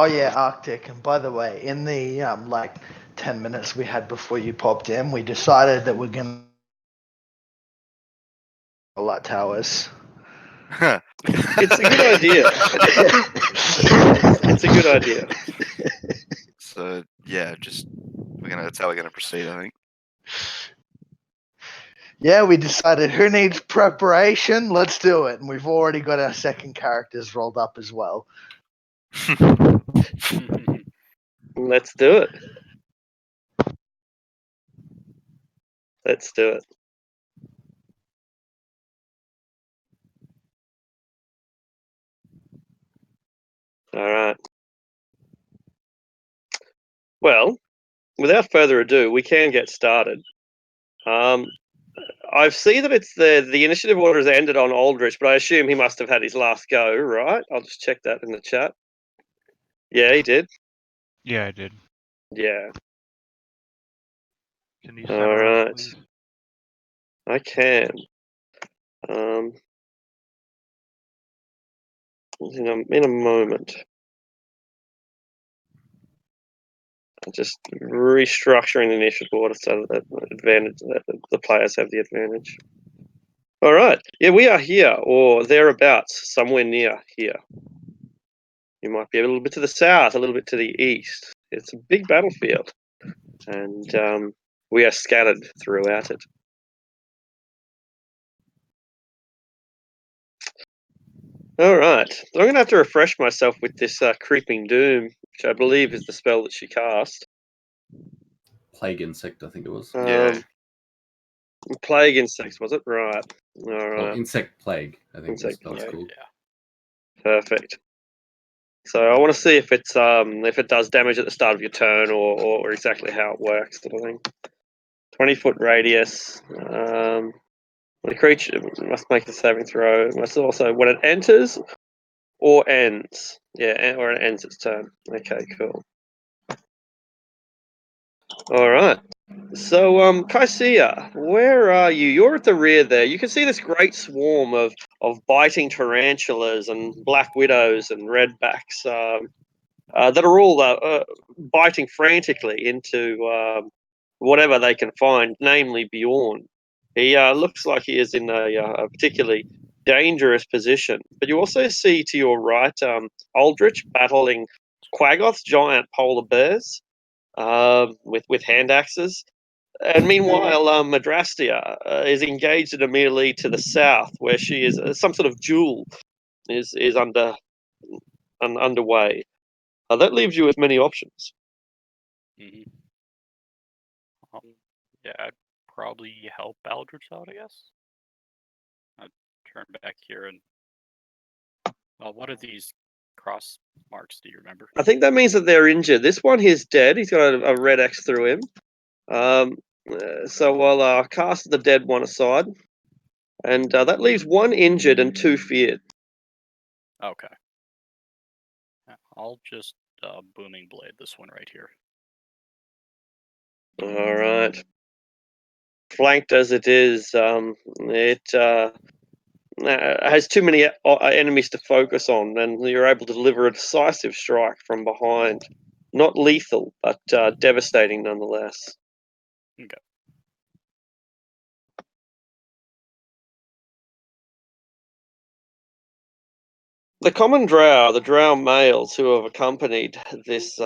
Oh yeah, Arctic. And by the way, in the 10 minutes we had before you popped in, we decided that we're gonna light towers. It's a good idea. It's a good idea. So yeah, that's how we're gonna proceed, I think. Yeah, we decided who needs preparation? Let's do it. And we've already got our second characters rolled up as well. Let's do it. Let's do it. All right. Well, without further ado, we can get started. I see that it's the initiative order has ended on Aldrich, but I assume he must have had his last go, right? I'll just check that in the chat. Yeah, he did. Yeah, I did. Yeah. Can you set All her up, right. please? I can. In a moment. Just restructuring the initiative order so that the players have the advantage. All right. Yeah, we are here or thereabouts, somewhere near here. You might be a little bit to the south, a little bit to the east. It's a big battlefield, and we are scattered throughout it. All right. I'm going to have to refresh myself with this Creeping Doom, which I believe is the spell that she cast. Plague Insect, I think it was. Yeah. Plague Insects, was it? Right. All right. Well, Insect Plague, I think the Insect spell's Plague. called. Yeah. Perfect. So I want to see if it does damage at the start of your turn or exactly how it works, sort of thing. 20-foot radius. The creature must make a saving throw. Must also when it enters or ends. Yeah, or it ends its turn. Okay, cool. All right. So, Kaisia, where are you? You're at the rear there. You can see this great swarm of biting tarantulas and black widows and redbacks that are all biting frantically into whatever they can find, namely Bjorn. He looks like he is in a particularly dangerous position. But you also see to your right Aldrich battling Quaggoths, giant polar bears, with hand axes. And meanwhile, Madrastia is engaged in a melee to the south, where she is some sort of duel is underway. That leaves you with many options. Mm-hmm. Yeah, I'd probably help Aldrich out, I guess. I'd turn back here and. What are these cross marks? Do you remember? I think that means that they're injured. This one, he's dead. He's got a red X through him. So I'll cast the dead one aside, and that leaves one injured and two feared. Okay. I'll just booming blade this one right here. All right. Flanked as it is, it has too many enemies to focus on, and you're able to deliver a decisive strike from behind. Not lethal, but devastating nonetheless. Okay. The common drow, the drow males who have accompanied this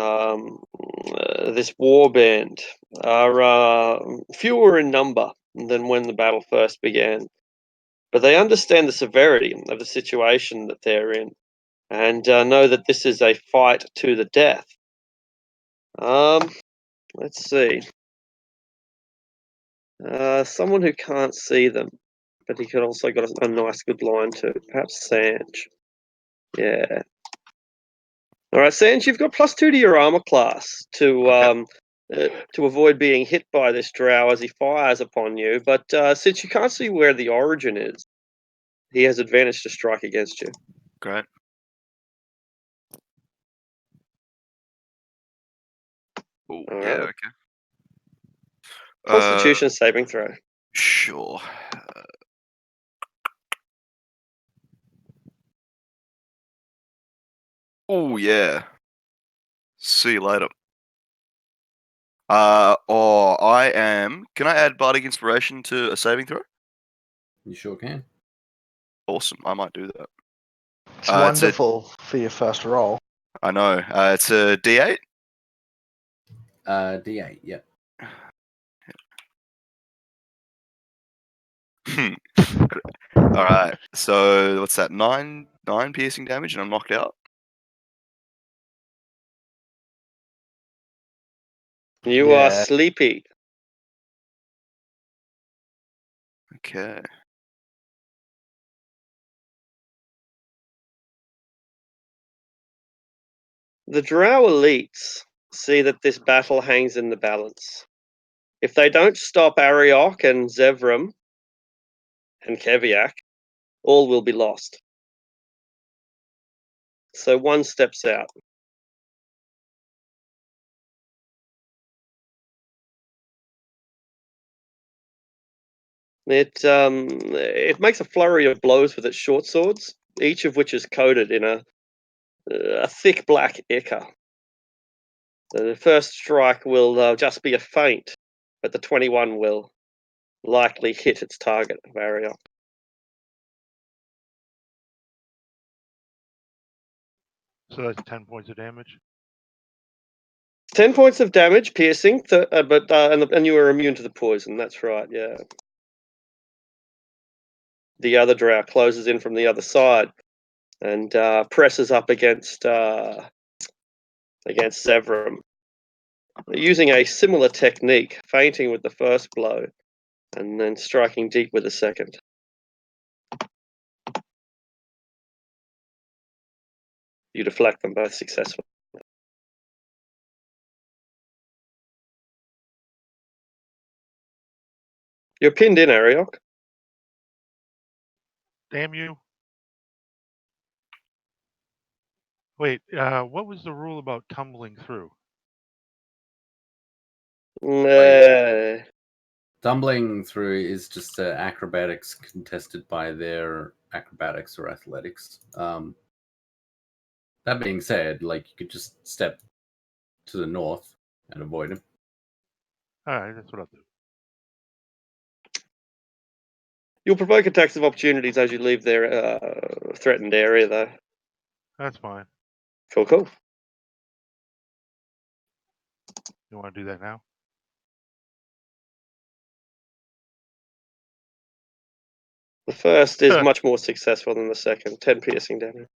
this war band, are fewer in number than when the battle first began, but they understand the severity of the situation that they're in, and know that this is a fight to the death. Let's see. Someone who can't see them, but he could also got a nice good line too. Perhaps Sanj. Yeah. All right, Sanj, you've got +2 to your armor class to avoid being hit by this drow as he fires upon you. But since you can't see where the origin is, he has advantage to strike against you. Great. Oh, All yeah, right. okay. Constitution saving throw. Sure. Oh, yeah. See you later. I am. Can I add bardic inspiration to a saving throw? You sure can. Awesome. I might do that. It's It's a- wonderful for your first roll. I know. It's a D8. D8. Yep. All right. So what's that? Nine piercing damage, and I'm knocked out. You are Yeah. sleepy. Okay. The Drow elites see that this battle hangs in the balance. If they don't stop Ariok and Zevram and Keviak, all will be lost. So one steps out. It makes a flurry of blows with its short swords, each of which is coated in a thick black ichor. The first strike will just be a feint, but the 21 will likely hit its target of Ariok. So that's 10 points of damage. 10 points of damage, piercing, and you are immune to the poison. That's right, yeah. The other drow closes in from the other side and presses up against Zevram, using a similar technique, feinting with the first blow and then striking deep with the second. You deflect them both successfully. You're pinned in, Ariok. Damn you. Wait, what was the rule about tumbling through? Tumbling through is just acrobatics contested by their acrobatics or athletics. That being said, like you could just step to the north and avoid him. All right, that's what I'll do. You'll provoke attacks of opportunities as you leave their threatened area, though. That's fine. Cool. You want to do that now? The first is much more successful than the second. 10 piercing damage.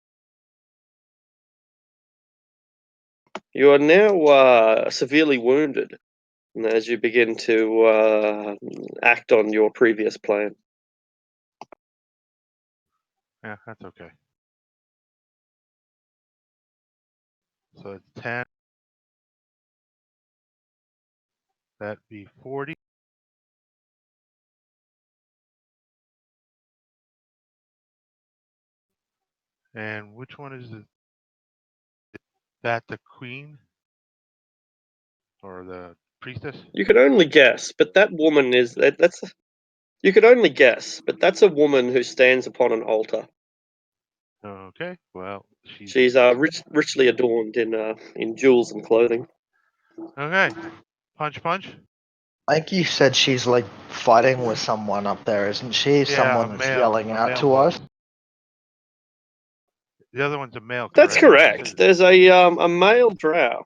You are now severely wounded as you begin to act on your previous plan. Yeah, that's okay. So it's 10. That'd be 40. And which one is it? Is that the queen? Or the priestess? You could only guess, but that woman that's. You could only guess, but that's a woman who stands upon an altar. Okay, well, She's richly adorned in jewels and clothing. Okay, punch. I think you said she's like fighting with someone up there, isn't she? Yeah, Someone a that's male, yelling a out male to us. boss. The other one's a male. That's correct? correct. There's a male drow.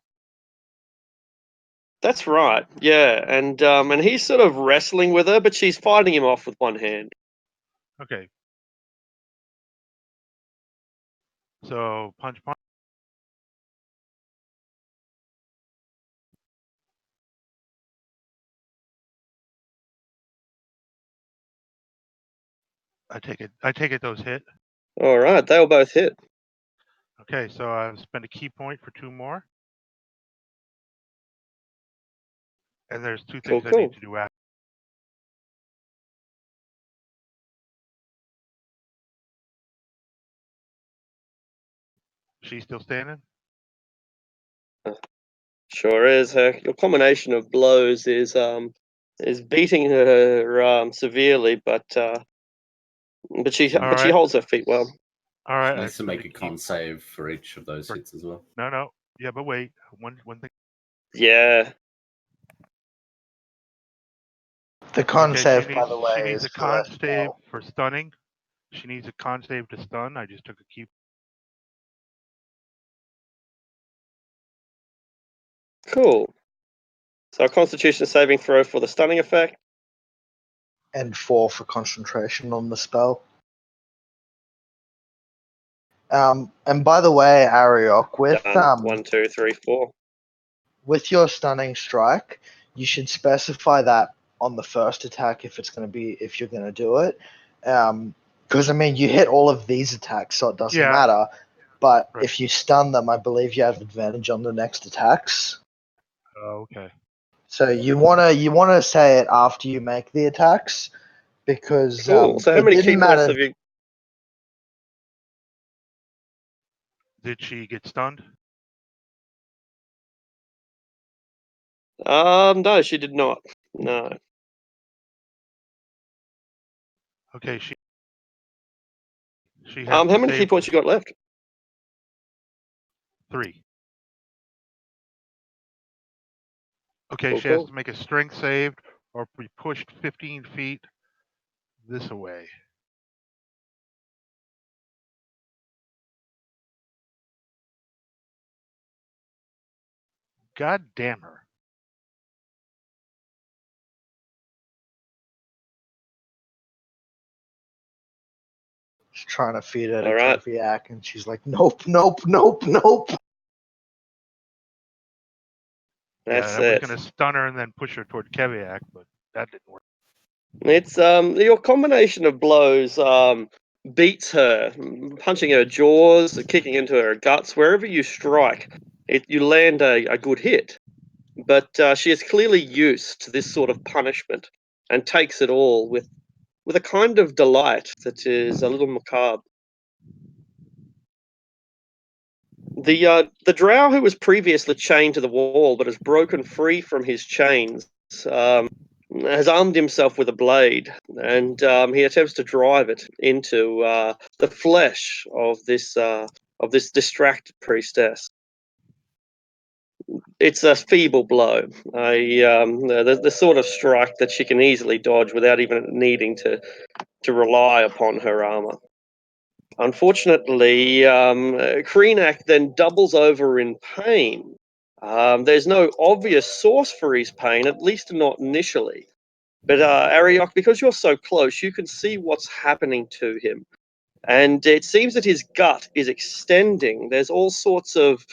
That's right. Yeah, and he's sort of wrestling with her, but she's fighting him off with one hand. Okay. So punch. I take it those hit. All right, they will both hit. Okay, so I spend a key point for 2 more. And there's 2 things I need to do after. She's still standing? Sure is. Your combination of blows is beating her severely, but she Alright. holds her feet well. All right. Needs to make a con save for each of those hits as well. No. Yeah, but wait. One thing. Yeah. The con Okay, save, by the she way, needs is a for con that save spell. for stunning. She needs a con save to stun. I just took a key. Cool. So a Constitution saving throw for the stunning effect. And 4 for concentration on the spell. And by the way, Ariok, Done. 1, 2, 3, 4. with your stunning strike, you should specify that on the first attack if you're gonna do it. Because I mean, you hit all of these attacks, so it doesn't Yeah. matter. But Right. if you stun them, I believe you have advantage on the next attacks. Oh, okay. So you wanna say it after you make the attacks, because Cool. So how it many key didn't points matter. have you? Did she get stunned? No, she did not. No. Okay, she has How to many key save points you got left? 3. Okay, Cool, she has cool. to make a strength save or be pushed 15 feet this away. God damn her. She's trying to feed her to All right. Koviak, and she's like, nope, nope, nope, nope. That's I was it. going to stun her and then push her toward Keviak, but that didn't work. It's your combination of blows beats her, punching her jaws, kicking into her guts, wherever you strike, you land a good hit. But she is clearly used to this sort of punishment and takes it all with a kind of delight that is a little macabre. The drow who was previously chained to the wall but has broken free from his chains has armed himself with a blade, and he attempts to drive it into the flesh of this distracted priestess. It's a feeble blow, the sort of strike that she can easily dodge without even needing to rely upon her armor. Unfortunately, Kreenak then doubles over in pain. There's no obvious source for his pain, at least not initially. But Ariok, because you're so close, you can see what's happening to him. And it seems that his gut is extending. There's all sorts of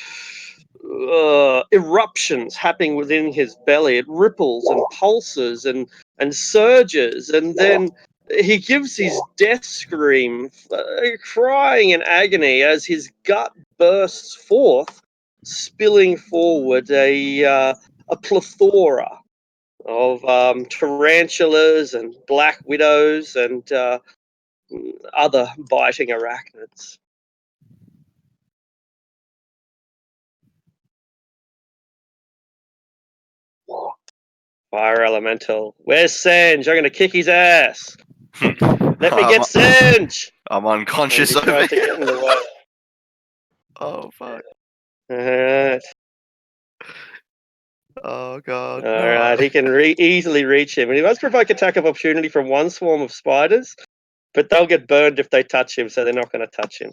eruptions happening within his belly. It ripples and pulses and surges. And then he gives his death scream, crying in agony as his gut bursts forth, spilling forward a plethora of tarantulas and black widows and other biting arachnids. Fire elemental. Where's Sanj? I'm going to kick his ass. Let me get Sanj. I'm unconscious He over tried to here. get in the way. Oh fuck. Alright. Oh god. Alright, he can easily reach him. And he must provoke attack of opportunity from one swarm of spiders, but they'll get burned if they touch him, so they're not going to touch him.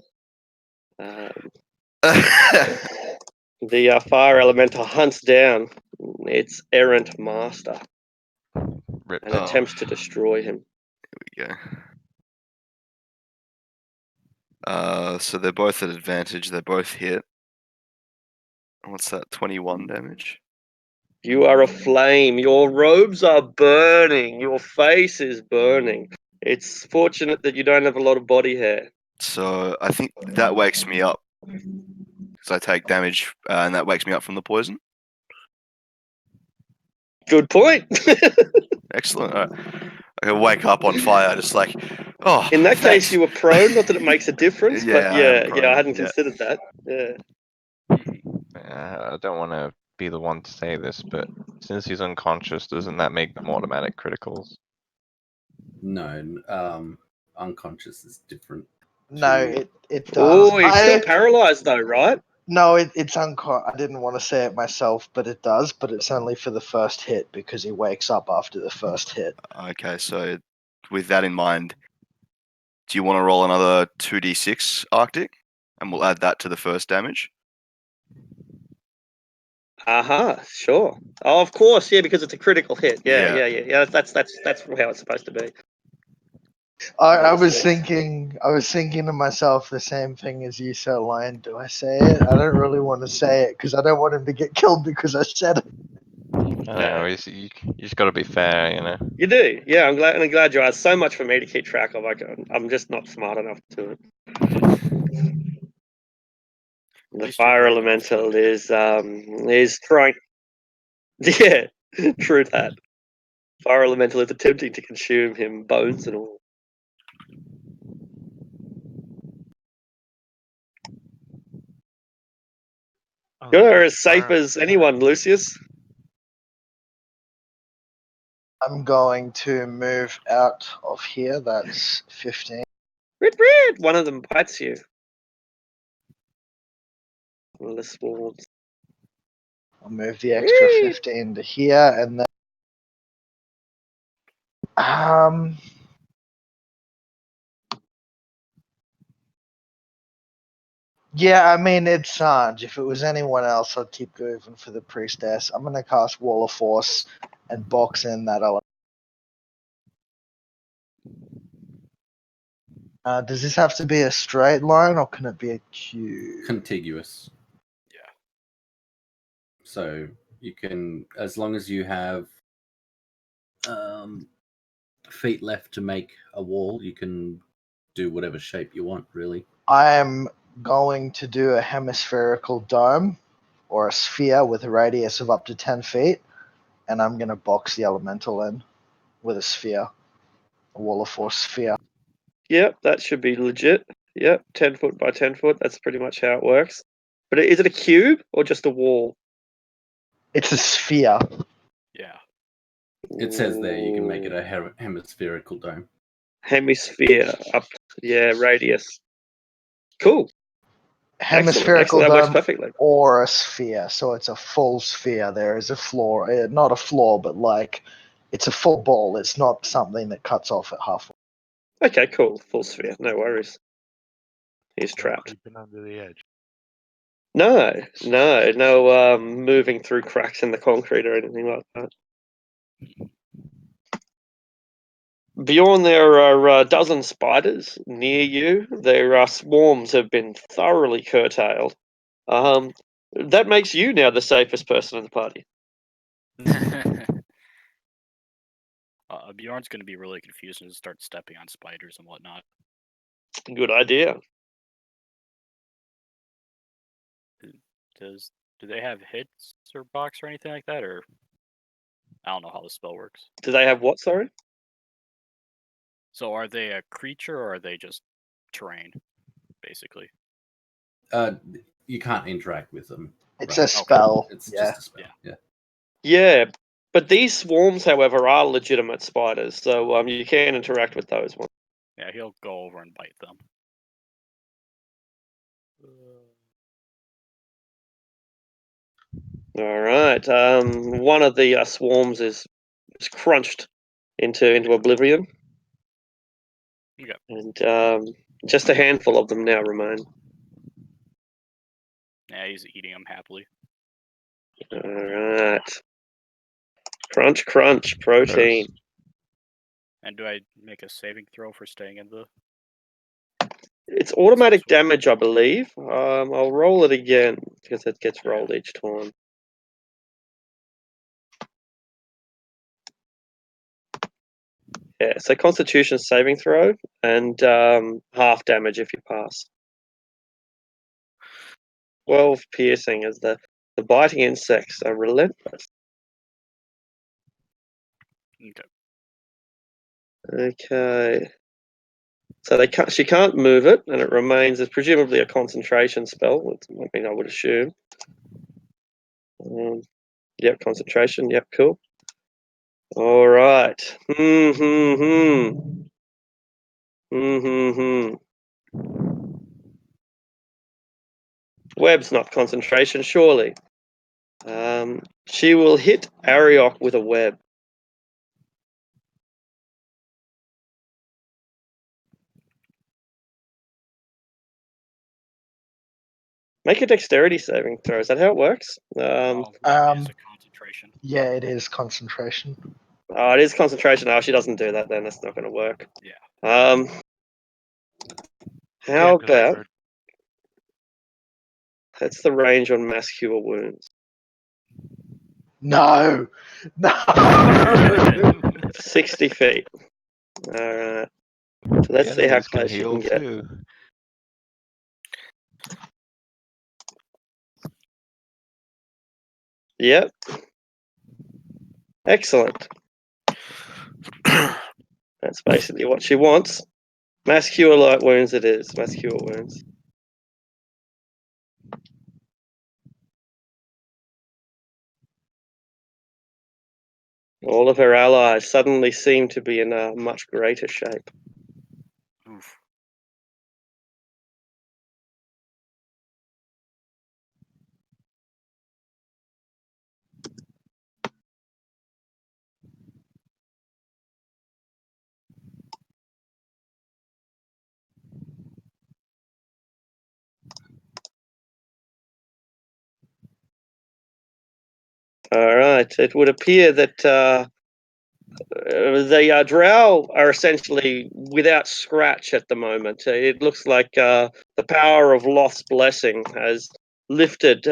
The fire elemental hunts down its errant master Rip. and attempts to destroy him. Here we go. So they're both at advantage. They both hit. What's that? 21 damage. You are aflame. Your robes are burning. Your face is burning. It's fortunate that you don't have a lot of body hair. So I think that wakes me up because I take damage, and that wakes me up from the poison. Good point. Excellent. All right. I can wake up on fire, just like, oh. In that thanks. case, you were prone. Not that it makes a difference, Yeah, but I am yeah, I prone, hadn't yeah. considered that. Yeah. I don't want to be the one to say this, but since he's unconscious, doesn't that make them automatic criticals? No, unconscious is different. No, it does. Oh, he's still paralyzed though, right? No, it's uncon. I didn't want to say it myself, but it does. But it's only for the first hit because he wakes up after the first hit. Okay, so with that in mind, do you want to roll another 2d6 Arctic? And we'll add that to the first damage. Sure. Oh, of course, yeah, because it's a critical hit. Yeah, Yeah. yeah. That's how it's supposed to be. I was Understood. thinking to myself the same thing as you, Sir Lion. Do I say it? I don't really want to say it because I don't want him to get killed because I said it. I know, you just got to be fair, you know. You do, yeah. I'm glad you asked. So much for me to keep track of. I'm just not smart enough to it. The least you're fire brave enough to elemental admit is trying. Yeah, true that. Fire elemental is attempting to consume him, bones and all. You're as safe as anyone, Lucius. I'm going to move out of here. That's 15. Red, red. One of them bites you. One of the swarms. I'll move the extra Red. 15 to here, and then yeah, I mean it's Sanj. If it was anyone else, I'd keep moving for the priestess. I'm gonna cast Wall of Force and box in that element. Does this have to be a straight line or can it be a cube? Contiguous. Yeah. So you can, as long as you have feet left to make a wall, you can do whatever shape you want, really. I am going to do a hemispherical dome or a sphere with a radius of up to 10 feet, and I'm going to box the elemental in with a sphere, a Wall of Force sphere. Yep, that should be legit. Yep, 10 foot by 10 foot. That's pretty much how it works. But is it a cube or just a wall? It's a sphere. Yeah. It says there you can make it Ooh. a hemispherical dome. Hemisphere up. Yeah, radius. Cool. Excellent. Hemispherical That works dome perfectly. or a sphere, so it's a full sphere. There is a floor, not a floor, but like it's a full ball. It's not something that cuts off at halfway. Okay, cool. Full sphere. No worries. He's No trapped. creeping under the edge. No, moving through cracks in the concrete or anything like that. Beyond there are a dozen spiders near you. Their swarms have been thoroughly curtailed. That makes you now the safest person in the party. Bjorn's going to be really confused and start stepping on spiders and whatnot. Good idea. Do they have hits or box or anything like that, or I don't know how the spell works. Do they have what, sorry? So are they a creature or are they just terrain, basically? You can't interact with them. It's Right. a spell. It's Yeah. just a spell. Yeah. Yeah, but these swarms, however, are legitimate spiders, so you can interact with those ones. Yeah, he'll go over and bite them. All right. One of the swarms is crunched into oblivion, Okay. and just a handful of them now remain. Yeah, he's eating them happily. All right. Crunch, crunch, protein. And do I make a saving throw for staying in the? It's automatic damage, I believe. I'll roll it again because it gets rolled each time. Yeah, so Constitution saving throw and half damage if you pass. 12 piercing as the biting insects are relentless. Okay. So she can't move it, and it remains as presumably a concentration spell. I mean, I would assume. Yep, concentration. Yep, cool. All right. Web's not concentration, surely. She will hit Ariok with a web. Make a dexterity saving throw. Is that how it works? Oh, web is a concentration. Yeah, it is concentration. Oh, it is concentration. Oh, she doesn't do that then. That's not going to work. Yeah. How 'cause I about heard- that's the range on mass cure wounds? No, no. 60 feet. All right. So let's The see how enemies can close you heal can get. too. Yep. Excellent. That's basically what she wants. Mass cure light wounds it is. Mass cure wounds. All of her allies suddenly seem to be in a much greater shape. Oof. All right. It would appear that the drow are essentially without scratch at the moment. It looks like the power of Loth's blessing has lifted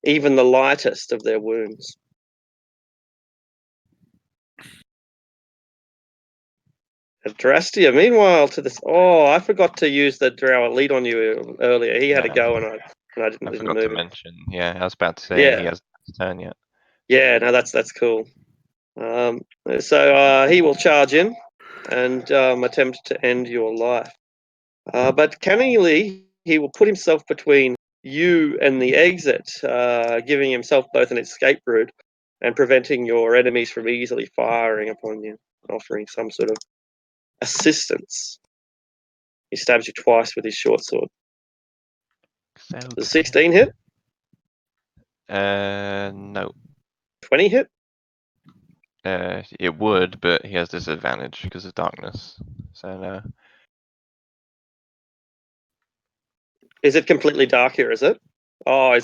even the lightest of their wounds. Drastia, meanwhile, to this. Oh, I forgot to use the drow elite on you earlier. He had a Yeah. go, and I didn't I forgot to move. mention. Yeah, I was about to say he Yeah, hasn't had his turn yet. yeah. No, that's cool. So he will charge in and attempt to end your life. But cunningly, he will put himself between you and the exit, giving himself both an escape route and preventing your enemies from easily firing upon you, offering some sort of assistance. He stabs you twice with his short sword. So Does 16 hit? No. 20 hit? It would, but he has disadvantage because of darkness. So no. Is it completely dark here, is it? Oh,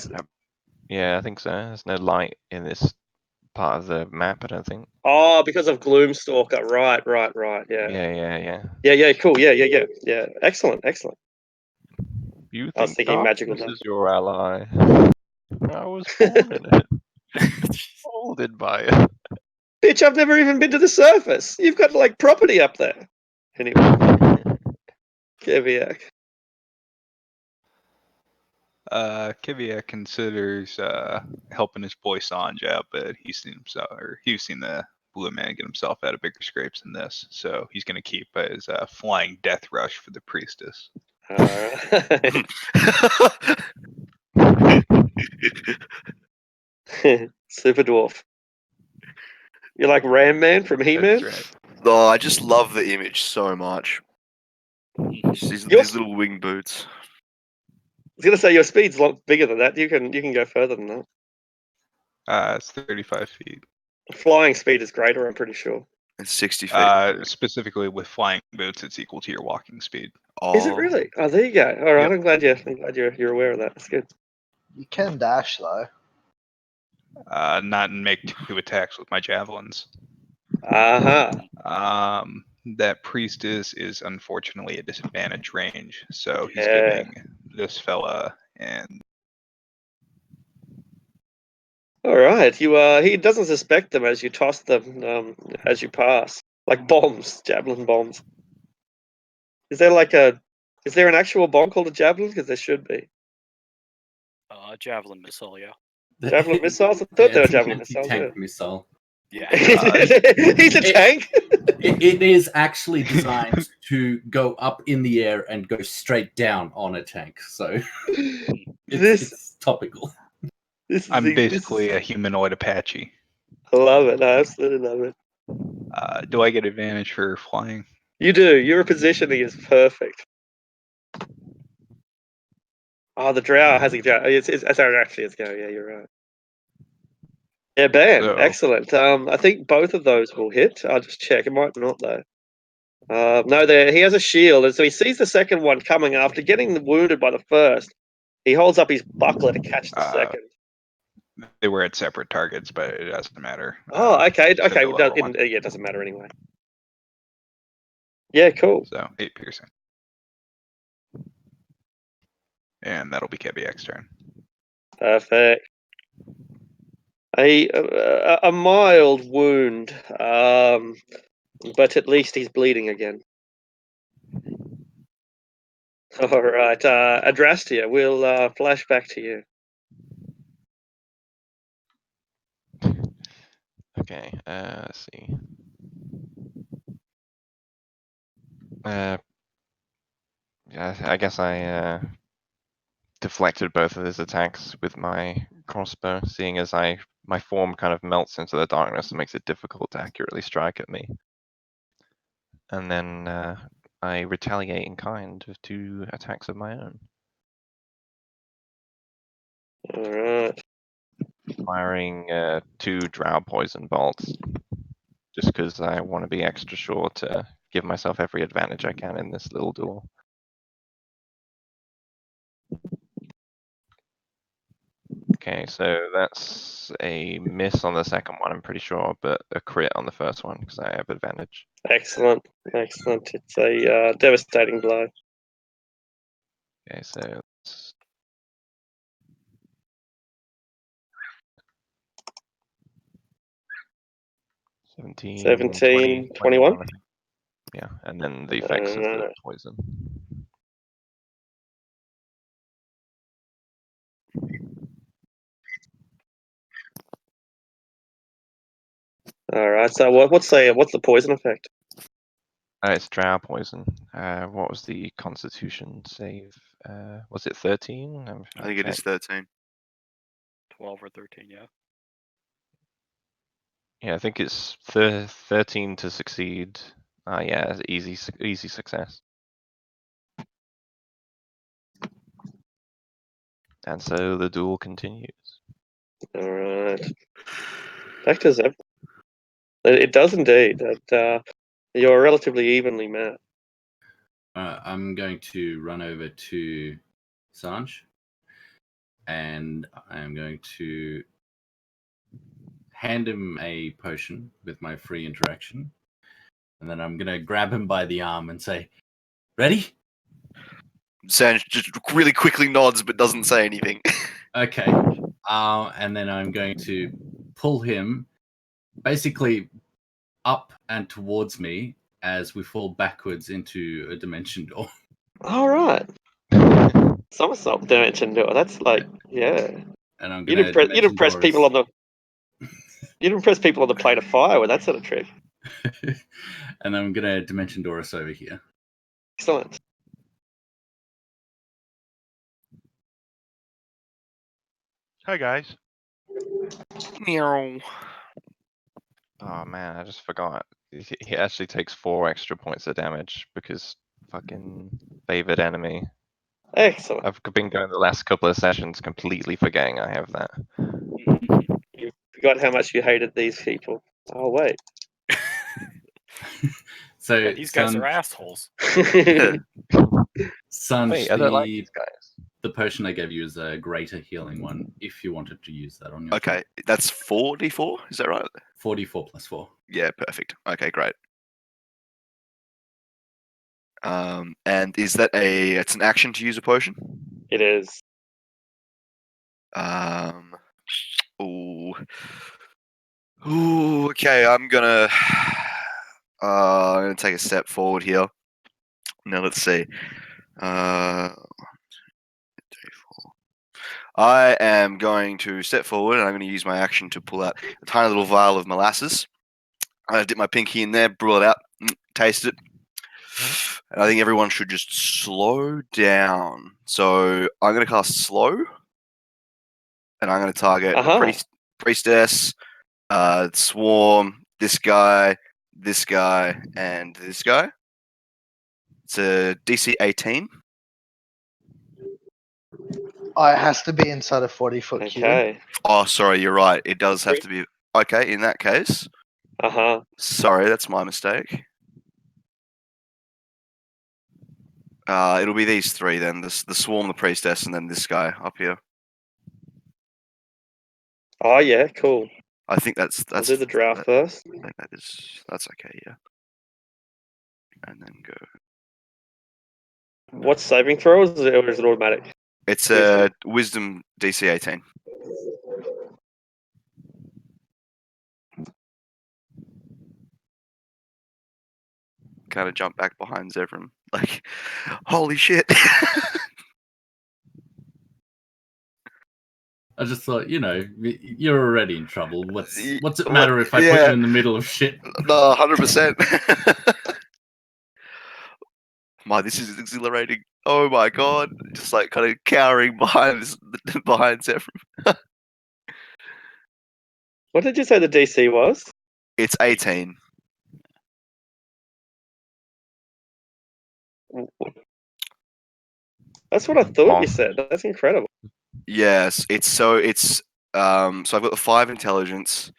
Yeah, I think so. There's no light in this part of the map, I don't think. because of Gloomstalker. Right. Yeah. Yeah. Yeah, cool. Yeah. Excellent. You I was think thinking magical darkness dark. is your ally? I was born in it, molded by it. Bitch, I've never even been to the surface. You've got like property up there. Anyway, Keviak. Kivia considers helping his boy Sanja, but he's seen the blue man get himself out of bigger scrapes than this, so he's going to keep his flying death rush for the priestess. Alright. Super dwarf. You're like Ram Man from He-Man? That's right. Oh, I just love the image so much. Just Your- these little wing boots. I was gonna say your speed's a lot bigger than that. You can go further than that. It's 35 feet. Flying speed is greater, I'm pretty sure. It's 60 feet. Specifically with flying boots, it's equal to your walking speed. Is it Oh, really? Oh, there you go. All right, Yep. I'm glad you're aware of that. That's good. You can dash though. Not make 2 attacks with my javelins. Aha. That priestess is unfortunately a disadvantage range, so he's Yeah. giving this fella and All right. He doesn't suspect them as you toss them as you pass, like bombs, javelin bombs. Is there an actual bomb called a javelin? Because there should be. Javelin missile, yeah. Javelin missiles? I thought they were javelin missiles. Yeah. Anti-tank missile. Yeah. He's a tank. It is actually designed to go up in the air and go straight down on a tank. So it's topical. I'm basically a humanoid Apache. I love it. I absolutely love it. Do I get advantage for flying? You do. Your positioning is perfect. Oh, the drow has a go. Sorry, actually, it's go. Yeah, you're right. Yeah, bam. So- Excellent. I think both of those will hit. I'll just check. It might not, though. No, he has a shield, and so he sees the second one coming after getting wounded by the first. He holds up his buckler to catch the second. They were at separate targets, but it doesn't matter. Oh, okay. to Okay. the lower one. Yeah, it doesn't matter anyway. Yeah, cool. So 8 piercing. And that'll be KBX turn. Perfect. A mild wound, but at least he's bleeding again. All right, Adrastia, we'll flash back to you. Okay, let's see. Yeah, I guess I deflected both of his attacks with my crossbow, seeing as my form kind of melts into the darkness and makes it difficult to accurately strike at me. And then I retaliate in kind with 2 attacks of my own, All right. firing 2 drow poison bolts, just because I want to be extra sure to give myself every advantage I can in this little duel. Okay, so that's a miss on the second one, I'm pretty sure, but a crit on the first one because I have advantage. Excellent. Excellent. It's a devastating blow. Okay, so it's 17, 20, 17, 21. I think. Yeah, and then the effects of the poison. All right. So what's the poison effect? It's drow poison. What was the Constitution save? Was it 13? I think it is 13. 12 or 13, yeah. Yeah, I think it's 13 to succeed. Yeah, easy success. And so the duel continues. All right. Factors. It does indeed. You're relatively evenly matched. I'm going to run over to Sanj, and I'm going to hand him a potion with my free interaction, and then I'm going to grab him by the arm and say, "Ready?" Sanj just really quickly nods but doesn't say anything. Okay. And then I'm going to pull him basically up and towards me as we fall backwards into a dimension door. All right. Somersault dimension door. That's like, yeah. And I'm You'd going to impress people on the. You'd impress people on the plane of fire with that sort of trick. and I'm going to dimension door us over here. Excellent. Hi guys. Meow. Oh man, I just forgot. He actually takes 4 extra points of damage because fucking favored enemy. Excellent. I've been going the last couple of sessions completely forgetting I have that. You forgot how much you hated these people. Oh wait. So Yeah, these guys are assholes. Sanj, Wait, I don't like these guys. the potion I gave you is a greater healing one if you wanted to use that on your Okay, that's 4d4, is that right? 44 plus 4. Yeah, perfect. Okay, great. And is that it's an action to use a potion? It is. Ooh. Ooh, okay, I'm gonna take a step forward here. Now let's see. 1, 2, 3, 4. I am going to step forward and I'm going to use my action to pull out a tiny little vial of molasses. I dip my pinky in there, brew it out, taste it. And I think everyone should just slow down. So I'm going to cast slow, and I'm going to target priestess, swarm, this guy, and this guy. It's a DC 18. Oh, it has to be inside a 40-foot cube. Okay. Oh, sorry, you're right. It does have to be. Okay, in that case. Sorry, that's my mistake. It'll be these three then: the swarm, the priestess, and then this guy up here. Oh yeah, cool. I think that's I'll do the draft first. I think that's okay. Yeah. And then go. What's saving throws, or is it automatic? It's a wisdom DC 18. Kind of jump back behind Zevran, like, holy shit! I just thought, you're already in trouble. What's it What- matter if I put yeah. you in the middle of shit? No, 100%. This is exhilarating. Oh my god! Just like kind of cowering behind Zevran. What did you say the DC was? It's 18. That's what I thought Oh. you said. That's incredible. Yes, so I've got the 5 intelligence,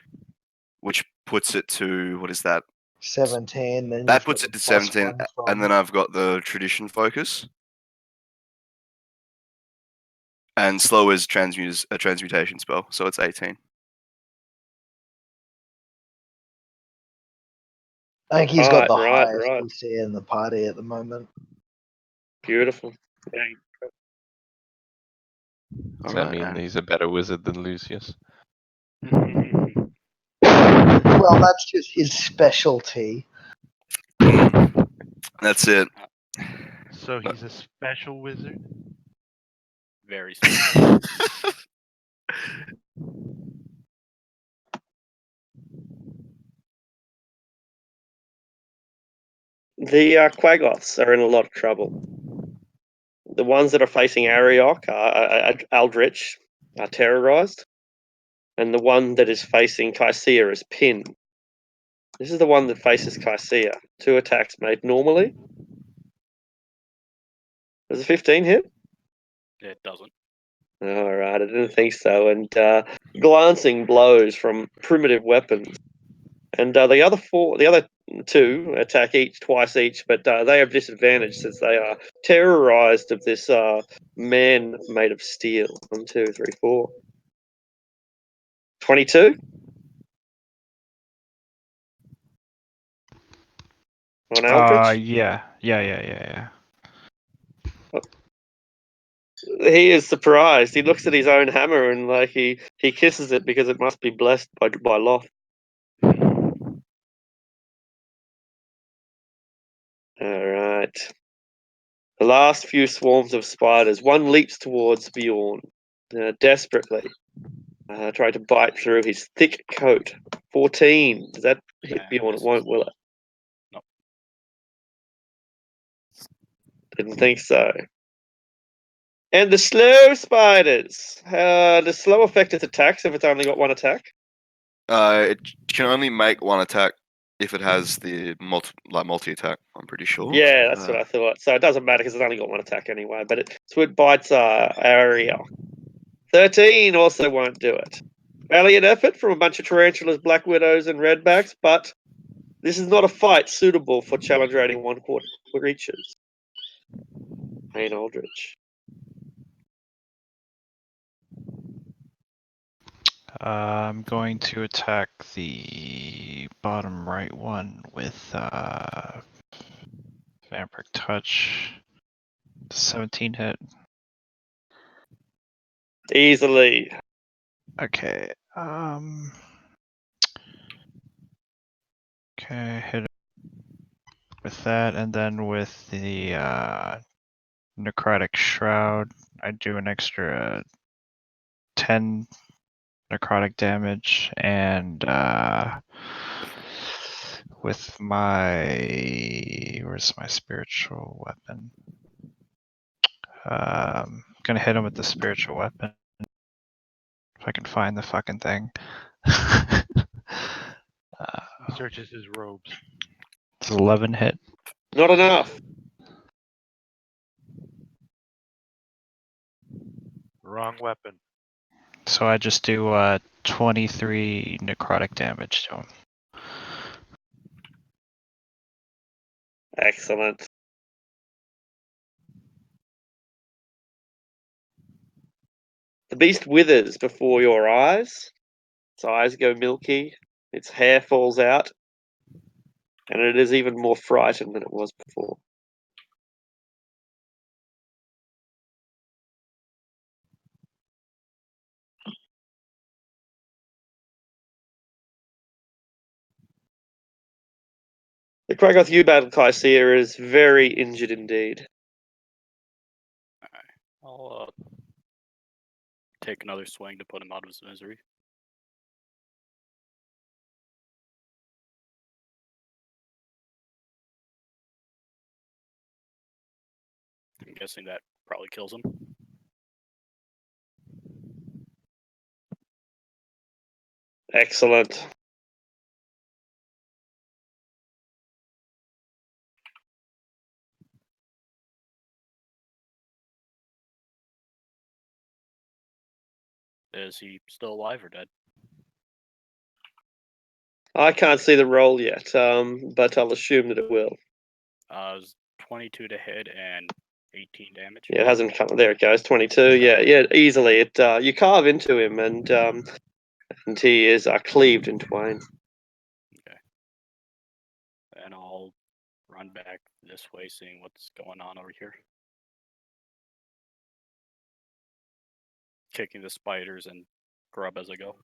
which puts it to, what is that? 17. Then That you've puts got it to the plus 17, one from- and then I've got the tradition focus, and slow is a transmutation spell, so it's 18. I think he's got the Right. highest DC in the party at the moment. Beautiful. Yeah. Does that mean he's a better wizard than Lucius? Well, that's just his specialty. That's it. So he's a special wizard? Very special. The Quaggoths are in a lot of trouble. The ones that are facing Ariok are Aldrich, are terrorized, and the one that is facing Kaisia is Pin. This is the one that faces Kaisia. 2 attacks made normally. Does a 15 hit? It doesn't. All right, I didn't think so. And glancing blows from primitive weapons. And the other 2 attack twice each, but they have disadvantage since they are terrorized of this man made of steel. 1, 2, 3, 4. 22 on Aldrich. Yeah. He is surprised. He looks at his own hammer and like he kisses it because it must be blessed by Loth. All right. The last few swarms of spiders. One leaps towards Bjorn, desperately, trying to bite through his thick coat. 14. Does that hit Bjorn? It won't, will it? No. Didn't think so. And the slow spiders. The slow affect its attacks if it's only got 1 attack. It can only make 1 attack if it has the multi attack. I'm pretty sure. Yeah, that's what I thought. So it doesn't matter because it's only got 1 attack anyway. But it bites area. 13 also won't do it. Valiant effort from a bunch of tarantulas, black widows, and redbacks, but this is not a fight suitable for challenge rating 1/4 creatures. Pain Aldrich. I'm going to attack the bottom right one with Vampiric Touch. 17 hit. Easily. Okay. Okay, hit it with that, and then with the Necrotic Shroud, I do an extra 10 necrotic damage, and with where's my spiritual weapon? Gonna hit him with the spiritual weapon. If I can find the fucking thing. He searches his robes. It's 11 hit. Not enough. Wrong weapon. So I just do 23 necrotic damage to him. Excellent. The beast withers before your eyes. Its eyes go milky. Its hair falls out. And it is even more frightened than it was before. The Kragoth you battled, Kaisia, is very injured indeed. I'll take another swing to put him out of his misery. I'm guessing that probably kills him. Excellent. Is he still alive or dead? I can't see the roll yet, but I'll assume that it will. It was 22 to hit and 18 damage. Yeah, it hasn't come. There it goes. 22. Yeah, easily. It you carve into him, and he is cleaved in twain. Okay. And I'll run back this way, seeing what's going on over here. Kicking the spiders and grub as I go.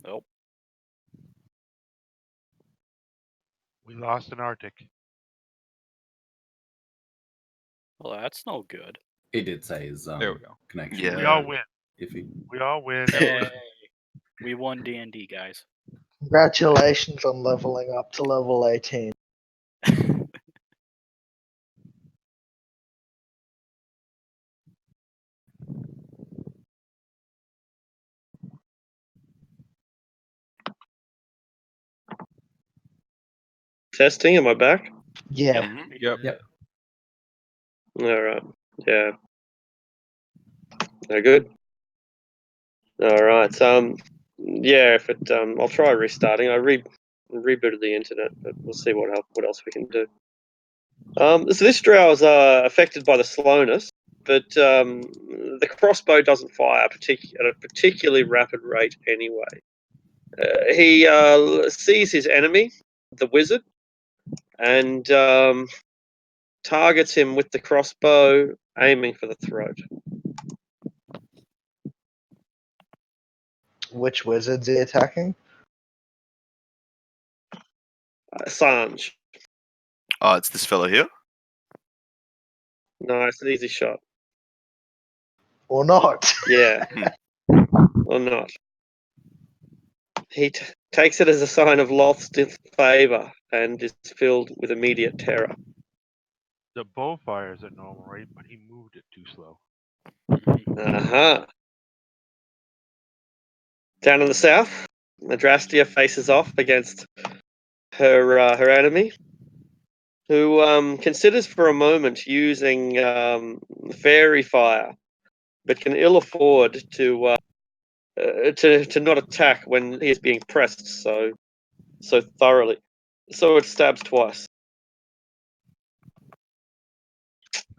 Oh, We lost an Arctic. well, that's no good. He did say his There we go. connection. Yeah. We was all win. Iffy. We all win. Hey, we won D&D, guys. Congratulations on leveling up to level 18. Testing. Am I back? Yeah. Mhm. Yep. Yep. All right. Yeah. No good. All right. Yeah. If it, I'll try restarting. I rebooted the internet, but we'll see what else we can do. So this drow is affected by the slowness, but the crossbow doesn't fire at a particularly rapid rate anyway. He sees his enemy, the wizard, and targets him with the crossbow, aiming for the throat. Which wizard's he attacking? Sanj. Oh, it's this fellow here. Nice, an easy shot. Or not? Yeah. Or not. He takes it as a sign of Loth's disfavor and is filled with immediate terror. The bow fires at normal rate, but he moved it too slow. Uh-huh. Down in the south, Madrastia faces off against her enemy, who considers for a moment using fairy fire, but can ill afford to not attack when he is being pressed so thoroughly. So it stabs twice.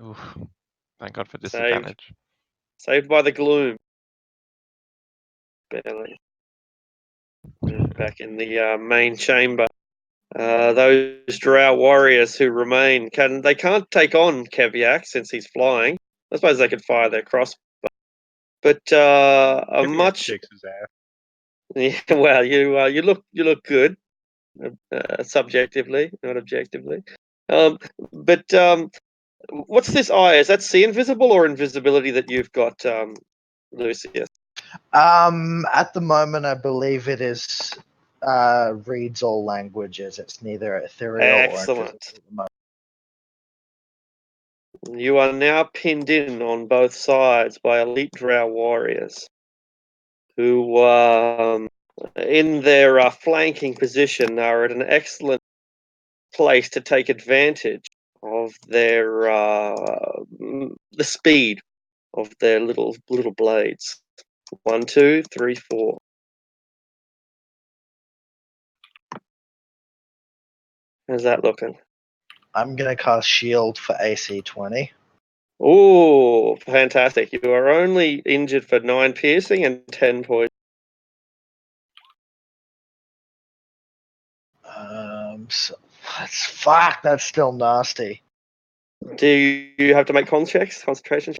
Oof. Thank God for Saved. disadvantage. Saved by the gloom. Barely. Back in the main chamber. Those drow warriors who remain can't take on Keviak since he's flying. I suppose they could fire their crossbow, but a Kiviak much kicks his ass. yeah, well, you look good. subjectively, not objectively. But what's this eye? Is that see invisible or invisibility that you've got, Lucius? At the moment, I believe it is reads all languages. It's neither ethereal or invisible Excellent. at the moment. You are now pinned in on both sides by elite drow warriors who, in their flanking position, are at an excellent place to take advantage of their the speed of their little blades. 1, 2, 3, 4. How's that looking? I'm gonna cast Shield for AC 20. Oh, fantastic! You are only injured for 9 piercing and 10 poison. So that's still nasty. Do you have to make concentration checks?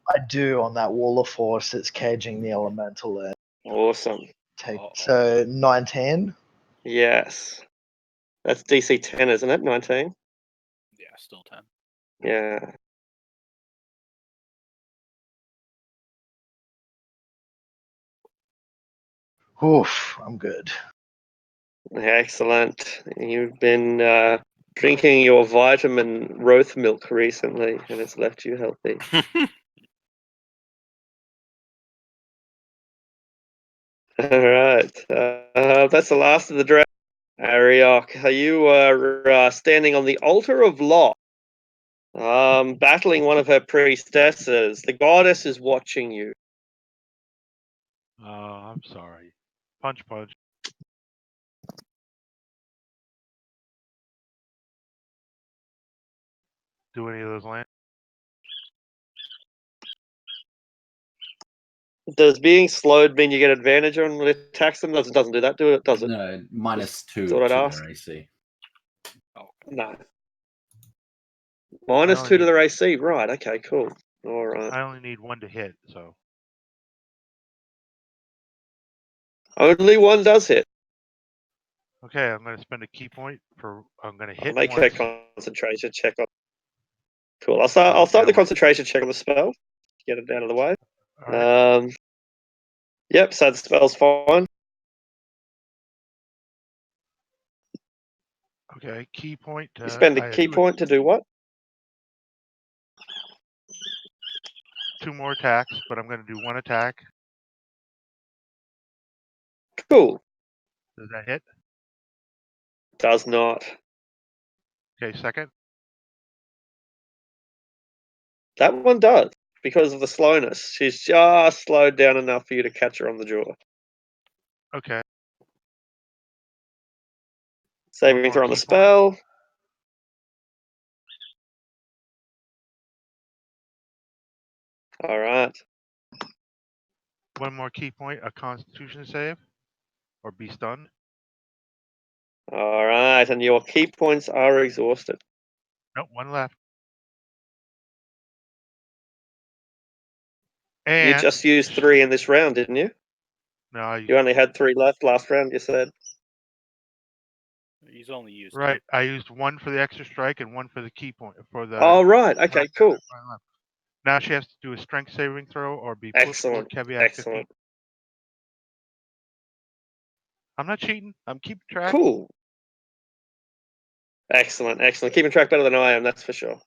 I do on that wall of force that's caging the elemental in. Awesome. So 19. Yes. That's DC 10, isn't it? 19? Yeah, still 10. Yeah. Oof, I'm good. Excellent. You've been drinking your vitamin Roth milk recently, and it's left you healthy. All right. That's the last of the draft. Ariok, you are standing on the altar of Lot, battling one of her priestesses. The goddess is watching you. I'm sorry. Punch. Do any of those land? Does being slowed mean you get advantage on when it attacks them? Doesn't do that, does it? No, -2 Thought I'd to ask. their AC. Okay. No. I -2 only to need, their AC. Right. Okay. Cool. All right. I only need 1 to hit, so Only one does hit. okay. I'm gonna spend a key point for. I'm gonna I'll hit make once. a concentration check on. Cool. I'll start the concentration check on the spell. Get it out of the way. All right. Yep. So the spell's fine. Okay. Key point. You spend a key point to do what? 2 more attacks, but I'm gonna do 1 attack. Cool. Does that hit? Does not. Okay. Second. That one does because of the slowness. She's just slowed down enough for you to catch her on the jaw. Okay. Saving more throw on the key point. spell. All right. 1 more key point. A Constitution save, or be stunned. All right. And your key points are exhausted. Nope. 1 left. You And just used 3 in this round, didn't you? no, You only had 3 left last round, you said. He's only used right. I used 1 for the extra strike and 1 for the key point for the. Oh, right. Okay, cool. Now she has to do a strength saving throw or be pushed for Excellent. caveat 15. Excellent. I'm not cheating. I'm keeping track. Cool. Excellent. Excellent. Keeping track better than I am, that's for sure.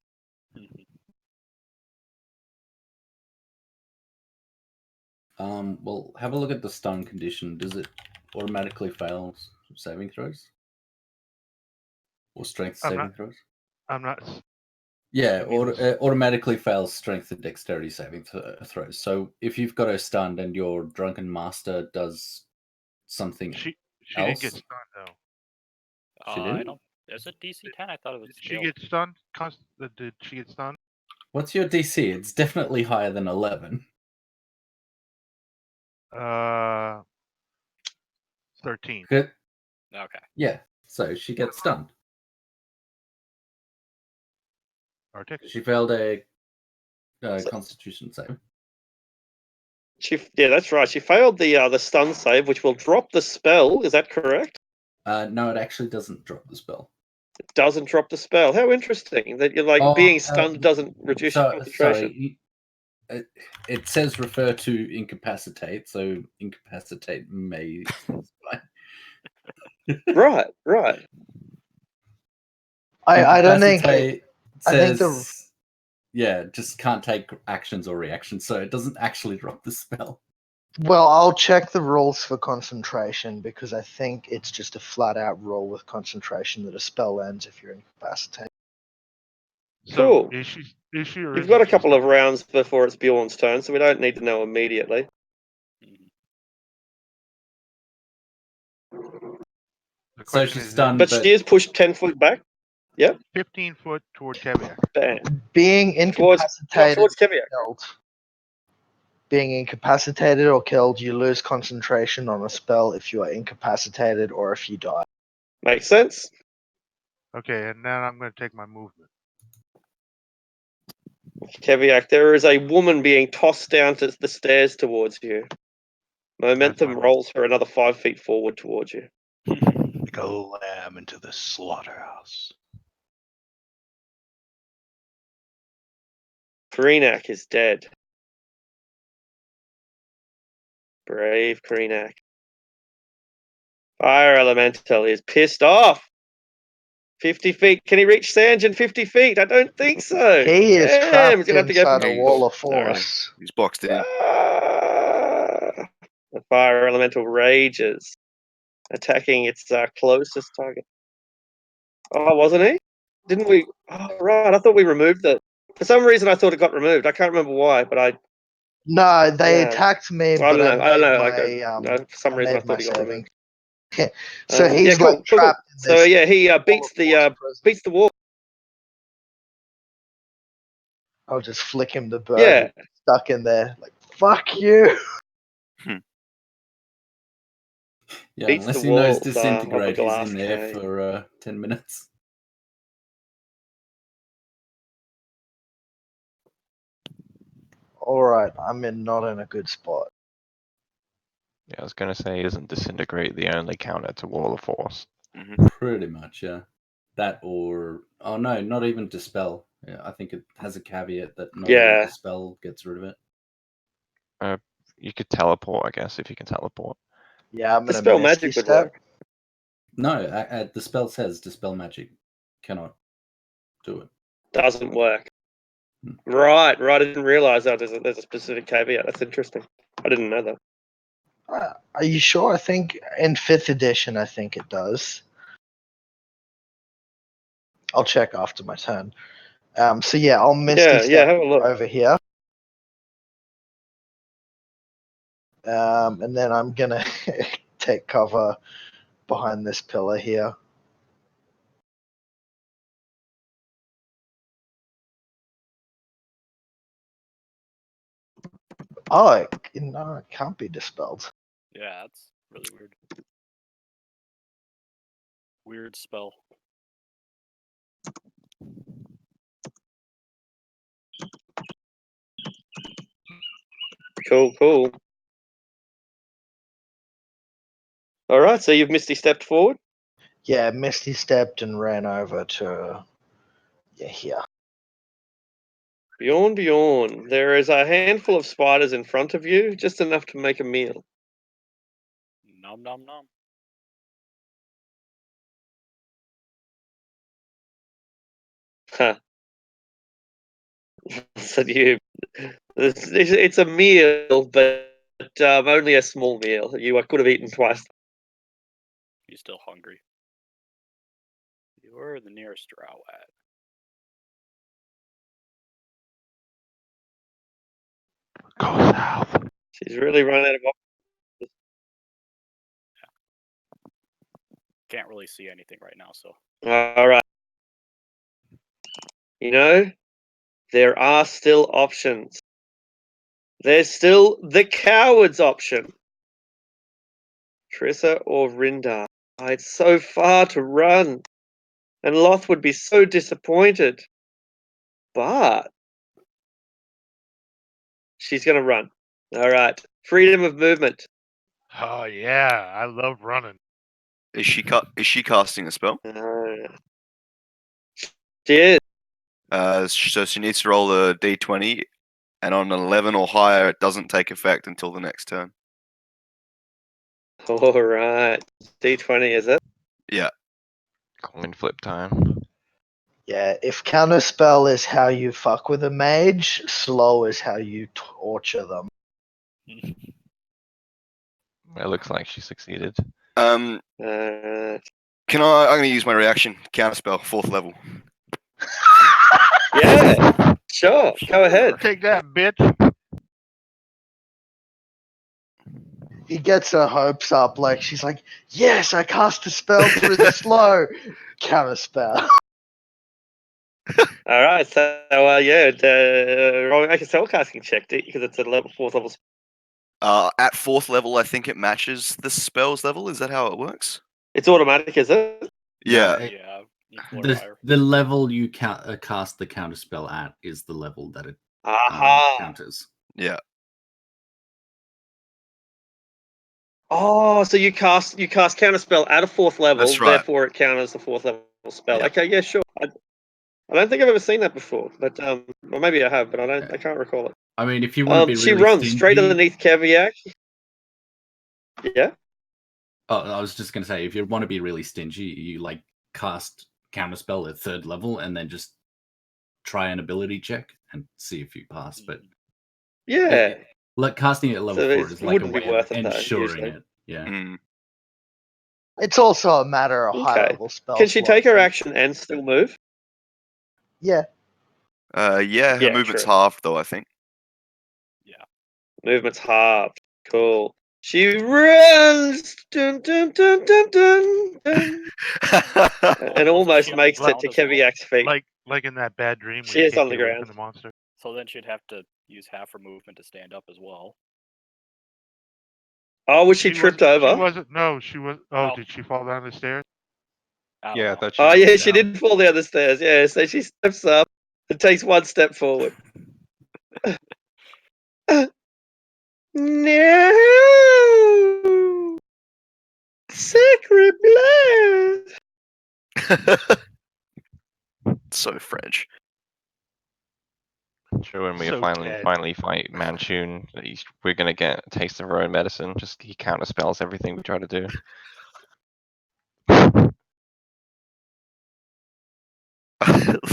Well, have a look at the stun condition. Does it automatically fail saving throws? Or strength saving throws? I'm not. Yeah, automatically fails strength and dexterity saving throws. So if you've got her stunned and your drunken master does something She else, didn't get stunned though. She didn't? I don't. Is it DC 10? I thought it was. Did she get stunned? Did she get stunned? What's your DC? It's definitely higher than 11. 13. Good. Okay. Yeah, so she gets stunned. She failed a Constitution save. Yeah, that's right. She failed the stun save, which will drop the spell. Is that correct? No, it actually doesn't drop the spell. It doesn't drop the spell. How interesting that you're like Oh, being stunned doesn't reduce your concentration. Sorry, it says refer to incapacitate, so incapacitate may specify. Right. I don't think Incapacitate I think says just can't take actions or reactions, so it doesn't actually drop the spell. well, I'll check the rules for concentration because I think it's just a flat out rule with concentration that a spell ends if you're incapacitated. So Cool. issue or You've is got it a couple just of rounds before it's Bjorn's turn, so we don't need to know immediately. the So question she's is stunned, But but she is pushed 10 foot back. Yep. 15 foot toward Keviak. Bam. Being Towards incapacitated Keviak. killed. Being incapacitated or killed, you lose concentration on a spell if you are incapacitated or if you die. Makes sense. Okay, and now I'm going to take my movement. Keviak, there is a woman being tossed down to the stairs towards you. Momentum move. rolls her another 5 feet forward towards you. Like a lamb into the slaughterhouse. Kreenak is dead. Brave Kreenak. Fire Elemental is pissed off. 50 feet. Can he reach Sanjin 50 feet? I don't think so. He is Damn, he's trapped going to have to go inside for a He's- wall of Alright, force. he's boxed in. Ah! The fire elemental rages, attacking its closest target. Oh, wasn't he? Didn't we? Oh, right. I thought we removed it. For some reason, I thought it got removed. I can't remember why, but I No, they Yeah. attacked me, I but don't know. I don't know. Like, my, for some I reason, I made my thought he got removed. saving. So he's Yeah, cool, like trapped in So this yeah, he wall beats of force prison. beats the wall. I'll just flick him the bird. Yeah, He's stuck in there. Like, fuck you. yeah, beats the unless he knows walls of a disintegrate, he's glass in there cave. for 10 minutes. Alright, I'm not in a good spot. Yeah, I was gonna say, isn't disintegrate the only counter to wall of force? Pretty much, yeah. That or no, not even dispel. Yeah, I think it has a caveat that not even Yeah, dispel gets rid of it. You could teleport, I guess, if you can teleport. Yeah, I'm gonna dispel Misty magic would Step. work. No, the spell says dispel magic cannot do it. Doesn't work. Right. I didn't realize that there's a specific caveat. That's interesting. I didn't know that. Are you sure? I think in 5th edition, I think it does. I'll check after my turn. So yeah, I'll Misty Step have a look. over here. And then I'm gonna take cover behind this pillar here. Oh, it can't be dispelled. Yeah, that's really weird. Weird spell. Cool. All right, so you've Misty stepped forward. Yeah, Misty stepped and ran over to here. Bjorn. There is a handful of spiders in front of you, just enough to make a meal. Nom nom nom. Huh. So it's a meal, but only a small meal. You could have eaten twice. He's still hungry. You're the nearest Rawat. Go south. She's really run out of options. Can't really see anything right now, so All right. You know, there are still options. There's still the coward's option. Trissa or Rindar. Oh, it's so far to run. And Loth would be so disappointed. But she's going to run. All right. Freedom of movement. Oh yeah, I love running. Is she casting a spell? She is. So she needs to roll a d20, and on an 11 or higher, it doesn't take effect until the next turn. All right. D20, is it? Yeah. Coin flip time. Yeah, if counterspell is how you fuck with a mage, slow is how you torture them. It looks like she succeeded. I'm gonna use my reaction counterspell, 4th level. Yeah, sure. Go ahead. Take that, bitch. He gets her hopes up, like she's like, yes, I cast a spell through the slow. Counterspell. All right. So, roll make a spellcasting check because it's a level 4th level. At 4th level, I think it matches the spell's level. Is that how it works? It's automatic, is it? Yeah. Yeah, equal or higher. The level you cast the counterspell at is the level that it Aha. counters. Yeah. Oh, so you cast counterspell at a 4th level, That's right. therefore it counters the 4th level spell. Yeah. Okay, yeah, sure. I don't think I've ever seen that before, but or maybe I have, but I can't recall it. I mean, if you want to be She really runs stingy, straight underneath Keviak. Yeah. Oh, I was just gonna say, if you want to be really stingy, you like cast counterspell at 3rd level and then just try an ability check and see if you pass. But Yeah. like casting it at level So 4 it is like a wouldn't be way of worth it, though, ensuring usually. it. Yeah. Mm. It's also a matter of high Okay. level spell. Can she take her action and still move? Yeah. Yeah, her Yeah, movement's true. halved, though, I think. Yeah. Movement's halved. Cool. She runs, dun, dun, dun, dun, dun, dun, and almost makes it to Keviak's feet. Like in that bad dream where She you is can't on the get away ground. from the monster. So then she'd have to use half her movement to stand up as well. Oh, was she tripped over? She wasn't. No, she was. Oh, No. did she fall down the stairs? I don't Yeah, I know. thought she Oh, fell yeah, she down. did fall down the stairs. Yeah, so she steps up and takes one step forward. No! Sacred blood! So French. Sure, when we So dead. finally fight Manchun, we're gonna get a taste of our own medicine. Just he counterspells everything we try to do.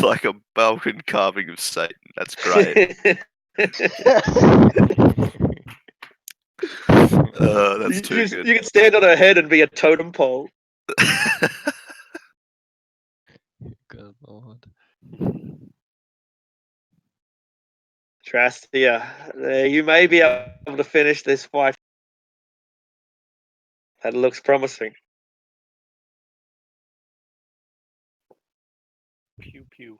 Like a Balkan carving of Satan. That's great. That's too good. You can stand on her head and be a totem pole. Good lord. Trastia, you may be able to finish this fight. That looks promising. Pew pew.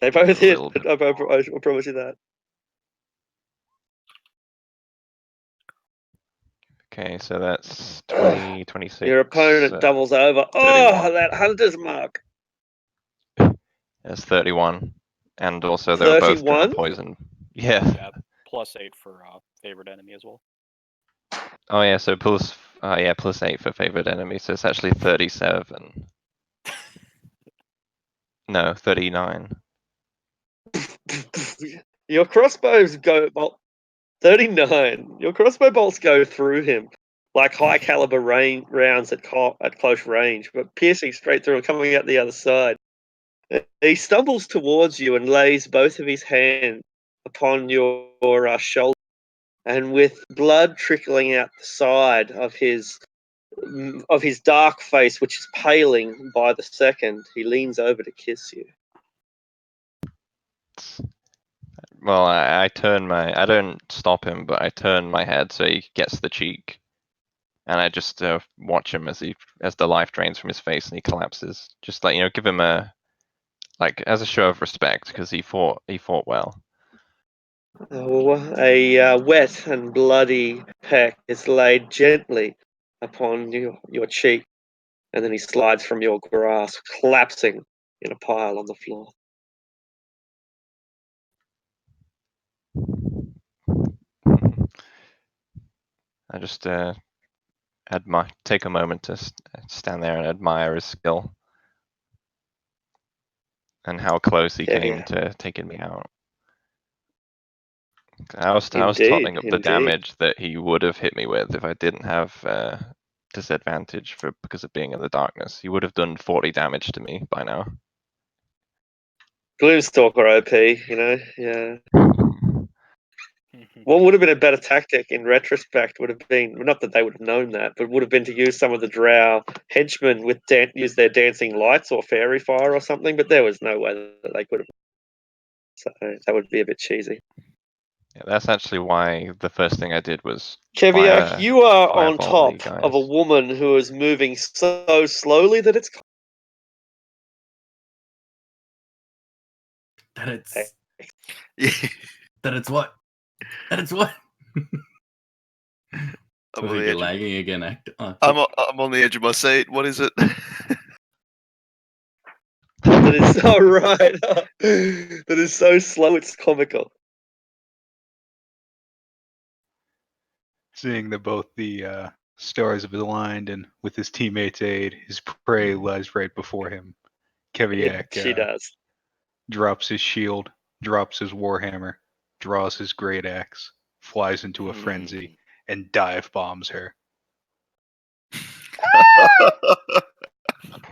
They both A hit. little bit. I promise you that. Okay, so that's 20, 26. Your opponent doubles over. 31. Oh, that hunter's mark. That's 31. And also they were both 31? poison. Yeah. Yeah, +8 for favorite enemy as well. Oh yeah, so plus +8 for favorite enemy, so it's actually 37. No, 39. Your crossbows go 39. Your crossbow bolts go through him like high caliber rounds at close range, but piercing straight through and coming out the other side. He stumbles towards you and lays both of his hands upon your shoulder, and with blood trickling out the side of his dark face, which is paling by the second, he leans over to kiss you. Well, I don't stop him, but I turn my head so he gets the cheek, and I just watch him as the life drains from his face and he collapses. Just like give him as a show of respect because he fought well. A wet and bloody peck is laid gently upon your cheek, and then he slides from your grasp, collapsing in a pile on the floor. I just take a moment to stand there and admire his skill and how close he came Yeah. to taking me out. I was Indeed, totting up the indeed. damage that he would have hit me with if I didn't have disadvantage because of being in the darkness. He would have done 40 damage to me by now. Gloomstalker OP, yeah. What would have been a better tactic in retrospect would have been, not that they would have known that, but would have been to use some of the drow henchmen with use their dancing lights or fairy fire or something, but there was no way that they could have. So that would be a bit cheesy. Yeah, that's actually why the first thing I did was Keviak, you are on fireball the top of a guys. woman who is moving so slowly that it's That it's Yeah. that it's what? That it's what? I'm I on think the you're edge. lagging again. I'm on the edge of my seat. What is it? that is so right. That is so slow it's comical. Seeing that both the stars have aligned and with his teammates' aid, his prey lies right before him. Keviak She does. drops his shield, drops his warhammer, draws his great axe, flies into a frenzy, and dive bombs her.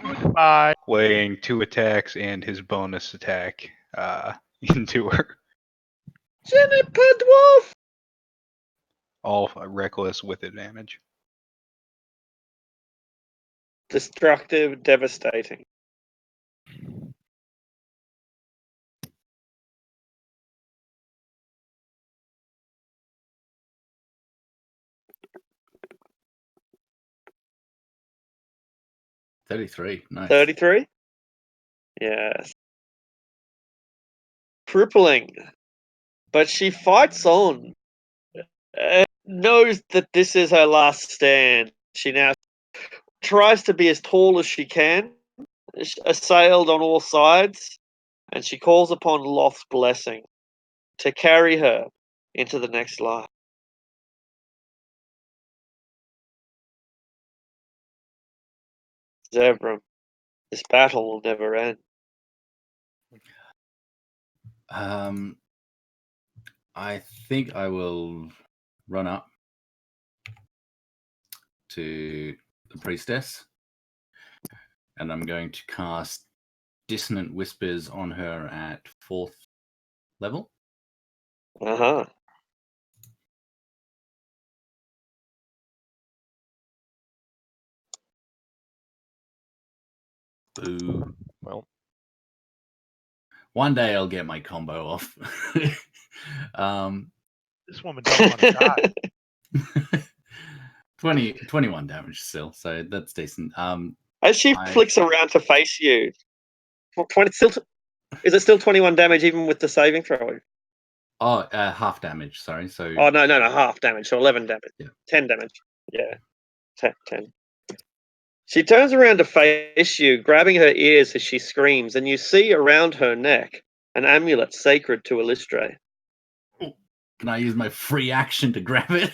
Goodbye. Laying 2 attacks and his bonus attack into her. Jenny Dwarf! All reckless with advantage. Destructive, devastating. $33. Nice. 33? Yes. Crippling. But she fights on. Knows that this is her last stand. She now tries to be as tall as she can, assailed on all sides, and she calls upon Loth's blessing to carry her into the next life. Zevram, this battle will never end. I think I will run up to the priestess, and I'm going to cast Dissonant Whispers on her at 4th level. Uh-huh. Boo. Well, one day I'll get my combo off. This woman don't want to die. 21 damage still, so that's decent. As she flicks around to face you, 20, is it still 21 damage even with the saving throw? Oh, half damage, sorry. So Oh, no, half damage, so 11 damage. Yeah. 10 damage. Yeah, 10. She turns around to face you, grabbing her ears as she screams, and you see around her neck an amulet sacred to Illustre. Can I use my free action to grab it?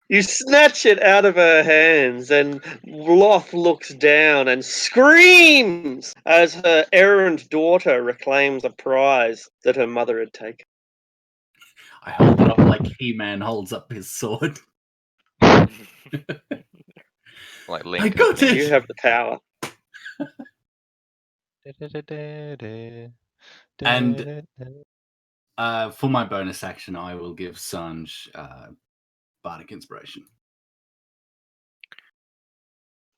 You snatch it out of her hands, and Loth looks down and screams as her errant daughter reclaims a prize that her mother had taken. I hold it up like He-Man holds up his sword. like I Link. got it! You have the power. And for my bonus action, I will give Sanj Bardic Inspiration.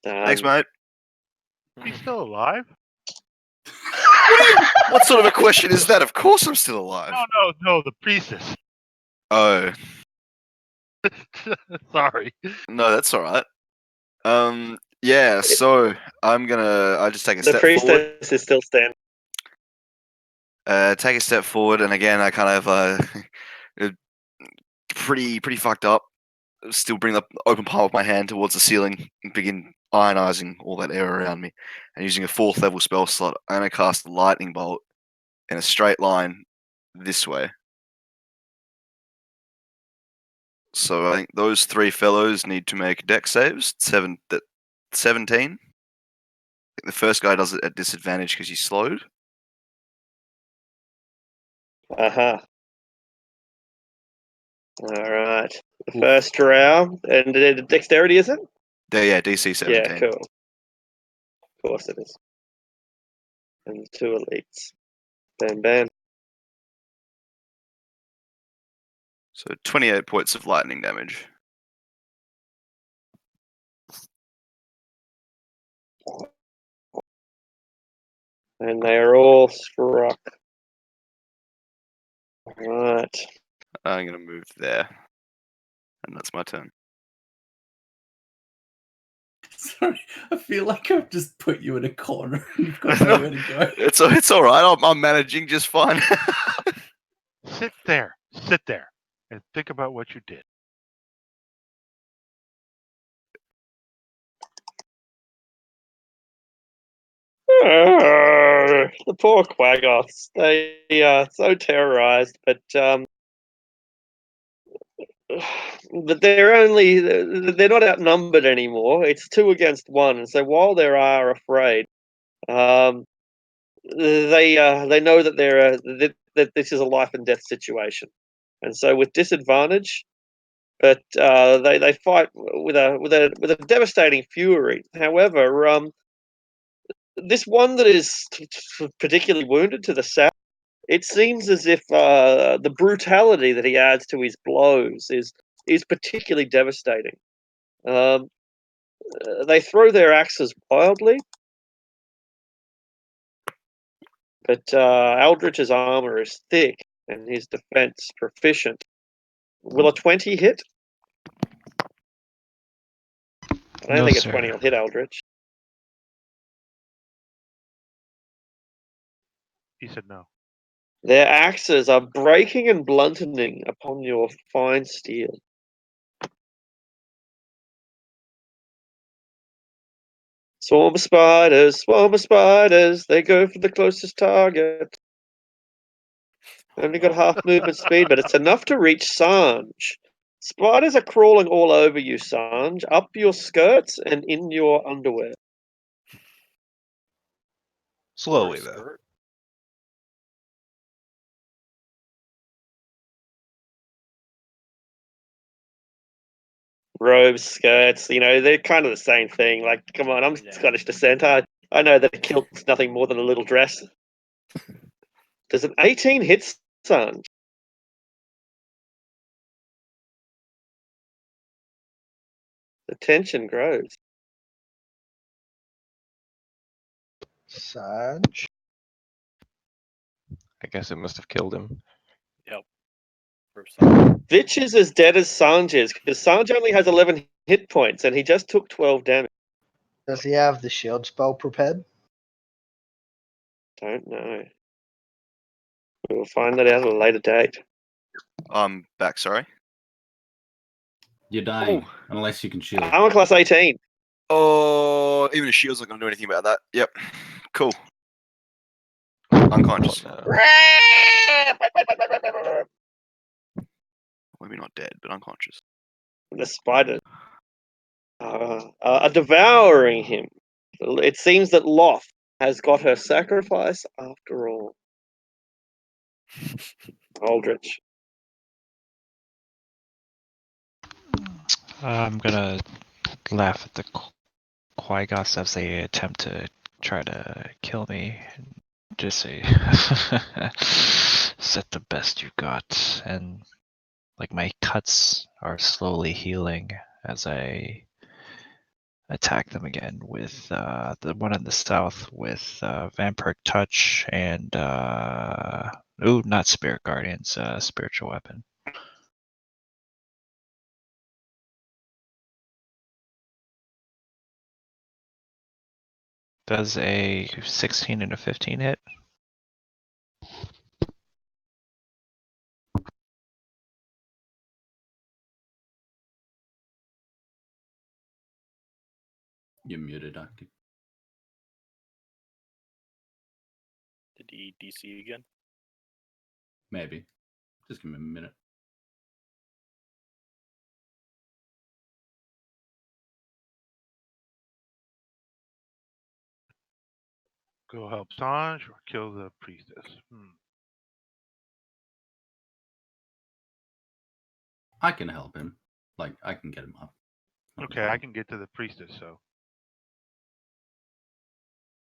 Thanks, mate. He's still alive? What sort of a question is that? Of course I'm still alive. No, the priestess. Oh, Sorry. no, that's all right. Yeah, so I'll just take a The step forward. priestess is still standing. Take a step forward, and again, I kind of pretty fucked up. Still bring the open palm of my hand towards the ceiling and begin ionizing all that air around me. And using a 4th level spell slot, I'm gonna cast a lightning bolt in a straight line this way. So I think those three fellows need to make deck saves. 17. The first guy does it at disadvantage because he's slowed. Uh-huh. All right. The first round. And dexterity, is it? Yeah, DC 17. Yeah, cool. Of course it is. And 2 elites. Bam, bam. So 28 points of lightning damage. And they are all struck. All right. I'm going to move there. And that's my turn. Sorry, I feel like I've just put you in a corner and you've got No, nowhere to go. It's all right. I'm managing just fine. Sit there, and think about what you did. The poor Quaggoths. They are so terrorized, but they're not outnumbered anymore. It's 2 against 1, and so while they are afraid, they know that that this is a life and death situation, and so with disadvantage, but they fight with a devastating fury. However, this one that is particularly wounded to the south, it seems as if the brutality that he adds to his blows is particularly devastating. Um, they throw their axes wildly, but Aldrich's armor is thick and his defense proficient. Will a 20 hit? I don't No, think a 20 sir. will hit Aldrich. He said no. Their axes are breaking and blunting upon your fine steel. Swarm of spiders, they go for the closest target. Only got half movement speed, but it's enough to reach Sanj. Spiders are crawling all over you, Sanj, up your skirts and in your underwear. Slowly, Or though. skirt. Robes, skirts, they're kind of the same thing. Like, come on, I'm Yeah. Scottish descent. I know that a kilt's nothing more than a little dress. Does an 18 hit Sanj? The tension grows. Sanj. I guess it must have killed him. Yep. For some. Vitch is as dead as Sanj is, because Sanj only has 11 hit points and he just took 12 damage. Does he have the shield spell prepared? Don't know. We'll find that out at a later date. I'm back, sorry. You're dying, Oh. unless you can shield. Armor class 18. Oh, even a shield's not going to do anything about that. Yep. Cool. Unconscious. Oh, Maybe not dead, but unconscious. The spiders are devouring him. It seems that Loth has got her sacrifice after all. Aldrich. I'm gonna laugh at the Quaggoths as they attempt to try to kill me. Just say, set the best you got, and like my cuts are slowly healing as I attack them again with the one in the south with Vampire Touch and not Spirit Guardians, Spiritual Weapon. Does a 16 and a 15 hit? You're muted, Aki. Did he DC again? Maybe. Just give me a minute. Go help Sanj or kill the priestess. I can help him. Like, I can get him up. Not a Okay, I problem. can get to the priestess, so.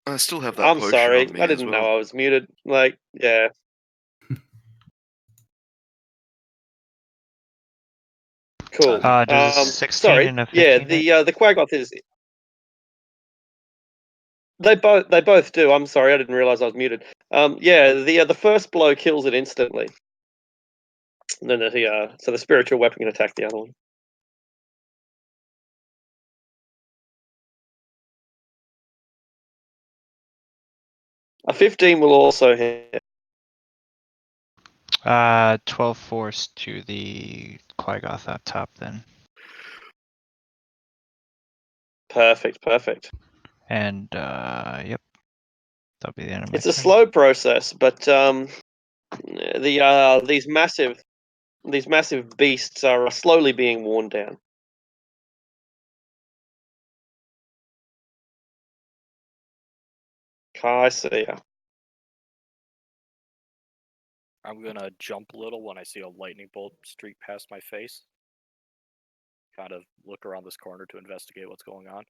I still have that I'm potion sorry, on me I as didn't well. know I was muted. Like, yeah. Cool. Does a 16 Sorry. and a Yeah, 15 hit? the Quaggoth is. They both do. I'm sorry, I didn't realize I was muted. Yeah, the first blow kills it instantly. And then so the spiritual weapon can attack the other one. A 15 will also hit. 12 force to the Quaggoth up top then. Perfect. And yep. That'll be the end of my It's a turn. slow process, but these massive beasts are slowly being worn down. I see ya. I'm gonna jump a little when I see a lightning bolt streak past my face. Kind of look around this corner to investigate what's going on.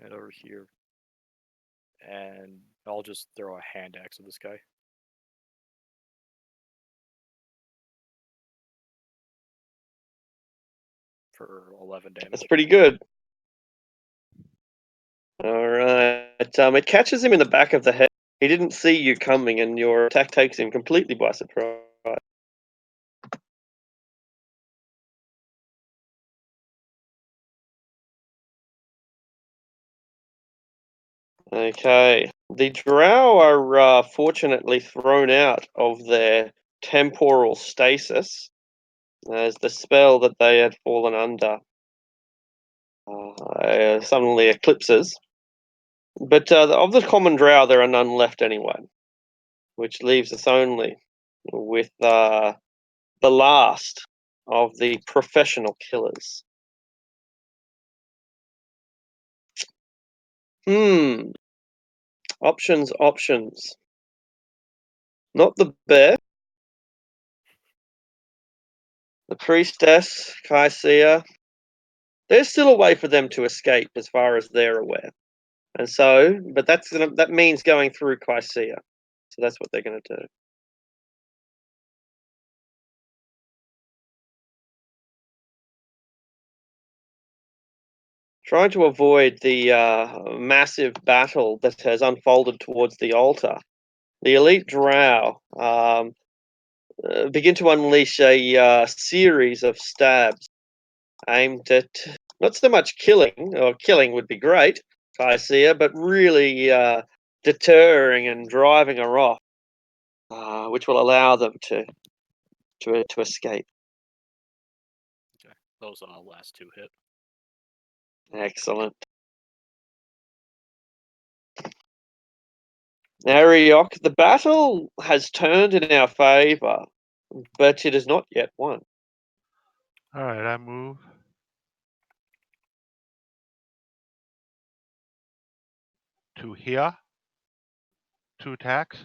And over here. And I'll just throw a hand axe at this guy. For 11 damage. That's pretty good. All right. It catches him in the back of the head. He didn't see you coming, and your attack takes him completely by surprise. Okay. The drow are fortunately thrown out of their temporal stasis as the spell that they had fallen under suddenly eclipses. But of the common drow, there are none left anyway, which leaves us only with the last of the professional killers. Options. Not the bear. The priestess, Kaisia. There's still a way for them to escape as far as they're aware. And so, but that means going through Kaisia. So that's what they're going to do. Trying to avoid the massive battle that has unfolded towards the altar, the elite drow begin to unleash a series of stabs aimed at not so much killing, or killing would be great, Kaisia, but really deterring and driving her off, which will allow them to escape. Okay. Those last two hit. Excellent. Ariok, the battle has turned in our favor, but it is not yet won. All right, I move to here. 2 attacks.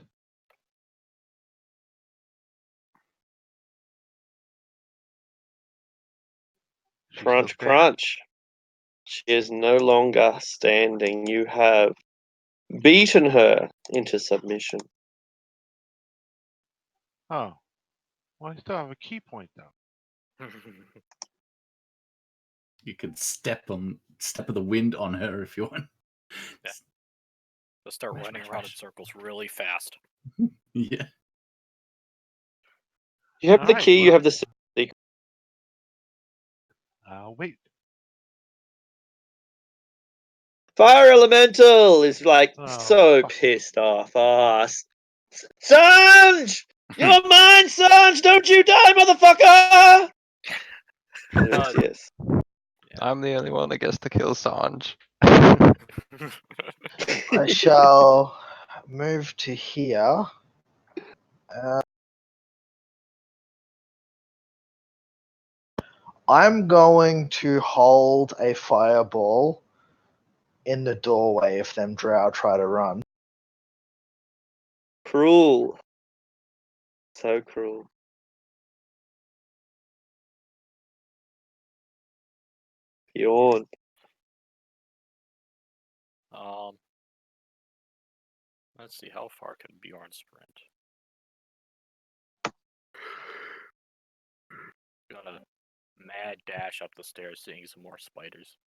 She's still Crunch, standing? crunch. She is no longer standing. You have beaten her into submission. Oh. Well, I still have a key point, though. You could step of the wind on her if you want. Yeah. They'll start Rush, running rush, around rush. in circles really fast. Yeah. You have the Alright, key, you well, have the secret. I'll wait. Fire Elemental is like Oh, so fuck. pissed off. Sanj! You're mine, Sanj! Don't you die, motherfucker! Yes. I'm the only one that gets to kill Sanj. I shall move to here. I'm going to hold a fireball in the doorway if them drow try to run. Cruel. So cruel. Yawn. Let's see, how far can Bjorn sprint? Gonna mad dash up the stairs, seeing some more spiders.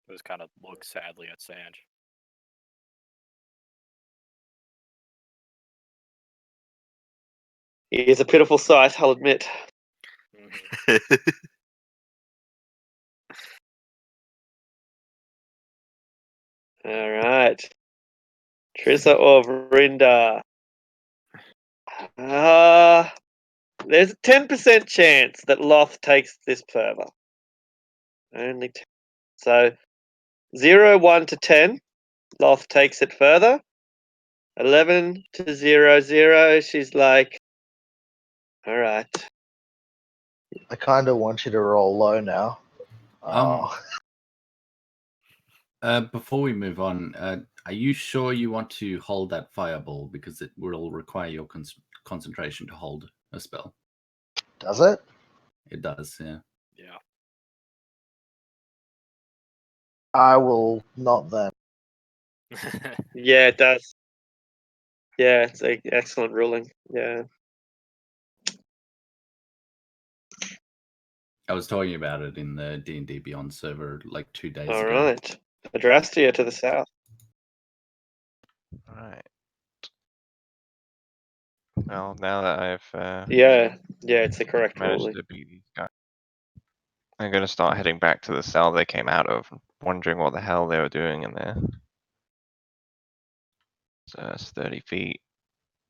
Just kind of look sadly at Sanj. He is a pitiful sight, I'll admit. All right. Trissa or Verinda? There's a 10% chance that Loth takes this further. Only 10. So 0, 1 to 10. Loth takes it further. 11 to 0, 0. She's like, all right. I kind of want you to roll low now. Before we move on, are you sure you want to hold that fireball, because it will require your concentration to hold a spell? Does it? It does, yeah. Yeah. I will not then. Yeah, it does. Yeah, it's an excellent ruling. Yeah. I was talking about it in the D&D Beyond server like 2 days All ago. right. Adrastia to the south. Alright. Well, now that I've Yeah, it's the correct managed ruling. to beat these guys, I'm gonna start heading back to the cell they came out of, wondering what the hell they were doing in there. So that's 30 feet.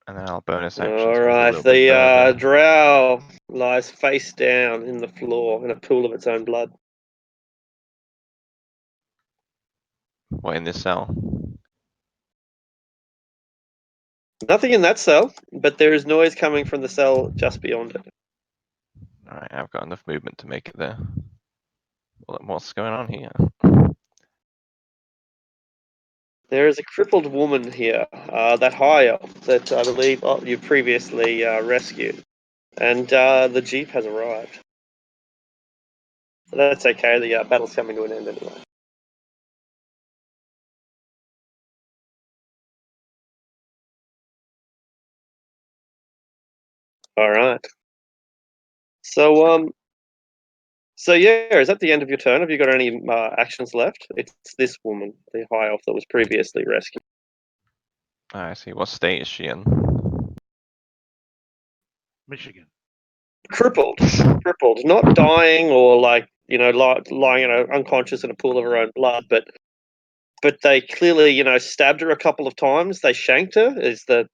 And then I'll bonus action All sprint a right. little bit further. The drow lies face down in the floor in a pool of its own blood. What, in this cell? Nothing in that cell, but there is noise coming from the cell just beyond it. Alright, I've got enough movement to make it there. What's going on here? There is a crippled woman here, that high elf that I believe you previously rescued, and the jeep has arrived. So that's okay. The battle's coming to an end anyway. All right. So yeah, is that the end of your turn? Have you got any actions left? It's this woman, the high elf that was previously rescued. I see. What state is she in? Michigan. Crippled, not dying or like lying unconscious in a pool of her own blood, but they clearly stabbed her a couple of times. They shanked her is the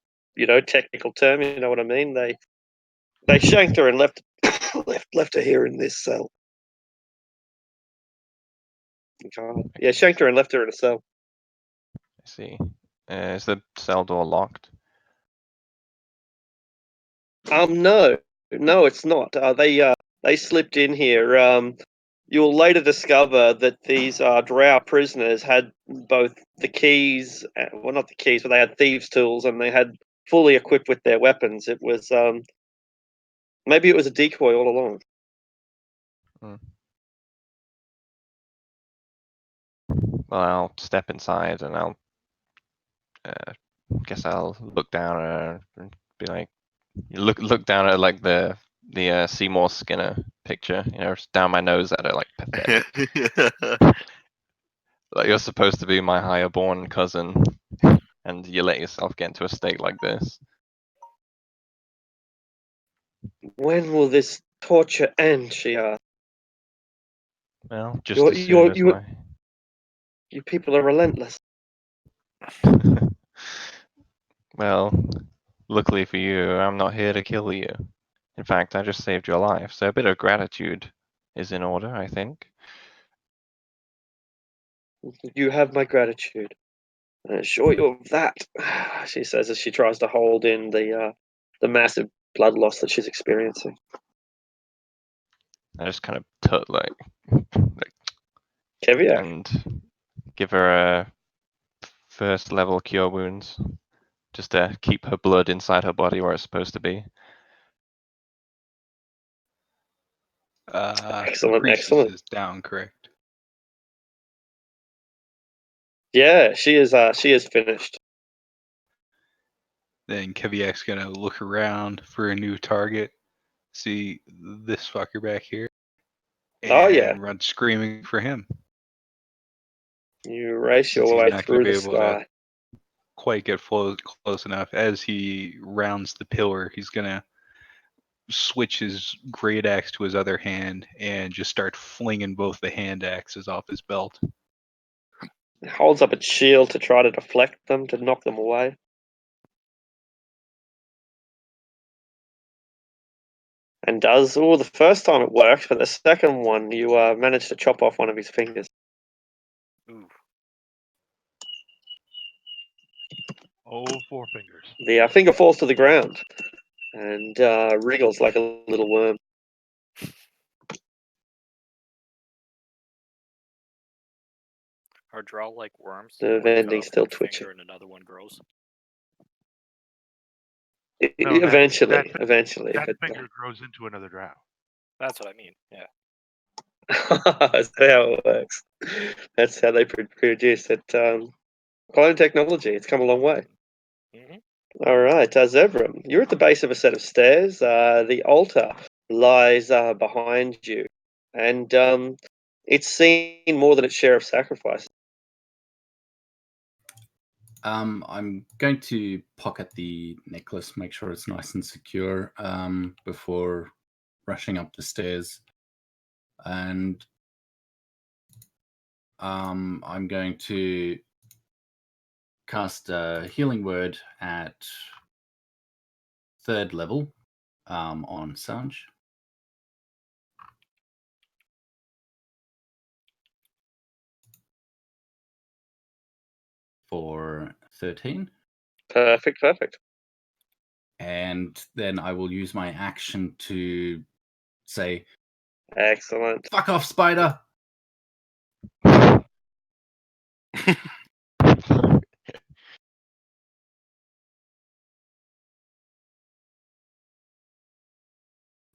technical term. You know what I mean? They shanked her and left left her here in this cell. God. Yeah, shanked her and left her in a cell. I see. Is the cell door locked? No, it's not. They slipped in here. You'll later discover that these drow prisoners had both the keys, well, not the keys, but they had thieves' tools, and they had fully equipped with their weapons. It was maybe it was a decoy all along. Well, I'll step inside and I'll guess I'll look down at her and be like, look down at like the Seymour Skinner picture, down my nose at her like pathetic. Like you're supposed to be my higher born cousin, and you let yourself get into a state like this. When will this torture end? She asked. Well, just as soon as my. You people are relentless. Well, luckily for you, I'm not here to kill you. In fact, I just saved your life, so a bit of gratitude is in order, I think. You have my gratitude. I assure you of that, she says as she tries to hold in the massive blood loss that she's experiencing. I just kind of like Kevia. and give her a first level cure wounds, just to keep her blood inside her body where it's supposed to be. The Excellent, priestess excellent. is down, correct? Yeah, she is finished. Then Keviak's gonna look around for a new target. See this fucker back here. And Oh, yeah. run screaming for him. You race Since your he's way not through gonna be the able to sky. quite get close enough. As he rounds the pillar, he's gonna switch his great axe to his other hand and just start flinging both the hand axes off his belt. It holds up its shield to try to deflect them, to knock them away. And does. Oh, the first time it worked, but the second one, you managed to chop off one of his fingers. Ooh. Oh, four fingers. The finger falls to the ground and wriggles like a little worm. Are drow like worms? The One cut vending's off still one twitching. finger and another one grows. No, Eventually, that but finger grows into another drow. That's what I mean. Yeah. that's how it works. That's how they produce it. Clone technology. It's come a long way. Mm-hmm. All right, Zevram, you're at the base of a set of stairs. The altar lies behind you, and it's seen more than its share of sacrifice. I'm going to pocket the necklace, make sure it's nice and secure before rushing up the stairs. And I'm going to cast a healing word at 3rd level on Sanj. For 13. Perfect. And then I will use my action to say, Excellent. "Fuck off, spider!"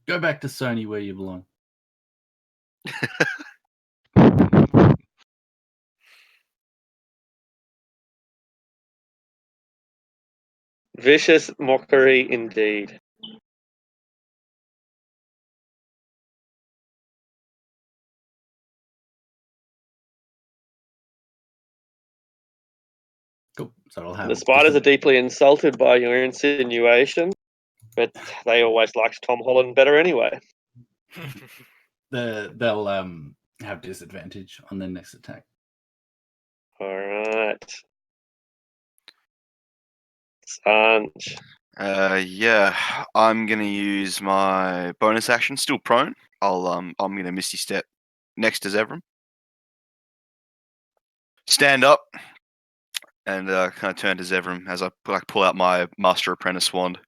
Go back to Sony where you belong. Vicious mockery indeed. Cool. So I'll have The spiders are deeply insulted by your insinuation, but they always liked Tom Holland better anyway. They'll have disadvantage on their next attack. All right. Sanj. Yeah, I'm gonna use my bonus action, still prone. I'm gonna Misty Step next to Zevram. Stand up and kind of turn to Zevram as I pull out my Master Apprentice wand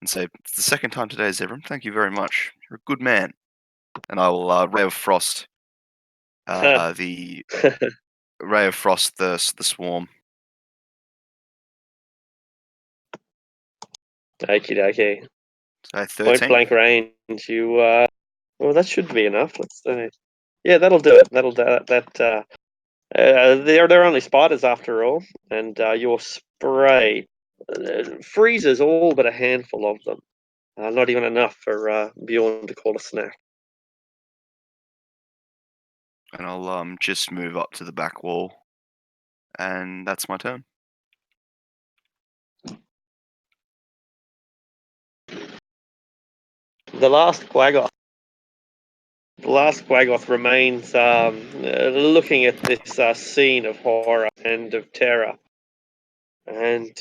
and say, "It's the second time today, Zevram. Thank you very much. You're a good man." And I will Ray of Frost the Ray of Frost the swarm. Okie dokie. So 13. Point blank range. You well, that should be enough. Let's see. Yeah, that'll do it. That'll do that. They're only spiders after all, and your spray freezes all but a handful of them. Not even enough for Bjorn to call a snack. And I'll just move up to the back wall, and that's my turn. The last Quaggoth. Remains looking at this scene of horror and of terror, and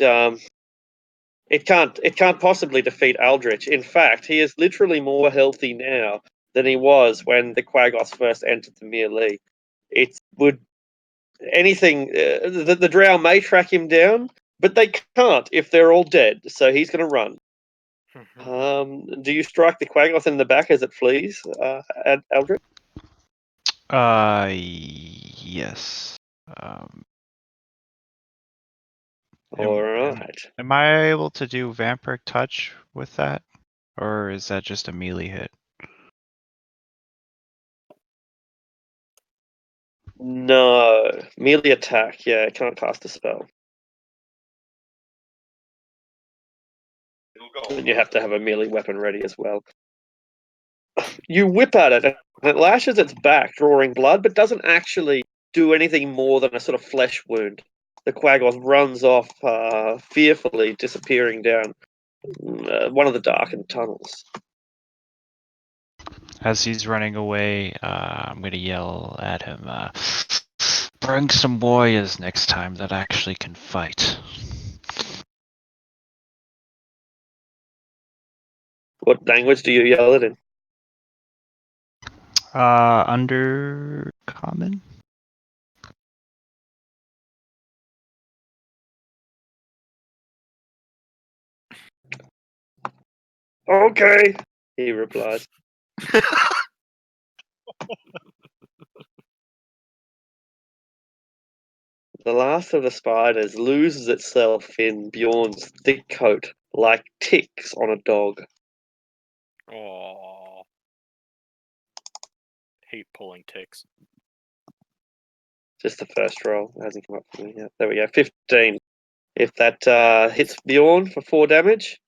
it can't possibly defeat Aldrich. In fact, he is literally more healthy now than he was when the Quaggoths first entered the Melee. It would anything the Drow may track him down, but they can't if they're all dead. So he's going to run. Do you strike the Quaggoth in the back as it flees, Eldritch? Yes. All right. Am I able to do Vampiric Touch with that? Or is that just a melee hit? No. Melee attack, yeah, it can't cast a spell. And you have to have a melee weapon ready as well. You whip at it, and it lashes its back, drawing blood, but doesn't actually do anything more than a sort of flesh wound. The Quaggoth runs off fearfully, disappearing down one of the darkened tunnels. As he's running away, I'm gonna yell at him, bring some warriors next time that actually can fight. What language do you yell it in? Under common? Okay, he replies. The last of the spiders loses itself in Bjorn's thick coat, like ticks on a dog. Oh, hate pulling ticks. Just the first roll. It hasn't come up for me yet. There we go. 15. If that hits Bjorn for 4 damage.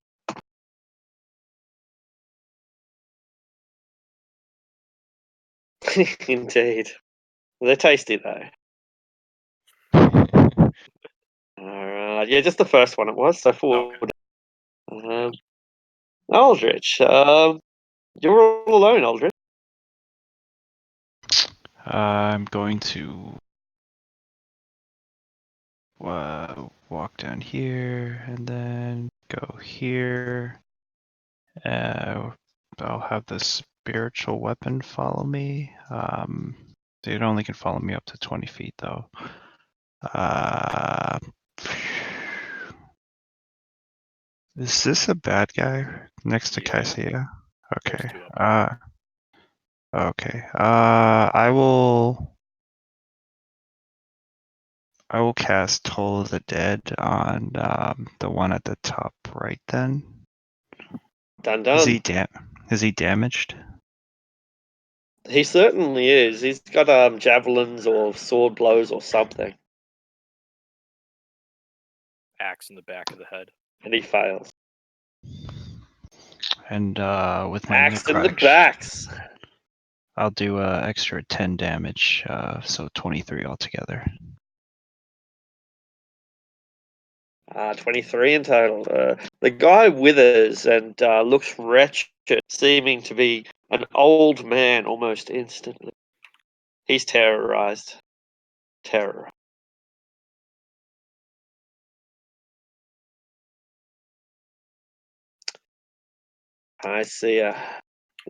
Indeed. They're tasty though. Alright, yeah, just the first one it was, so 4. Okay. Aldrich, you're all alone, Aldrich. I'm going to walk down here and then go here. I'll have the spiritual weapon follow me. It only can follow me up to 20 feet though. Is this a bad guy next to Yeah. Kaisia? There's Okay. 2 up there. Okay. I will cast Toll of the Dead on the one at the top right then. Done. Is he damaged? He certainly is. He's got javelins or sword blows or something, Axe in the back of the head. and he fails. And with my Axe in the necrotic, backs. I'll do extra 10 damage, so 23 altogether. 23 in total. The guy withers and looks wretched, seeming to be an old man almost instantly. He's terrorized. Terror. I see.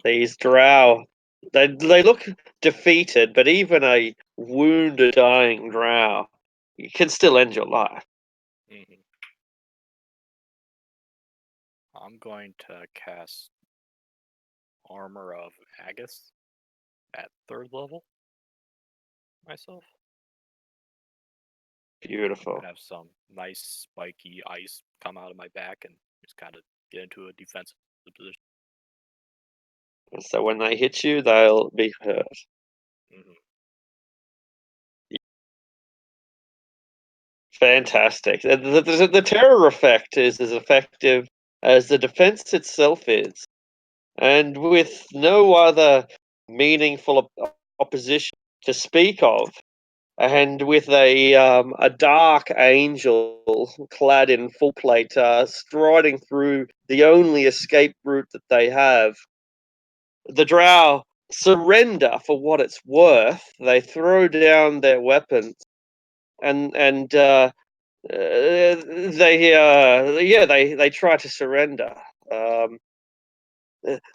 These drow. They look defeated, but even a wounded, dying drow can still end your life. Mm-hmm. I'm going to cast Armor of Agus at 3rd level myself. Beautiful. And have some nice spiky ice come out of my back and just kind of get into a defensive position. So when they hit you, they'll be hurt. Mm-hmm. Fantastic. The terror effect is as effective as the defense itself is. And with no other meaningful opposition to speak of, and with a dark angel clad in full plate striding through the only escape route that they have, the drow surrender for what it's worth. They throw down their weapons and they try to surrender.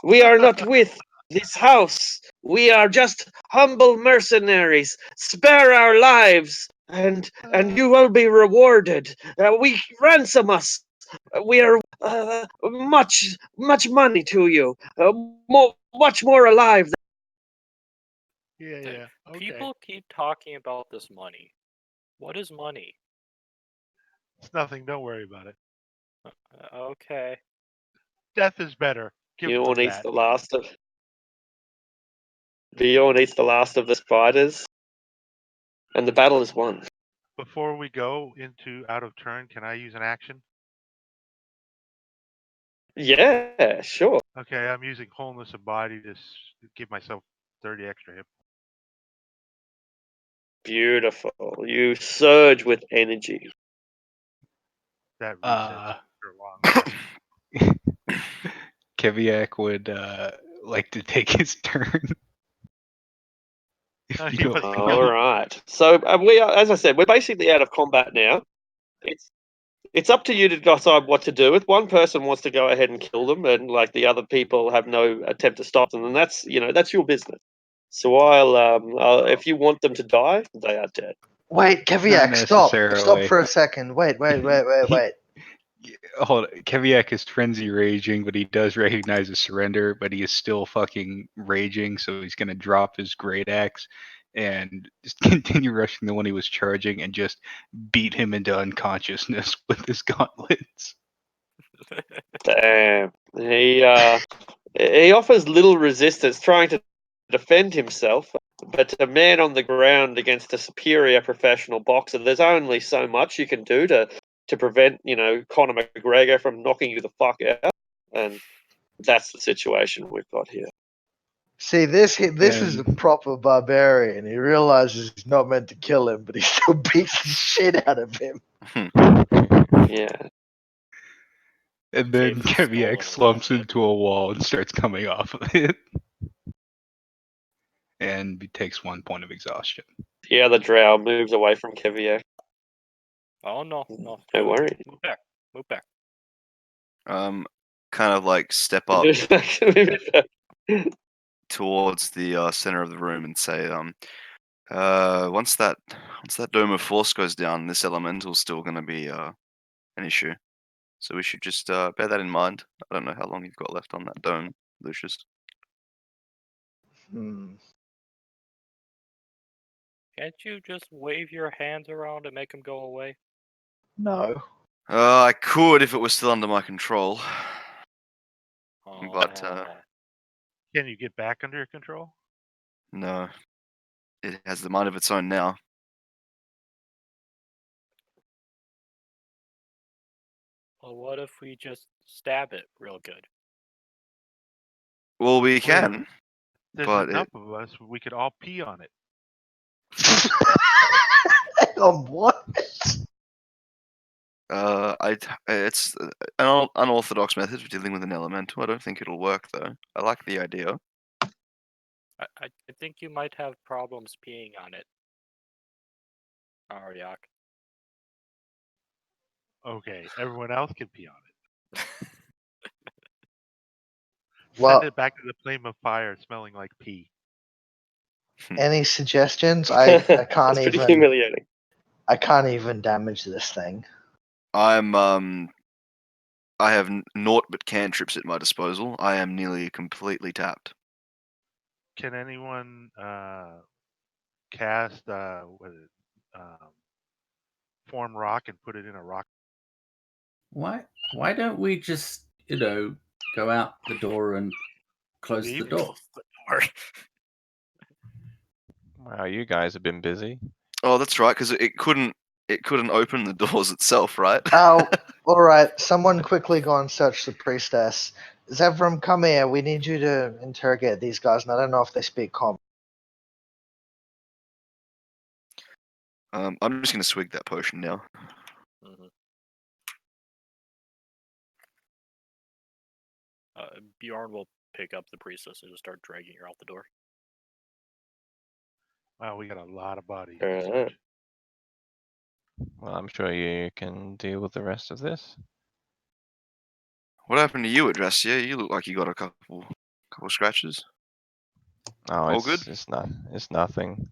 We are not with this house. We are just humble mercenaries. Spare our lives, and you will be rewarded. We ransom us. we are much money to you, much more alive. Yeah, Hey, yeah. Okay. People keep talking about this money. What is money? It's nothing. Don't worry about it. Okay. Death is better. Give Bjorn them eats that. the last of the spiders, and the battle is won. Before we go into out of turn, can I use an action? Yeah, sure. Okay, I'm using wholeness of body to give myself 30 extra hit. Beautiful. You surge with energy. That Uh, resets for a long rest. Keviak would like to take his turn. No, If he you don't wants to mind. kill All right. So we are, as I said, we're basically out of combat now. It's up to you to decide what to do. If one person wants to go ahead and kill them, and like the other people have no attempt to stop them, then that's that's your business. So if you want them to die, they are dead. Wait, Not Keviak, stop. Stop necessarily. for a second. Wait. Keviak is frenzy raging, but he does recognize a surrender, but he is still fucking raging, so he's gonna drop his great axe and just continue rushing the one he was charging and just beat him into unconsciousness with his gauntlets. Damn. He offers little resistance, trying to defend himself. But a man on the ground against a superior professional boxer, there's only so much you can do to prevent, Conor McGregor from knocking you the fuck out. And that's the situation we've got here. See, this is the And proper barbarian. He realizes he's not meant to kill him, but he still beats the shit out of him. Yeah. and then Cave is stolen Keviak a slumps little bit. into a wall and starts coming off of it. And he takes 1 point of exhaustion. The other drow moves away from Keviak. Oh no. Don't worry. Move back. Move back. Kind of like step up Move back. towards the center of the room and say, once that dome of force goes down, this elemental's still going to be an issue. So we should just bear that in mind. I don't know how long you've got left on that dome, Lucius. Can't you just wave your hands around and make them go away? No. I could if it was still under my control. But Can you get back under your control? no, it has the mind of its own now. Well, what if we just stab it real good? Well, we Wait, can, There's but enough of us. We could all pee on it. On what? it's an unorthodox method of dealing with an elemental. I don't think it'll work though. I like the idea. I think you might have problems peeing on it. Aryak. Okay, everyone else can pee on it. Well, Send it back to the flame of fire, smelling like pee. any suggestions? I can't That's pretty even. humiliating. I can't even damage this thing. I have naught but cantrips at my disposal. I am nearly completely tapped. Can anyone cast form rock and put it in a rock? Why don't we just, go out the door and close the Leave? door? Wow, you guys have been busy. Oh, that's right, because it couldn't open the doors itself, right? Oh, all right. Someone quickly go and search the priestess. Zevram, come here. We need you to interrogate these guys, and I don't know if they speak common. I'm just gonna swig that potion now. Bjorn will pick up the priestess and just start dragging her out the door. Wow, we got a lot of bodies. Alright. Well, I'm sure you can deal with the rest of this. What happened to you, Adrastia? You look like you got a couple scratches. Oh, All good? it's nothing.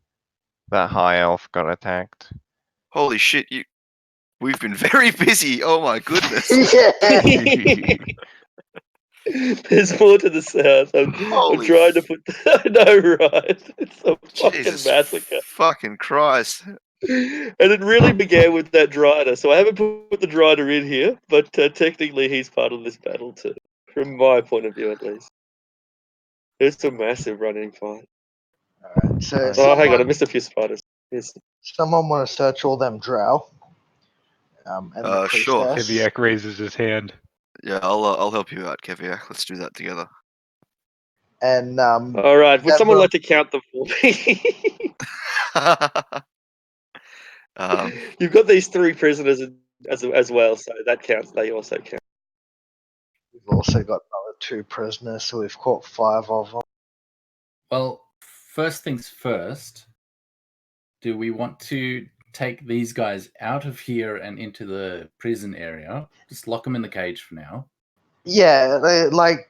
That high elf got attacked. Holy shit! We've been very busy. Oh my goodness. Yeah. There's more to the south. I'm Holy trying to put. I know, right? It's a fucking Jesus massacre. fucking Christ. And it really began with that Drider. So I haven't put the Drider in here, but technically he's part of this battle too, from my point of view at least. It's a massive running fight. Alright, so Oh, hang on, I missed a few spiders. Yes. someone want to search all them drow? And the Sure. priestess? Kiviak raises his hand. Yeah, I'll help you out, Keviak. Let's do that together. And All right, would that someone room- like to count them for me? You've got these 3 prisoners as well, so that counts. They also count. we've also got another 2 prisoners, so we've caught 5 of them. Well, first things first. Do we want to take these guys out of here and into the prison area? Just lock them in the cage for now. Yeah,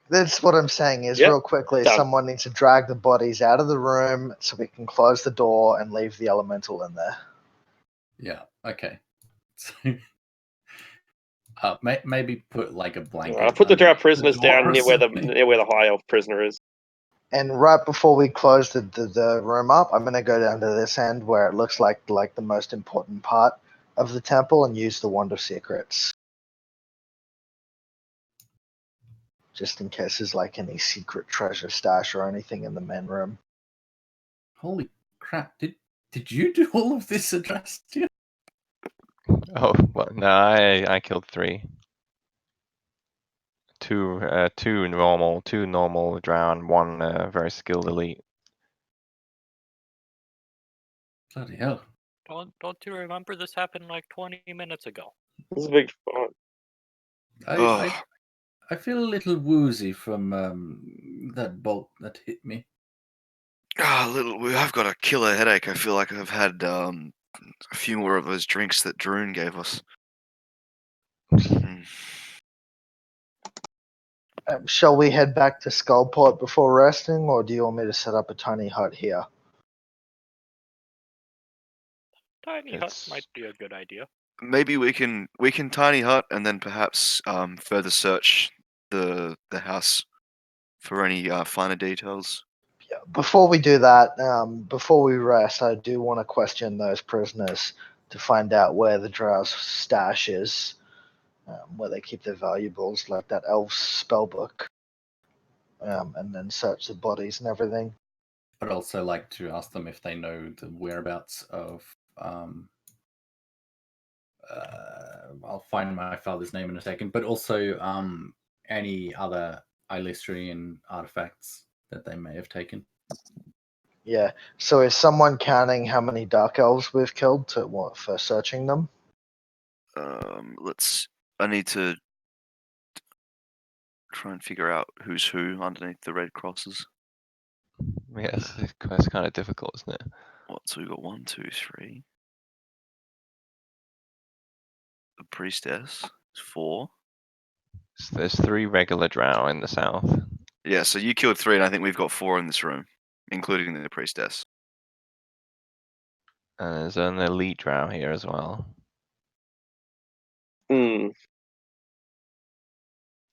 that's what I'm saying is Yep, real quickly, done. someone needs to drag the bodies out of the room so we can close the door and leave the elemental in there. Yeah. Okay. So, maybe put like a blanket. I'll put the under drow prisoners door down or near where something. the high elf prisoner is. And right before we close the room up, I'm going to go down to this end where it looks like the most important part of the temple and use the Wand of Secrets. Just in case there's like any secret treasure stash or anything in the men room. Holy crap! Did you do all of this, Adrastia? Oh, well, no, I killed 3. Two normal drown, 1 very skilled elite. Bloody hell! Don't you remember this happened like 20 minutes ago? This is a big fight. I feel a little woozy from that bolt that hit me. I've got a killer headache. I feel like I've had a few more of those drinks that Droon gave us. Shall we head back to Skullport before resting, or do you want me to set up a tiny hut here? Tiny hut might be a good idea. Maybe we can tiny hut and then perhaps further search the house for any finer details. Yeah, before we do that, before we rest, I do want to question those prisoners to find out where the drow's stash is, where they keep their valuables, like that elf's spellbook, and then search the bodies and everything. I'd also like to ask them if they know the whereabouts of. I'll find my father's name in a second, but also any other Ilistrian artifacts that they may have taken. Yeah. So is someone counting how many dark elves we've killed for searching them? I need to try and figure out who's who underneath the red crosses. Yes, it's kind of difficult, isn't it? So we got 1, 2, 3. The priestess is 4. So there's 3 regular drow in the south. Yeah, so you killed 3, and I think we've got 4 in this room, including the priestess. And there's an elite drow here as well.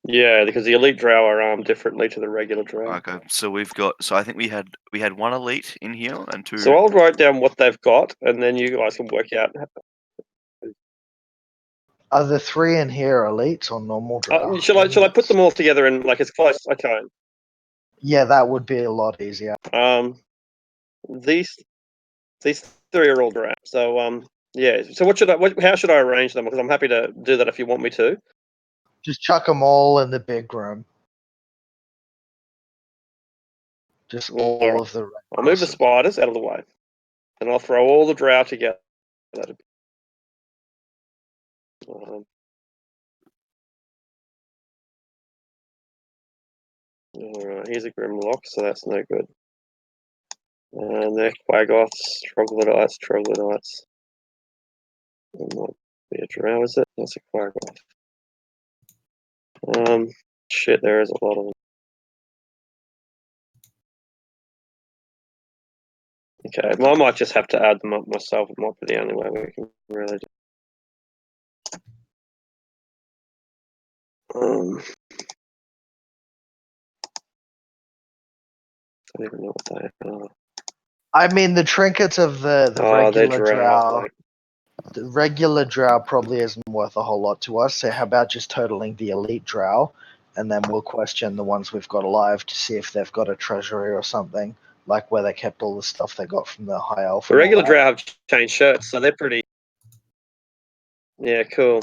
Yeah, because the elite drow are armed differently to the regular drow. Okay, so we've got. So I think we had 1 elite in here and 2. So I'll write down what they've got, and then you guys can work out. Are the 3 in here elites or normal drow? Shall I put them all together in like as close? Okay. Yeah, that would be a lot easier. These 3 are all drow. So yeah. So how should I arrange them? Because I'm happy to do that if you want me to. Just chuck them all in the big room. Just all of the red I'll move the crosses. spiders out of the way, and I'll throw all the drow together. Alright, here's a Grimlock, so that's no good. And they're Quaggoths, Troglodytes. Not be a drow, is it? That's a Quaggoth. Shit, there is a lot of them. Okay, well, I might just have to add them up myself. It might be the only way we can really do. Um, I don't even know what they are. I mean, the trinkets of the Oh, they're regular drow. drow. The regular drow probably isn't worth a whole lot to us. So how about just totaling the elite drow, and then we'll question the ones we've got alive to see if they've got a treasury or something, like where they kept all the stuff they got from the high elf. The and all regular that. drow have changed shirts, so they're pretty. Yeah, cool.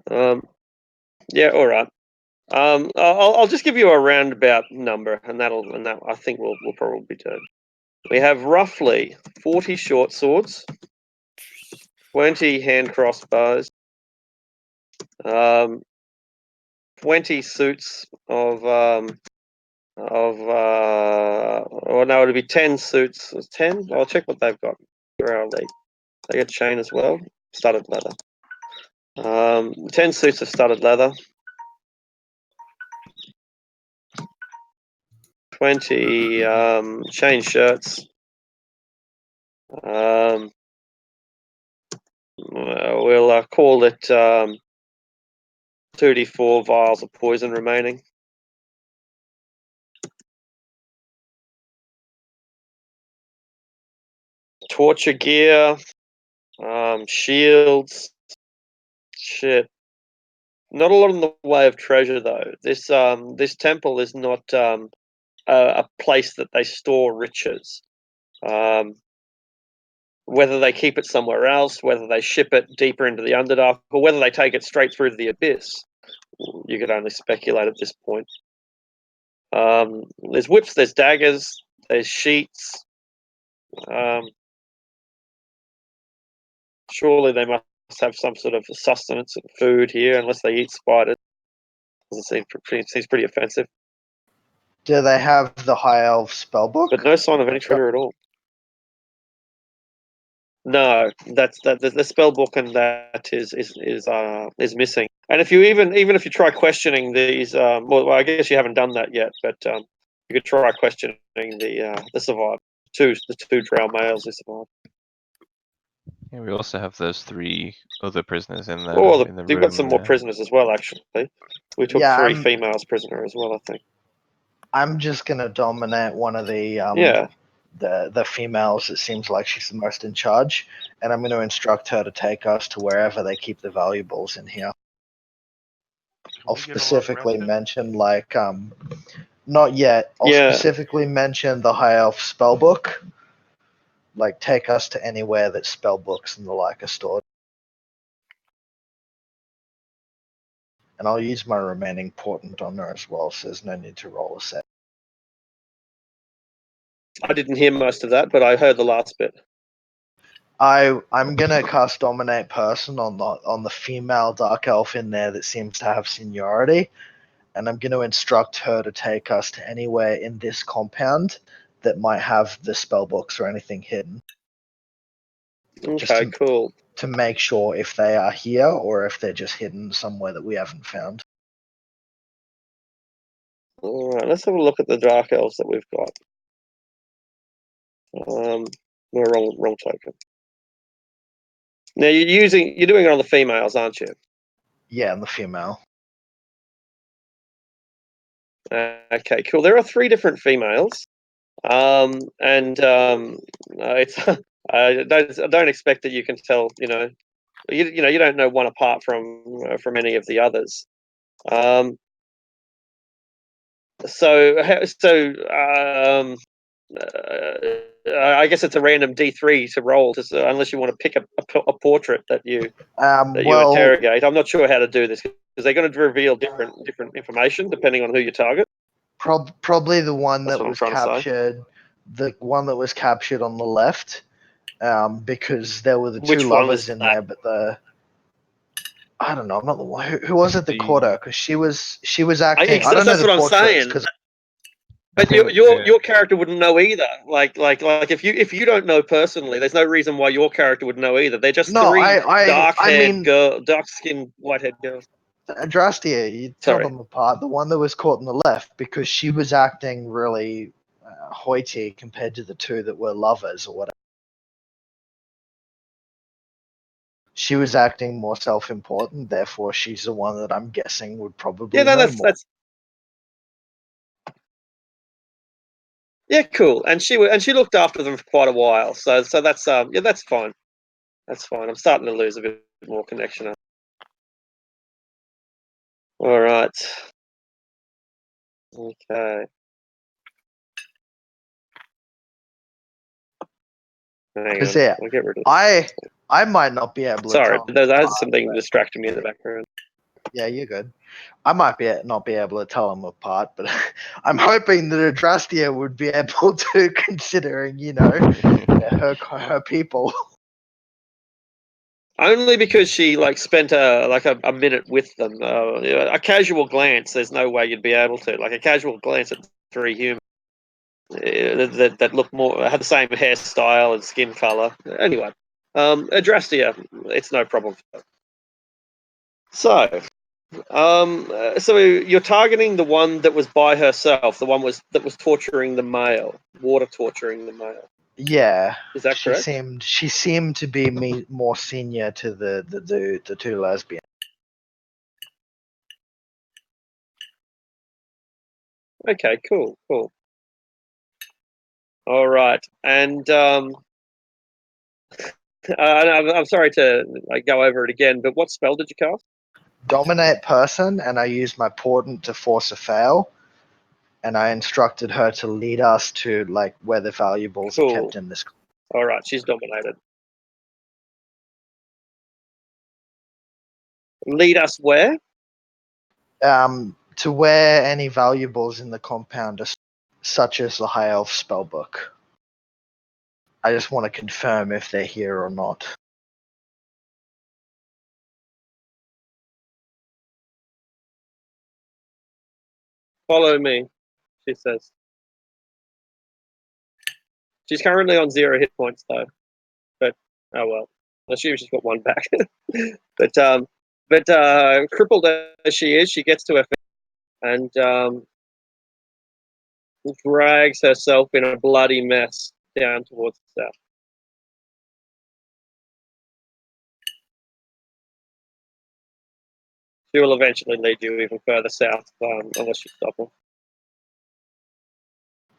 Yeah, all right. I'll just give you a roundabout number, and that I think we'll probably do. We have roughly 40 short swords, 20 hand crossbows, 20 suits of well, no, it'll be 10 suits. 10? I'll check what they've got. Where are they? They get chain as well. Studded leather. 10 suits of studded leather. 20 chain shirts. We'll call it 34 vials of poison remaining. Torture gear, shields, shit. Not a lot in the way of treasure though. This temple is not a place that they store riches. Whether they keep it somewhere else, whether they ship it deeper into the Underdark, or whether they take it straight through to the Abyss, you could only speculate at this point. There's whips, there's daggers, there's sheets. Surely they must have some sort of sustenance and food here, unless they eat spiders. Seems pretty offensive. Do they have the high elf spellbook? But no sign of any treasure at all. No, that's the spell book, and that is missing. And if you even if you try questioning these, well, I guess you haven't done that yet, but you could try questioning the survivor, the two drow males who survived. Yeah, we also have those 3 other prisoners in the Oh, in the you've got room some more there. prisoners as well. Actually, we took Yeah, 3 females prisoner as well. I think. I'm just gonna dominate one of Yeah. the females. It seems like she's the most in charge, and I'm going to instruct her to take us to wherever they keep the valuables in here. I'll we get a long specifically rest in? mention not yet. I'll Yeah. specifically mention the high elf spellbook. Like, take us to anywhere that spellbooks and the like are stored. And I'll use my remaining portent on her as well, so there's no need to roll a set. I didn't hear most of that, but I heard the last bit. I'm gonna cast Dominate Person on the female dark elf in there that seems to have seniority, and I'm gonna instruct her to take us to anywhere in this compound that might have the spellbooks or anything hidden. Okay, cool. To make sure if they are here or if they're just hidden somewhere that we haven't found. All right, let's have a look at the dark elves that we've got. No, wrong token. Now you're doing it on the females, aren't you? Yeah, and the female. Okay, cool. There are 3 different females, and it's I don't expect that you can tell. You don't know one apart from any of the others. I guess it's a random D3 to roll, unless you want to pick a portrait that you interrogate. I'm not sure how to do this because they're going to reveal different information depending on who you target. Probably the one That's that what I'm was trying to say. captured, the one that was captured on the left, because there were the Which 2 one was lovers in that? there, but I don't know. I'm not the one. Who was it that caught her? Because she was acting. I don't know That's the what I'm portraits saying. because But your character wouldn't know either. Like if you don't know personally, there's no reason why your character would know either. They're just no, 3 I mean, dark-skinned white-haired girls. Drastia, you tell Sorry. them apart. The one that was caught on the left because she was acting really hoity compared to the 2 that were lovers or whatever. she was acting more self-important. Therefore, she's the one that I'm guessing would probably Yeah, no, know more. that's yeah, cool. And she looked after them for quite a while. So that's yeah, that's fine. That's fine. I'm starting to lose a bit more connection. All right. Okay. Hang Because on. yeah, I'll get rid of this. I might not be able to Sorry, tell. there's something distracting me in the background. Yeah, you're good. I might not be able to tell them apart, but I'm hoping that Adrastia would be able to, considering her people. Only because she spent a minute with them. A casual glance, there's no way you'd be able to. Like a casual glance at three humans that look more had the same hairstyle and skin color. Anyway, Adrastia, it's no problem. So, so you're targeting the one that was by herself, the one that was torturing the male, water torturing the male. Yeah, Is that correct? she seemed to be more senior to the two lesbians. Okay, cool. All right, and I'm sorry to go over it again, but what spell did you cast? Dominate person, and I used my portent to force a fail, and I instructed her to lead us to where the valuables are Cool. kept in this. All right, she's dominated. Lead us where? To where any valuables in the compound are, such as the High Elf spellbook. I just want to confirm if they're here or not. Follow me, she says. She's currently on 0 hit points though, but oh well. I assume she's got one back. but crippled as she is, she gets to her feet and drags herself in a bloody mess down towards the south. She will eventually lead you even further south, unless you stop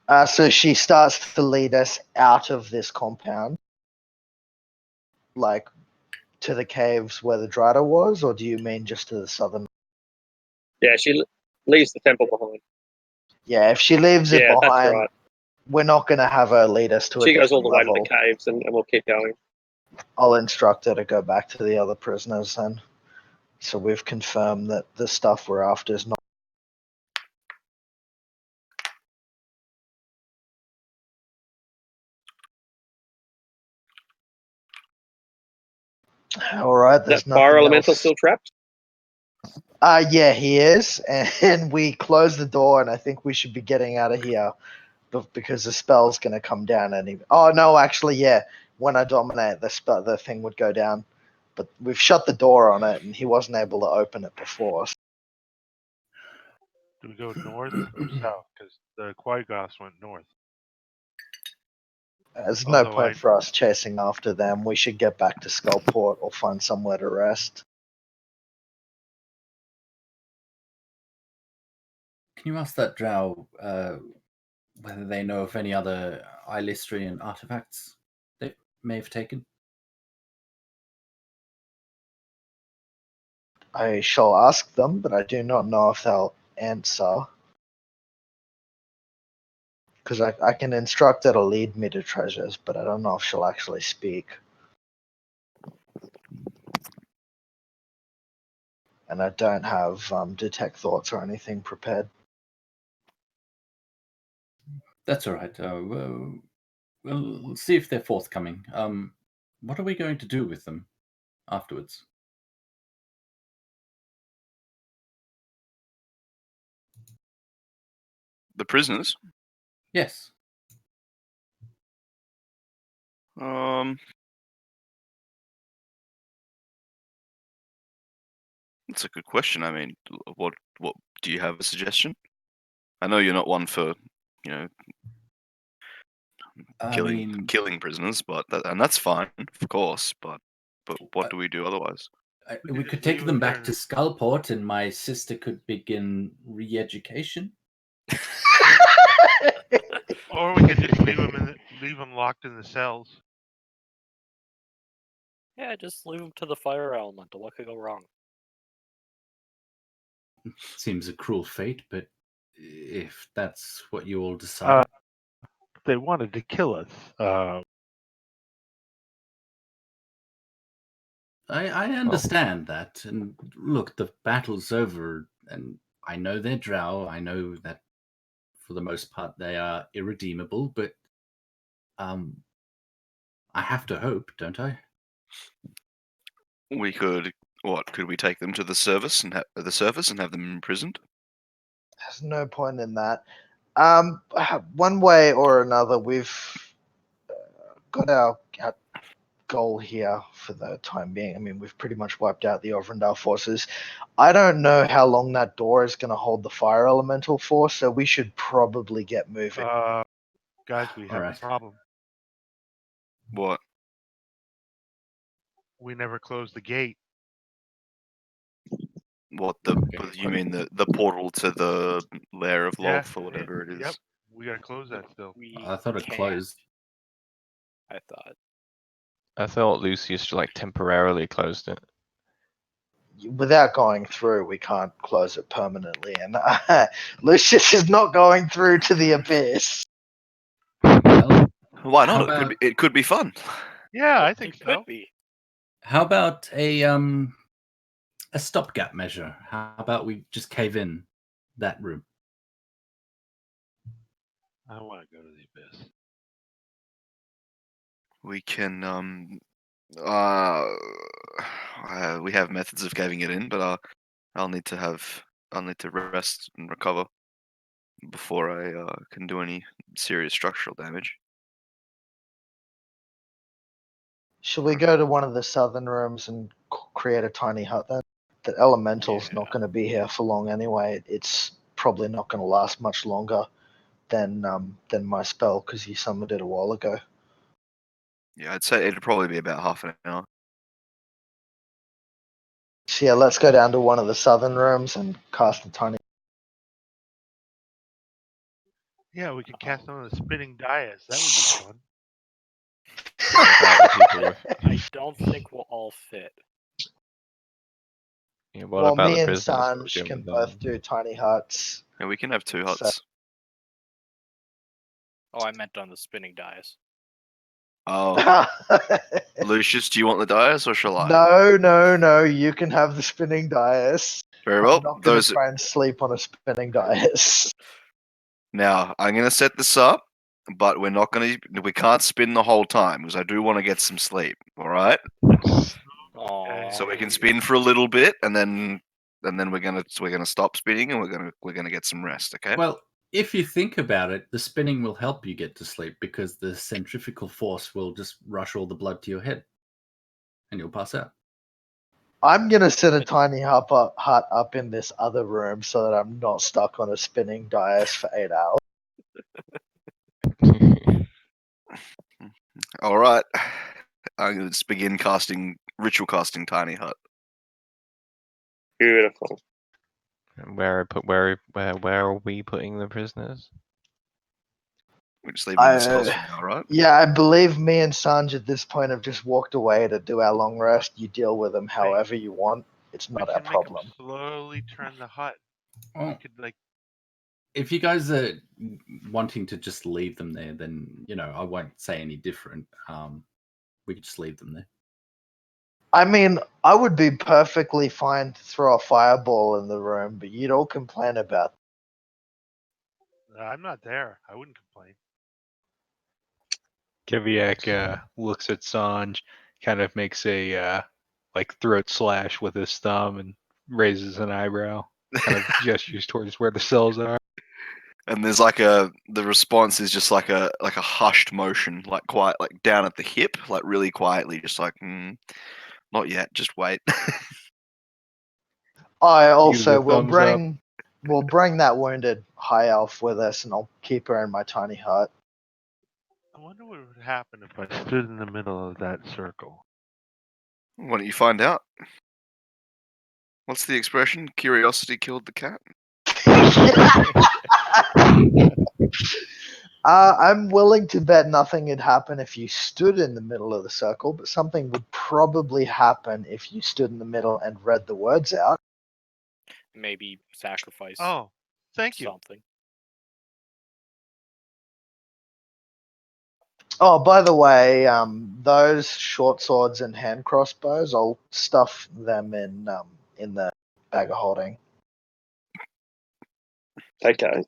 her. So she starts to lead us out of this compound, to the caves where the Drada was, or do you mean just to the southern? Yeah, she leaves the temple behind. Yeah, if she leaves it Yeah, that's behind, right. we're not going to have her lead us to a She goes all different the way to level. the caves, and we'll keep going. I'll instruct her to go back to the other prisoners then. So we've confirmed that the stuff we're after is not. All right, there's That fire nothing elemental else. still trapped? Yeah, he is, and we close the door, and I think we should be getting out of here, because the spell's going to come down. Oh no, actually, yeah. When I dominate, the thing would go down, but we've shut the door on it, and he wasn't able to open it before. Do we go north or south? Because the Quagos went north. There's no Although point for us chasing after them. We should get back to Skullport or find somewhere to rest. Can you ask that drow whether they know of any other Ilistrian artifacts they may have taken? I shall ask them, but I do not know if they'll answer. Because I can instruct her to lead me to treasures, but I don't know if she'll actually speak. And I don't have detect thoughts or anything prepared. That's all right. We'll see if they're forthcoming. What are we going to do with them afterwards? The prisoners. Yes. That's a good question. I mean, what do you have a suggestion? I know you're not one for, you know, killing prisoners, but and that's fine, of course. But But what do we do otherwise? We just could take leave them them back there. to Skullport, and my sister could begin re-education. Or we could just leave them locked in the cells. Yeah, just leave them to the fire elemental. What could go wrong? Seems a cruel fate, but if that's what you all decide. They wanted to kill us. I understand that. And look, the battle's over, and I know they're drow. I know that for the most part they are irredeemable, but I have to hope, don't I? We could. What could we take them to the surface and have them imprisoned? There's no point in that. One way or another, we've got our goal here for the time being. I mean, we've pretty much wiped out the Overendale forces. I don't know how long that door is going to hold the fire elemental for, so we should probably get moving. Guys, we have a problem. What? We never closed the gate. What you mean the portal to the lair of Lolth or whatever it is? Yep, we gotta close that still. I thought it closed. I thought. I thought Lucius like temporarily closed it. Without going through, we can't close it permanently, and Lucius is not going through to the abyss. Well, Why how not? about, It could be fun. Yeah, I think It so. could be. how about a stopgap measure? How about we just cave in that room? I want to go to the abyss. We can we have methods of caving it in, but I'll need to rest and recover before I can do any serious structural damage. Should we go to one of the southern rooms and create a tiny hut then? The elemental's not going to be here for long anyway. It's probably not going to last much longer than my spell because you summoned it a while ago. Yeah, I'd say it'd probably be about half an hour. So yeah, let's go down to one of the southern rooms and cast a tiny. Yeah, we could cast on the spinning dais. That would be fun. What about the people with? I don't think we'll all fit. Yeah, what Well, about me the and prisoners? What are we Sanj doing can with them? both do tiny huts. Yeah, we can have two So- huts. Oh, I meant on the spinning dice. Oh, Lucius, do you want the dais or shall I? No. You can have the spinning dais. Very I'm well. not going to try and sleep on a spinning dais. Now I'm going to set this up, but we can't spin the whole time because I do want to get some sleep. All right. Aww. So we can spin for a little bit, and then we're gonna stop spinning, and we're gonna get some rest. Okay. Well, if you think about it, the spinning will help you get to sleep because the centrifugal force will just rush all the blood to your head, and you'll pass out. I'm going to set a tiny hut up in this other room so that I'm not stuck on a spinning dais for 8 hours. All right. I'm gonna just begin ritual casting tiny hut. Beautiful. Where are we putting the prisoners? We just leave them in the cells for now, right? Yeah, I believe me and Sanj at this point have just walked away to do our long rest. You deal with them however you want. It's We not our can make them problem. slowly turn the hut. Oh, We could if you guys are wanting to just leave them there, then I won't say any different. We could just leave them there. I mean, I would be perfectly fine to throw a fireball in the room, but you'd all complain about. I'm not there. I wouldn't complain. Kiviak looks at Sanj, kind of makes a like throat slash with his thumb and raises an eyebrow, kind of gestures towards where the cells are. And there's the response is just like a hushed motion, like quiet, like down at the hip, like really quietly, just like not yet, just wait. I Give also the will thumbs up. bring that wounded high elf with us, and I'll keep her in my tiny hut. I wonder what would happen if I stood in the middle of that circle. Why don't you find out? What's the expression? Curiosity killed the cat. I'm willing to bet nothing would happen if you stood in the middle of the circle, but something would probably happen if you stood in the middle and read the words out. Maybe sacrifice Oh, thank you. something. Oh, by the way, those short swords and hand crossbows, I'll stuff them in the bag of holding. Okay.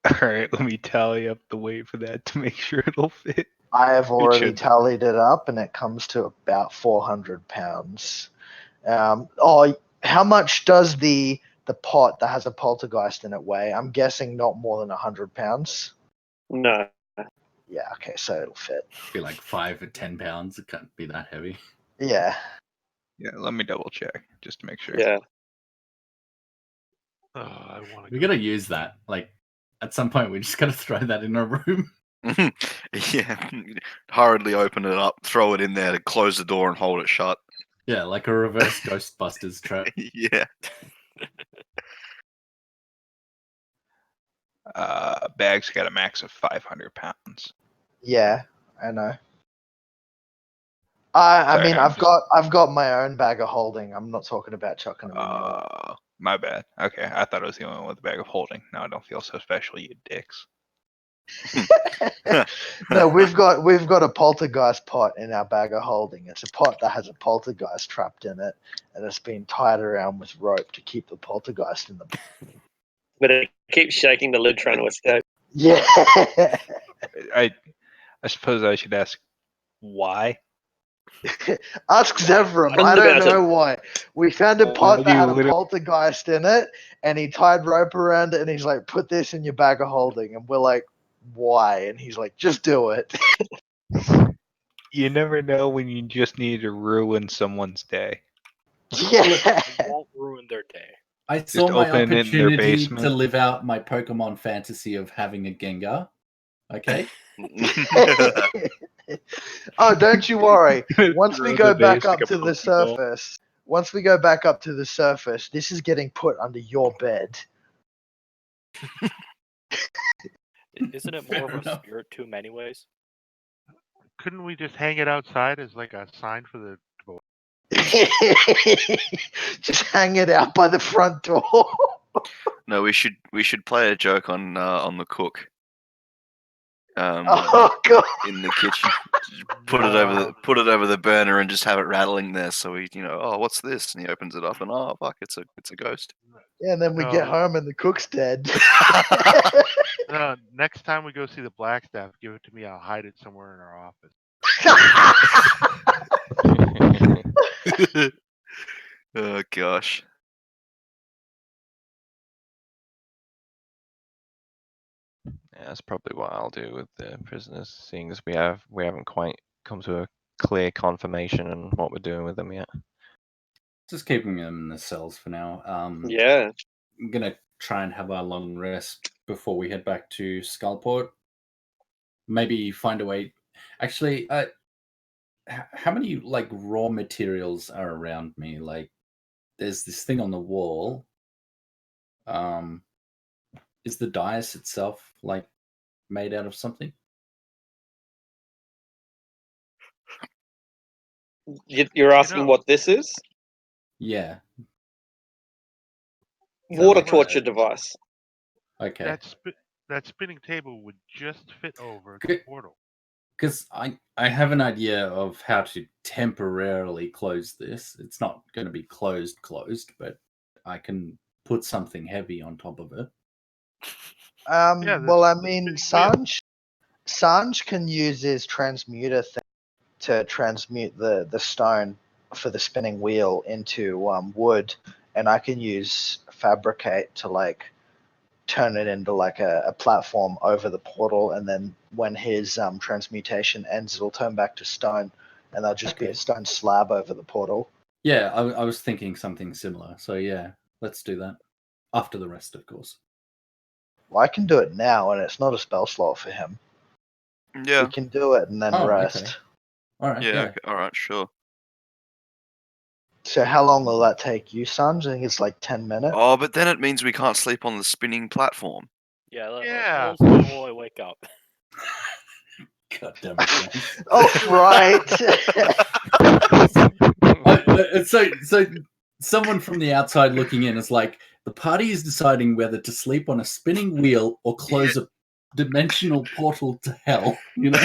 All right, let me tally up the weight for that to make sure it'll fit. I have already should. tallied it up, and it comes to about 400 pounds. How much does the pot that has a poltergeist in it weigh? I'm guessing not more than 100 pounds. No. Yeah, okay, so it'll fit. Be like 5 or 10 pounds. It can't be that heavy. Yeah. Yeah, let me double check just to make sure. Yeah. Oh, I want to. We gotta use that. Like, at some point, we just gotta throw that in a room. Yeah. Hurriedly open it up, throw it in there, to close the door and hold it shut. Yeah, like a reverse Ghostbusters trap. Yeah. Bag's got a max of 500 pounds. Yeah, I know. I Sorry, mean, I'm I've got my own bag of holding. I'm not talking about chucking them in your. My bad. Okay, I thought I was the only one with a bag of holding. Now I don't feel so special, you dicks. No, we've got a poltergeist pot in our bag of holding. It's a pot that has a poltergeist trapped in it, and it's been tied around with rope to keep the poltergeist in the. But it keeps shaking the lid trying to escape. Yeah. I suppose I should ask why. Ask Zevram. I don't know why. We found a pot that had a poltergeist in it, and he tied rope around it, and he's like, "Put this in your bag of holding," and we're like, "Why?" And he's like, "Just do it." You never know when you just need to ruin someone's day. Yeah. It won't ruin their day. I Just saw my open it in their opportunity to basement. live out my Pokemon fantasy of having a Gengar. Okay? Oh, don't you worry. Once we Throw go the back base like up a to the Pokeball. surface, this is getting put under your bed. Isn't it more of a spirit tomb anyways? Couldn't we just hang it outside as like a sign for the door? Just hang it out by the front door. No, we should play a joke on the cook. Oh god! In the kitchen, put it over the burner and just have it rattling there. So oh, what's this? And he opens it up and oh fuck, it's a ghost. Yeah, and then we get home and the cook's dead. No, next time we go see the Blackstaff, give it to me. I'll hide it somewhere in our office. Oh gosh. Yeah, that's probably what I'll do with the prisoners, seeing as we haven't quite come to a clear confirmation on what we're doing with them yet. Just keeping them in the cells for now. Yeah. I'm gonna try and have a long rest before we head back to Skullport. Maybe find a way. Actually, how many like raw materials are around me? Like, there's this thing on the wall. Is the dais itself like made out of something? You're asking what this is? Yeah. Water like torture device. Okay. That spinning table would just fit over the portal. Because I have an idea of how to temporarily close this. It's not going to be closed, but I can put something heavy on top of it. Well, I mean, Sanj can use his transmuter thing to transmute the stone for the spinning wheel into wood, and I can use fabricate to like turn it into like a platform over the portal, and then when his transmutation ends, it'll turn back to stone, and there'll just be a stone slab over the portal. Yeah, I was thinking something similar. So yeah, let's do that. After the rest, of course. Well, I can do it now, and it's not a spell slot for him. Yeah. We can do it and then rest. All right. Yeah. Yeah. Okay, all right. Sure. So how long will that take you, Sanj? I think it's like 10 minutes. Oh, but then it means we can't sleep on the spinning platform. Yeah, Yeah. let's do it while I wake up. God damn it, James. Oh, right. So someone from the outside looking in is like, the party is deciding whether to sleep on a spinning wheel or close a dimensional portal to hell. You know.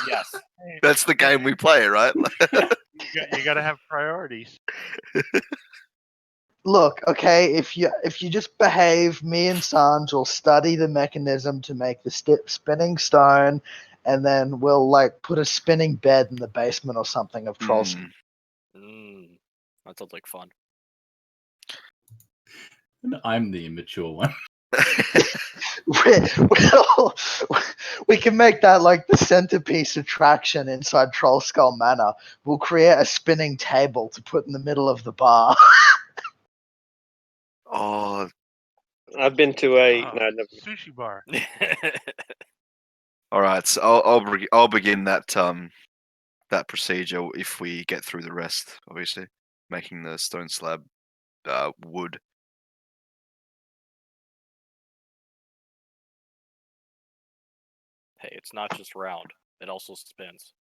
Yes. That's the game we play, right? You got to have priorities. Look, okay, if you just behave, me and Sanj will study the mechanism to make the spinning stone, and then we'll like put a spinning bed in the basement or something of trolls. That sounds like fun. And I'm the immature one. Well, we can make that like the centerpiece attraction inside Troll Skull Manor. We'll create a spinning table to put in the middle of the bar. Oh, I've been to a Oh, no, never. sushi bar. all right. So I'll begin that that procedure if we get through the rest. Obviously, making the stone slab wood. Hey, it's not just round; it also spins.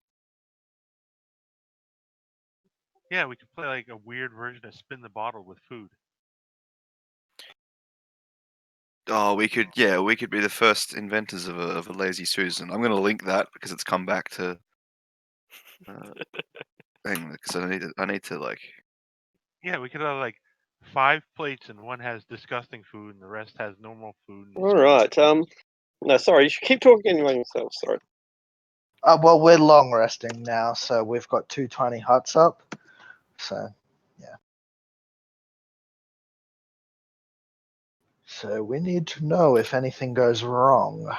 Yeah, we could play like a weird version of spin the bottle with food. Oh, we could be the first inventors of a lazy Susan. I'm gonna link that because it's come back to. Because I need to like. Yeah, we could have like 5 plates and one has disgusting food and the rest has normal food. And All right. No, sorry. You should keep talking anyway yourself. Sorry. Well, we're long resting now, so we've got 2 tiny huts up. So, yeah. So we need to know if anything goes wrong.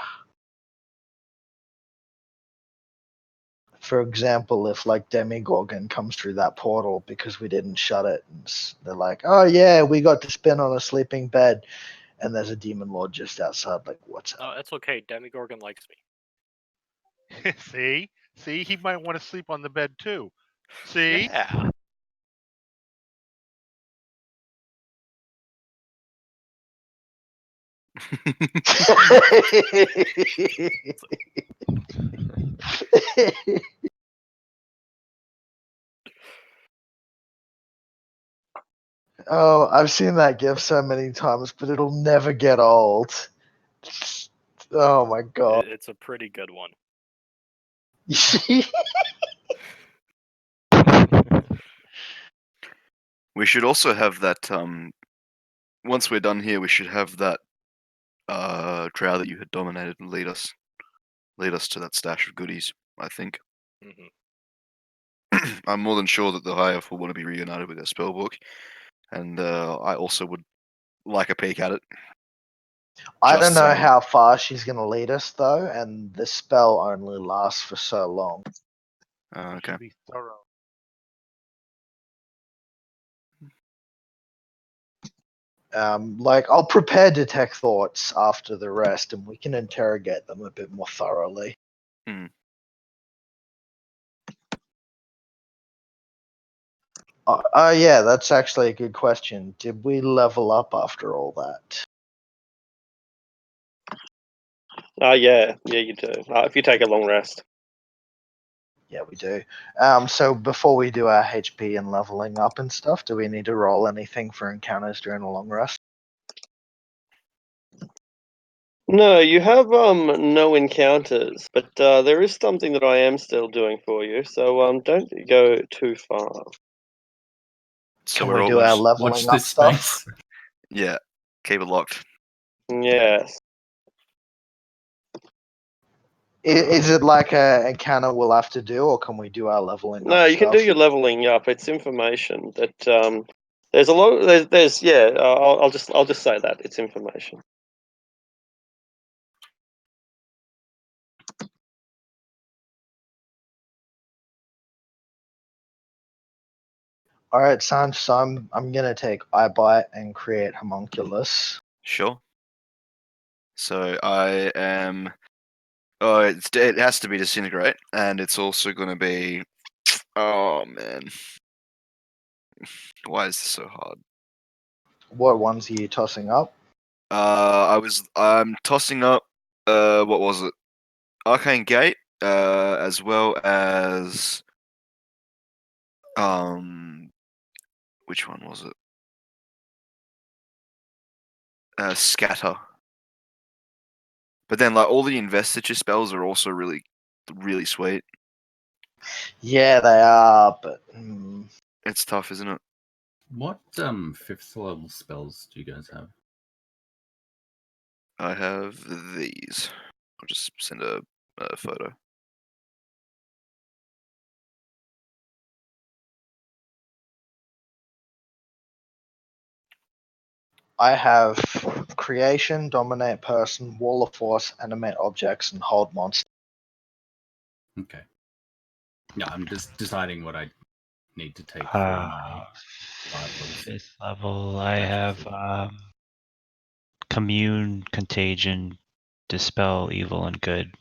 For example, if like Demigorgon comes through that portal because we didn't shut it, and they're like, "Oh yeah, we got to spin on a sleeping bed," and there's a demon lord just outside. Like, what's up? No, it's okay. Demigorgon likes me. See, he might want to sleep on the bed too. See, Yeah. Oh, I've seen that gif so many times, but it'll never get old. Oh my god. It's a pretty good one. We should also have that. Once we're done here, we should have that drow that you had dominated and lead us to that stash of goodies. I think. Hmm. I'm more than sure that the High Elf will want to be reunited with their spellbook, and I also would like a peek at it. I Just don't know saying. how far she's going to lead us, though, and the spell only lasts for so long. Okay. should be thorough. Like, I'll prepare detect thoughts after the rest, and we can interrogate them a bit more thoroughly. Hmm. Yeah, that's actually a good question. Did we level up after all that? Yeah, you do. If you take a long rest. Yeah, we do. So before we do our HP and leveling up and stuff, do we need to roll anything for encounters during a long rest? No, you have no encounters, but there is something that I am still doing for you. So don't go too far. So Can we're we all do our gonna. leveling Watch up this stuff? space. Yeah. Keep it locked. Yes. Is it like a encounter we'll have to do, or can we do our leveling No, up you can stuff? do your leveling up. It's information that there's a lot. There's yeah. I'll just say that it's information. All right, Sanj. So I'm gonna take I bite and create homunculus. Sure. So I am Oh, it has to be disintegrate, and it's also going to be. Oh man, why is this so hard? What ones are you tossing up? I'm tossing up. What was it? Arcane Gate. As well as which one was it? Scatter. But then, like, all the investiture spells are also really, really sweet. Yeah, they are, but It's tough, isn't it? What 5th level spells do you guys have? I have these. I'll just send a photo. I have creation, dominate person, wall of force, animate objects, and hold monster. Okay. Yeah, I'm just deciding what I need to take for my 5 level. 5th level, I That's have cool. commune, contagion, dispel evil and good,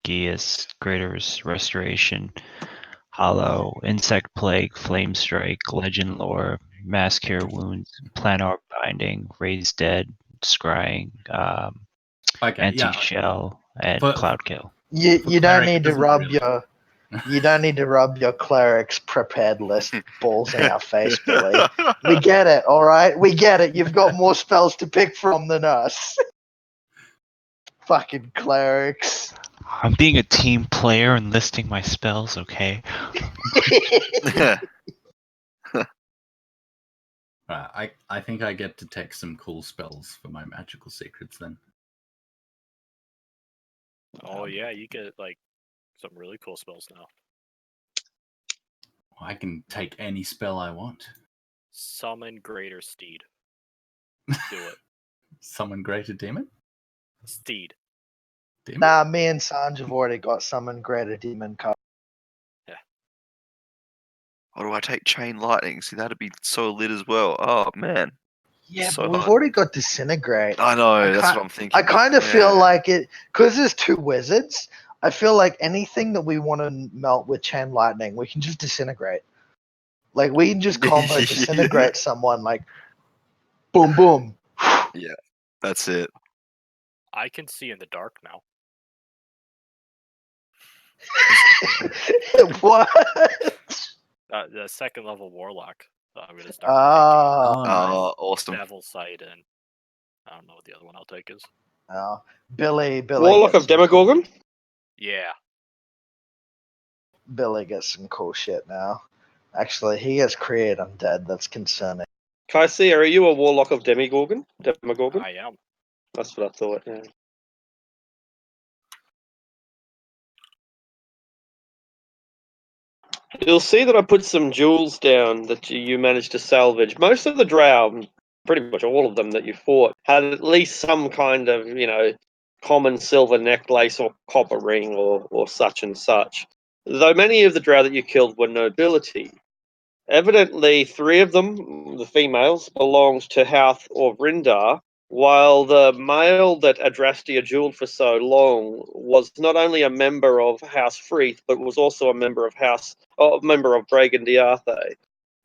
Geas, greater restoration, hollow, insect plague, flame strike, legend lore, mass cure wounds, planar binding, raise dead, scrying, Okay, anti yeah. shell, and For, cloud kill. for You don't cleric, it need to doesn't rub really. your cleric's prepared list balls in our face, Billy. We get it, all right. We get it. You've got more spells to pick from than us. Fucking clerics. I'm being a team player and listing my spells, okay? I think I get to take some cool spells for my magical secrets then. Oh yeah, you get like some really cool spells now. I can take any spell I want. Summon Greater Steed. Do it. Summon Greater Demon? Steed. Demon? Nah, me and Sanj have already got summon greater demon card. Or do I take Chain Lightning? See, that'd be so lit as well. Oh man. Yeah, So but we've hard. already got disintegrate. I know. That's what I'm thinking. I kind of feel Yeah. like it because there's two wizards. I feel like anything that we want to melt with chain lightning, we can just disintegrate. Like we can just combo disintegrate someone. Like boom, boom. Yeah, that's it. I can see in the dark now. What? The 2nd level warlock. I'm gonna start Oh, nice. Awesome. Devil Sight and I don't know what the other one I'll take is. Billy Warlock gets of Demogorgon? Yeah. Billy gets some cool shit now. Actually, he has create undead. That's concerning. Kaisia, are you a Warlock of Demogorgon? Demogorgon? I am. That's what I thought, yeah. You'll see that I put some jewels down that you managed to salvage. Most of the drow, pretty much all of them that you fought, had at least some kind of, common silver necklace or copper ring or such and such. Though many of the drow that you killed were nobility. Evidently, 3 of them, the females, belonged to Houth or Vrindar, while the male that Adrastia jeweled for so long was not only a member of House Freeth, but was also a member of Bragan Diarthe,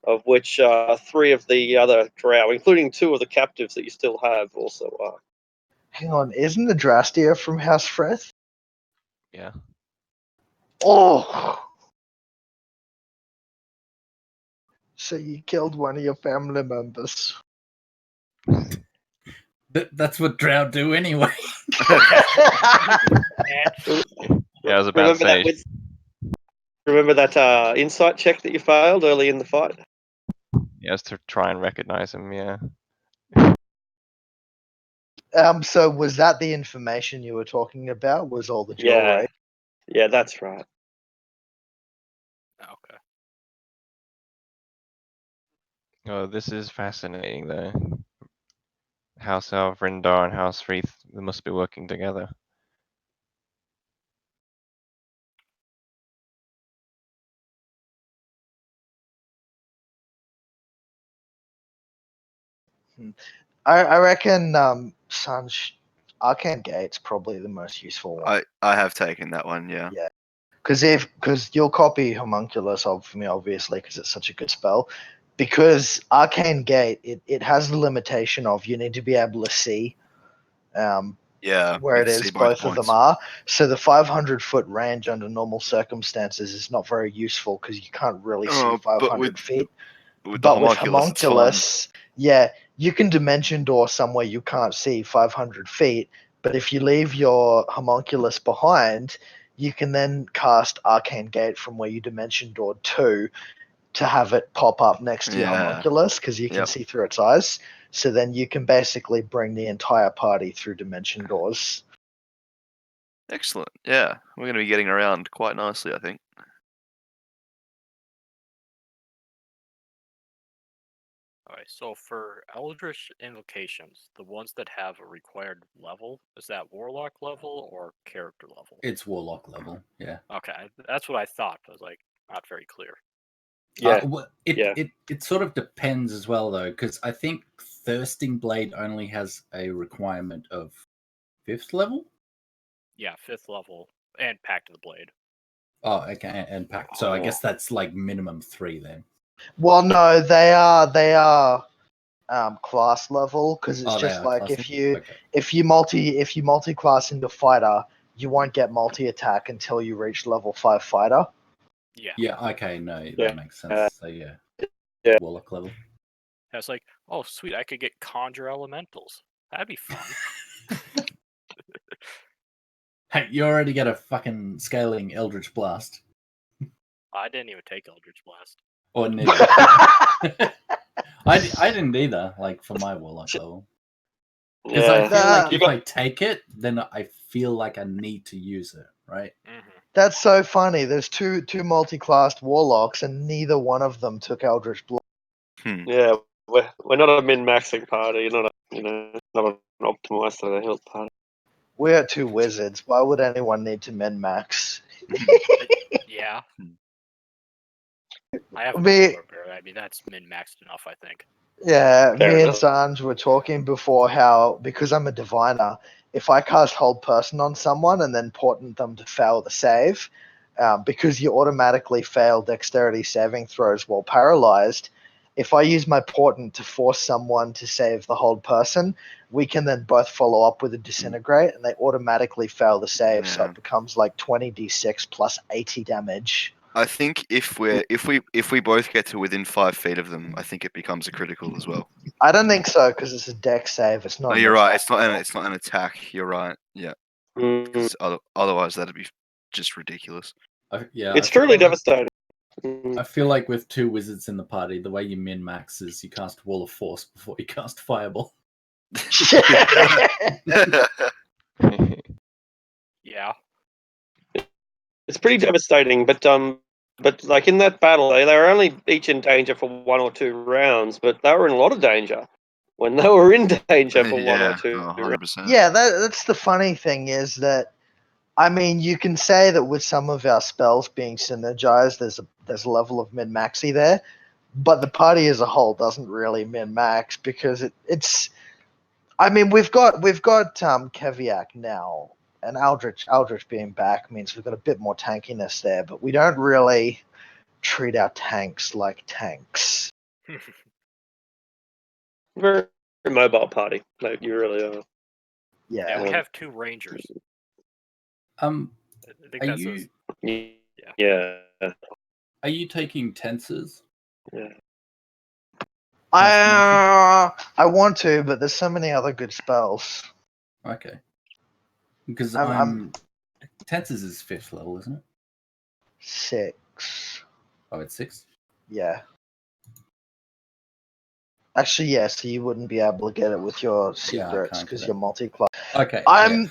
of which 3 of the other drow, including 2 of the captives that you still have, also are. Hang on, isn't the Drastia from House Frith? Yeah. Oh, so you killed one of your family members. That's what drow do anyway. Yeah, I was about to say. Remember that insight check that you failed early in the fight? Yes, to try and recognize him. Yeah. So was that the information you were talking about? Was all the jewelry? Yeah, that's right. Okay. Oh, this is fascinating, though. House Elf, Rindar, and House Freeth, they must be working together. I reckon Sanj Arcane Gate's probably the most useful one. I have taken that one. Yeah. Yeah. Because you'll copy Homunculus of me, obviously, because it's such a good spell. Because Arcane Gate, it has the limitation of you need to be able to see Yeah. where you it can see is both of points. them are. So the 500-foot range under normal circumstances is not very useful because you can't really see Oh, 500 feet. With the But with homunculus, it's fun. Homunculus, yeah, you can dimension door somewhere you can't see 500 feet. But if you leave your Homunculus behind, you can then cast Arcane Gate from where you dimension door to have it pop up next to your Yeah. Homunculus because you can Yep. see through its eyes. So then you can basically bring the entire party through dimension doors. Excellent. Yeah, we're going to be getting around quite nicely, I think. Alright, so for Eldritch invocations, the ones that have a required level, is that Warlock level or character level? It's Warlock level. Yeah. Okay, that's what I thought. I was like, not very clear. Yeah. It sort of depends as well though, because I think Thirsting Blade only has a requirement of 5th level. Yeah, 5th level and Pact of the Blade. Oh, okay, and Pact. So I guess that's like minimum 3 then. Well, no, they are class level because it's Oh, they just are like class level? Okay. if you multi class into fighter, you won't get multi attack until you reach level 5 fighter. Yeah. Yeah. Okay. No, Yeah. that makes sense. So yeah. Yeah. Warlock level. I was like, oh sweet, I could get Conjure Elementals. That'd be fun. Hey, you already get a fucking scaling Eldritch Blast. I didn't even take Eldritch Blast. Or neither. I didn't either, like for my Warlock level. Because I feel like if I take it, then I feel like I need to use it, right? Mm-hmm. That's so funny. There's two multi-classed warlocks, and neither one of them took Eldritch Blast. Yeah, we're not a min-maxing party. Not an optimized or a health party. We're two wizards. Why would anyone need to min-max? Yeah. I have a Me- polar bear. I mean, that's min-maxed enough, I think. Yeah, Fair me and enough. Sanj were talking before how, because I'm a diviner, if I cast Hold Person on someone and then portent them to fail the save, because you automatically fail dexterity saving throws while paralyzed, if I use my portent to force someone to save the Hold Person, we can then both follow up with a Disintegrate, and they automatically fail the save, so Yeah. it becomes like 20d6 plus 80 damage. I think if we both get to within 5 feet of them, I think it becomes a critical as well. I don't think so, because it's a dex save. It's not. Oh, an you're right. attack. It's not an attack. You're right. Yeah. Mm, Because otherwise that'd be just ridiculous. it's truly devastating. I feel like with 2 wizards in the party, the way you min-max is you cast Wall of Force before you cast Fireball. Yeah. It's pretty devastating, but like in that battle, they were only each in danger for 1 or 2 rounds, but they were in a lot of danger when they were in danger for 1 or 2 rounds. 100%. Yeah, that's the funny thing is that, I mean, you can say that with some of our spells being synergized, there's a level of min maxy there, but the party as a whole doesn't really min max because it's. I mean, we've got Keviak now, and Aldrich being back means we've got a bit more tankiness there, but we don't really treat our tanks like tanks. Very mobile party. Like you really are. Yeah, Yeah. we have 2 Rangers. I think Are that's you Yeah. are you taking tensors? Yeah. I want to, but there's so many other good spells. Okay. Because I'm tensors is 5th level, isn't it? 6. Oh, it's 6? Yeah. Actually, yeah, so you wouldn't be able to get it with your secrets can't because get you're it. multi-class. Okay. I'm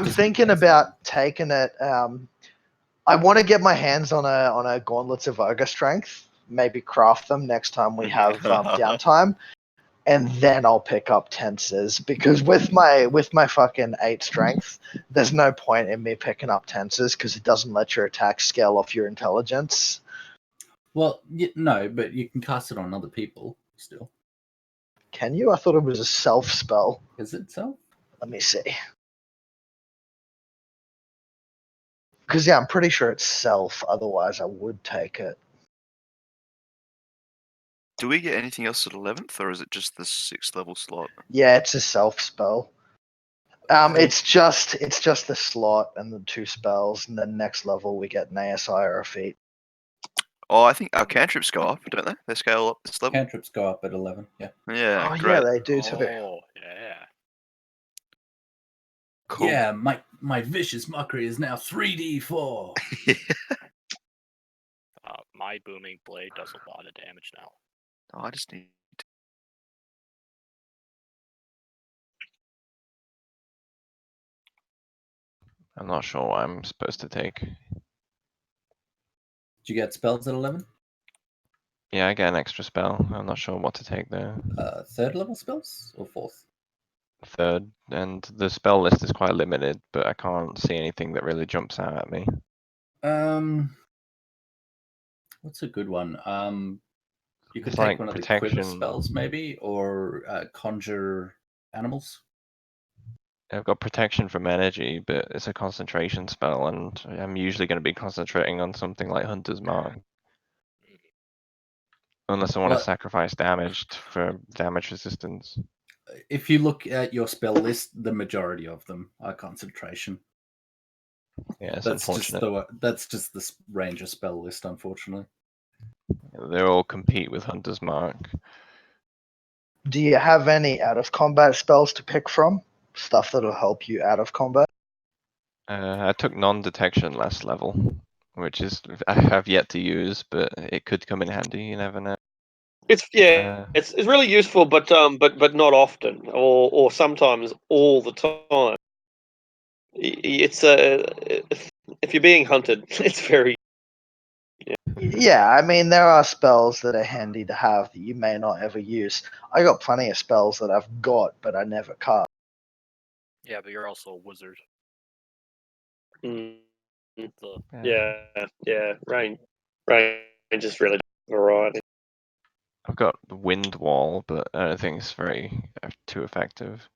just thinking guessing. about taking it. I want to get my hands on a Gauntlets of Ogre Strength. Maybe craft them next time we have downtime, and then I'll pick up tensors because with my fucking 8 strength, there's no point in me picking up tensors because it doesn't let your attack scale off your intelligence. Well, no, but you can cast it on other people still. Can you? I thought it was a self spell. Is it self? Let me see. Because, yeah, I'm pretty sure it's self. Otherwise, I would take it. Do we get anything else at 11th, or is it just the 6th level slot? Yeah, it's a self spell. It's just the slot and the 2 spells, and then next level we get an ASI or a feat. Oh, I think our cantrips go up, don't they? They scale up this level. Cantrips go up at 11. Yeah. Yeah, Oh, great. yeah, they do too. Oh, yeah. Cool. Yeah, my vicious mockery is now 3d4. My booming blade does a lot of damage now. Oh, I just need. I'm not sure what I'm supposed to take. Did you get spells at 11? Yeah, I get an extra spell. I'm not sure what to take there. Third level spells or fourth? Third, and the spell list is quite limited, but I can't see anything that really jumps out at me. What's a good one? You could It's take like one of the quiver protection. spells, maybe, or conjure animals. I've got protection from energy, but it's a concentration spell, and I'm usually going to be concentrating on something like Hunter's Mark. Unless I want to Well, sacrifice damage for damage resistance. if you look at your spell list, the majority of them are concentration. Yeah, it's That's unfortunate. that's just the ranger spell list, unfortunately. They all compete with Hunter's Mark. Do you have any out of combat spells to pick from? Stuff that'll help you out of combat? I took non-detection last level, which is I have yet to use, but it could come in handy. You never know. It's it's really useful, but not often, or sometimes all the time. It's if you're being hunted, it's very. Yeah, I mean, there are spells that are handy to have that you may not ever use. I got plenty of spells that I've got, but I never cast. Yeah, but you're also a wizard. Mm, So, yeah, range is really variety. I've got the Wind Wall, but I don't think it's very too effective.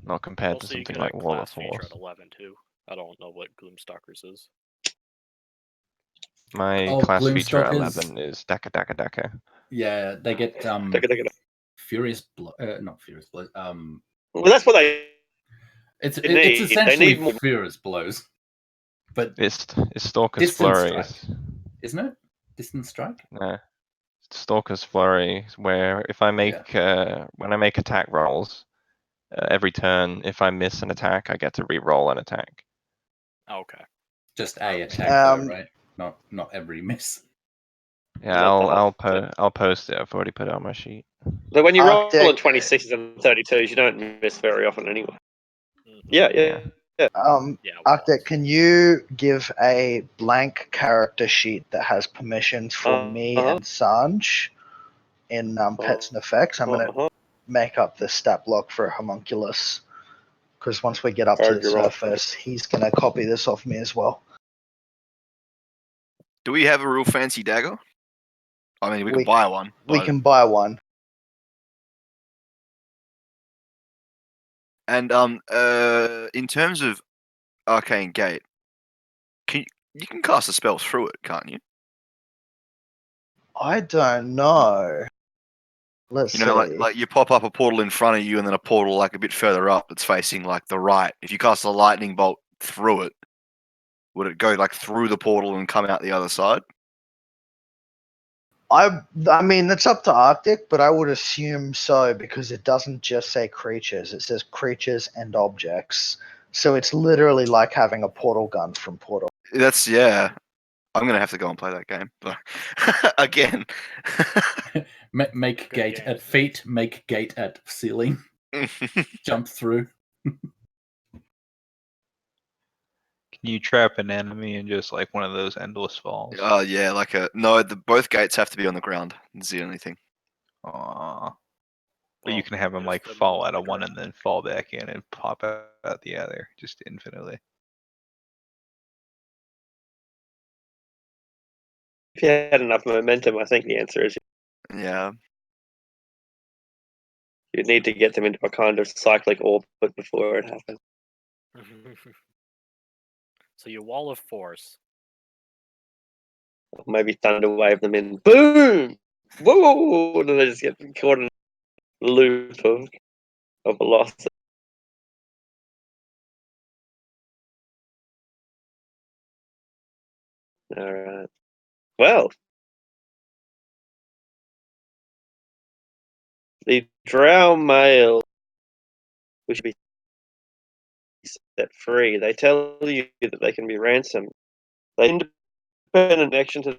Not compared to also, you something get like a Wall of class feature Force. at 11 too. I don't know what Gloomstalkers is. My Oh, class feature at Gloomstalkers. 11 is Daka Daka Daka. Yeah, they get Take it. furious blow. Not furious blows. Well, that's what they It's need. essentially They need more. furious blows, but It's Stalker's distant Flurry. strike, isn't it? Distant strike. Nah, Stalker's Flurry, where if I make when I make attack rolls, every turn, if I miss an attack, I get to re-roll an attack. Okay. Just a attack though, Um, right? Not every miss. Yeah, I'll post it. I've already put it on my sheet. But when you roll Arctic, in 26s and 32s, you don't miss very often anyway. Mhm. Yeah. Yeah, Arctic, can you give a blank character sheet that has permissions for me and Sanj in pets and effects? I'm going to make up the stat block for Homunculus, because once we get up to the You're right. surface, he's going to copy this off me as well. Do we have a real fancy dagger? I mean, we can We- buy one. We but- can buy one. And in terms of Arcane Gate, you can cast a spell through it, can't you? I don't know. Let's You know, see. like you pop up a portal in front of you, and then a portal like a bit further up that's facing like the right. If you cast a lightning bolt through it, would it go like through the portal and come out the other side? I mean, it's up to Arctic, but I would assume so because it doesn't just say creatures. It says creatures and objects. So it's literally like having a portal gun from Portal. That's yeah. I'm gonna have to go and play that game again. Make gate at feet. Make gate at ceiling. Jump through. Can you trap an enemy in just like one of those endless falls? Oh yeah, like both gates have to be on the ground. It's the only thing. Aww. But Well, you can have them there's like them fall on out the of one ground. and then fall back in and pop out the other, just infinitely. If you had enough momentum, I think the answer is Yeah. You need to get them into a kind of cyclic orbit before it happens. So you wall of force. Maybe thunder wave them in. Boom! Whoa! And then they just get caught in a loop of velocity. Alright. Well, the drow male which be set free. They tell you that they can be ransomed. They independent action to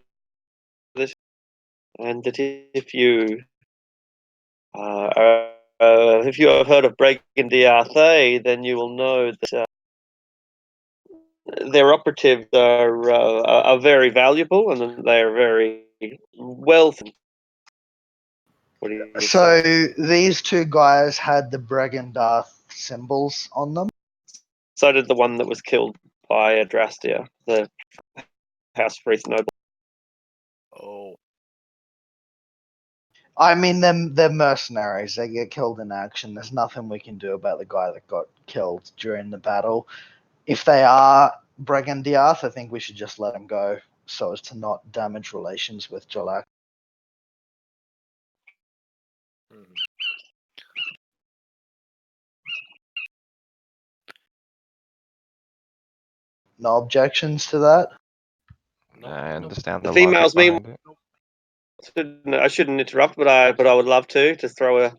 this, and that if you have heard of Bregan Diarthe, then you will know that their operatives are very valuable and they are very wealthy. What do you So say? these two guys had the Bregendarth symbols on them. So did the one that was killed by Adrastia, the House Freeth noble. Oh. I mean, they're mercenaries. They get killed in action. There's nothing we can do about the guy that got killed during the battle. If they are Bregendiath, I think we should just let them go so as to not damage relations with Jolak. No objections to that? I understand The the logic females, meanwhile, behind it. I shouldn't interrupt, but I would love to throw a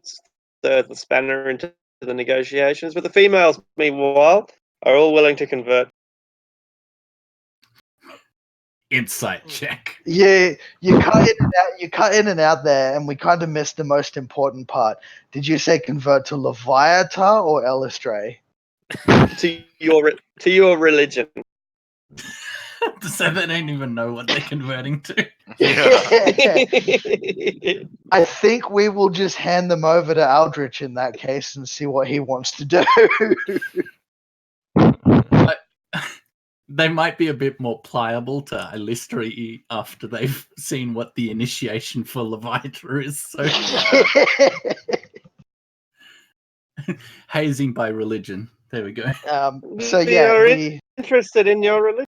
third spanner into the negotiations. But the females, meanwhile, are all willing to convert. Insight check. Yeah, you cut in and out. You cut in and out there, and we kind of missed the most important part. Did you say convert to Leviathan or Elistray? to your religion. So they don't even know what they're converting to. I think we will just hand them over to Aldrich in that case and see what he wants to do. They might be a bit more pliable to Illustrate after they've seen what the initiation for Leviathan is. So hazing by religion. There we go. So We yeah, are interested in your religion.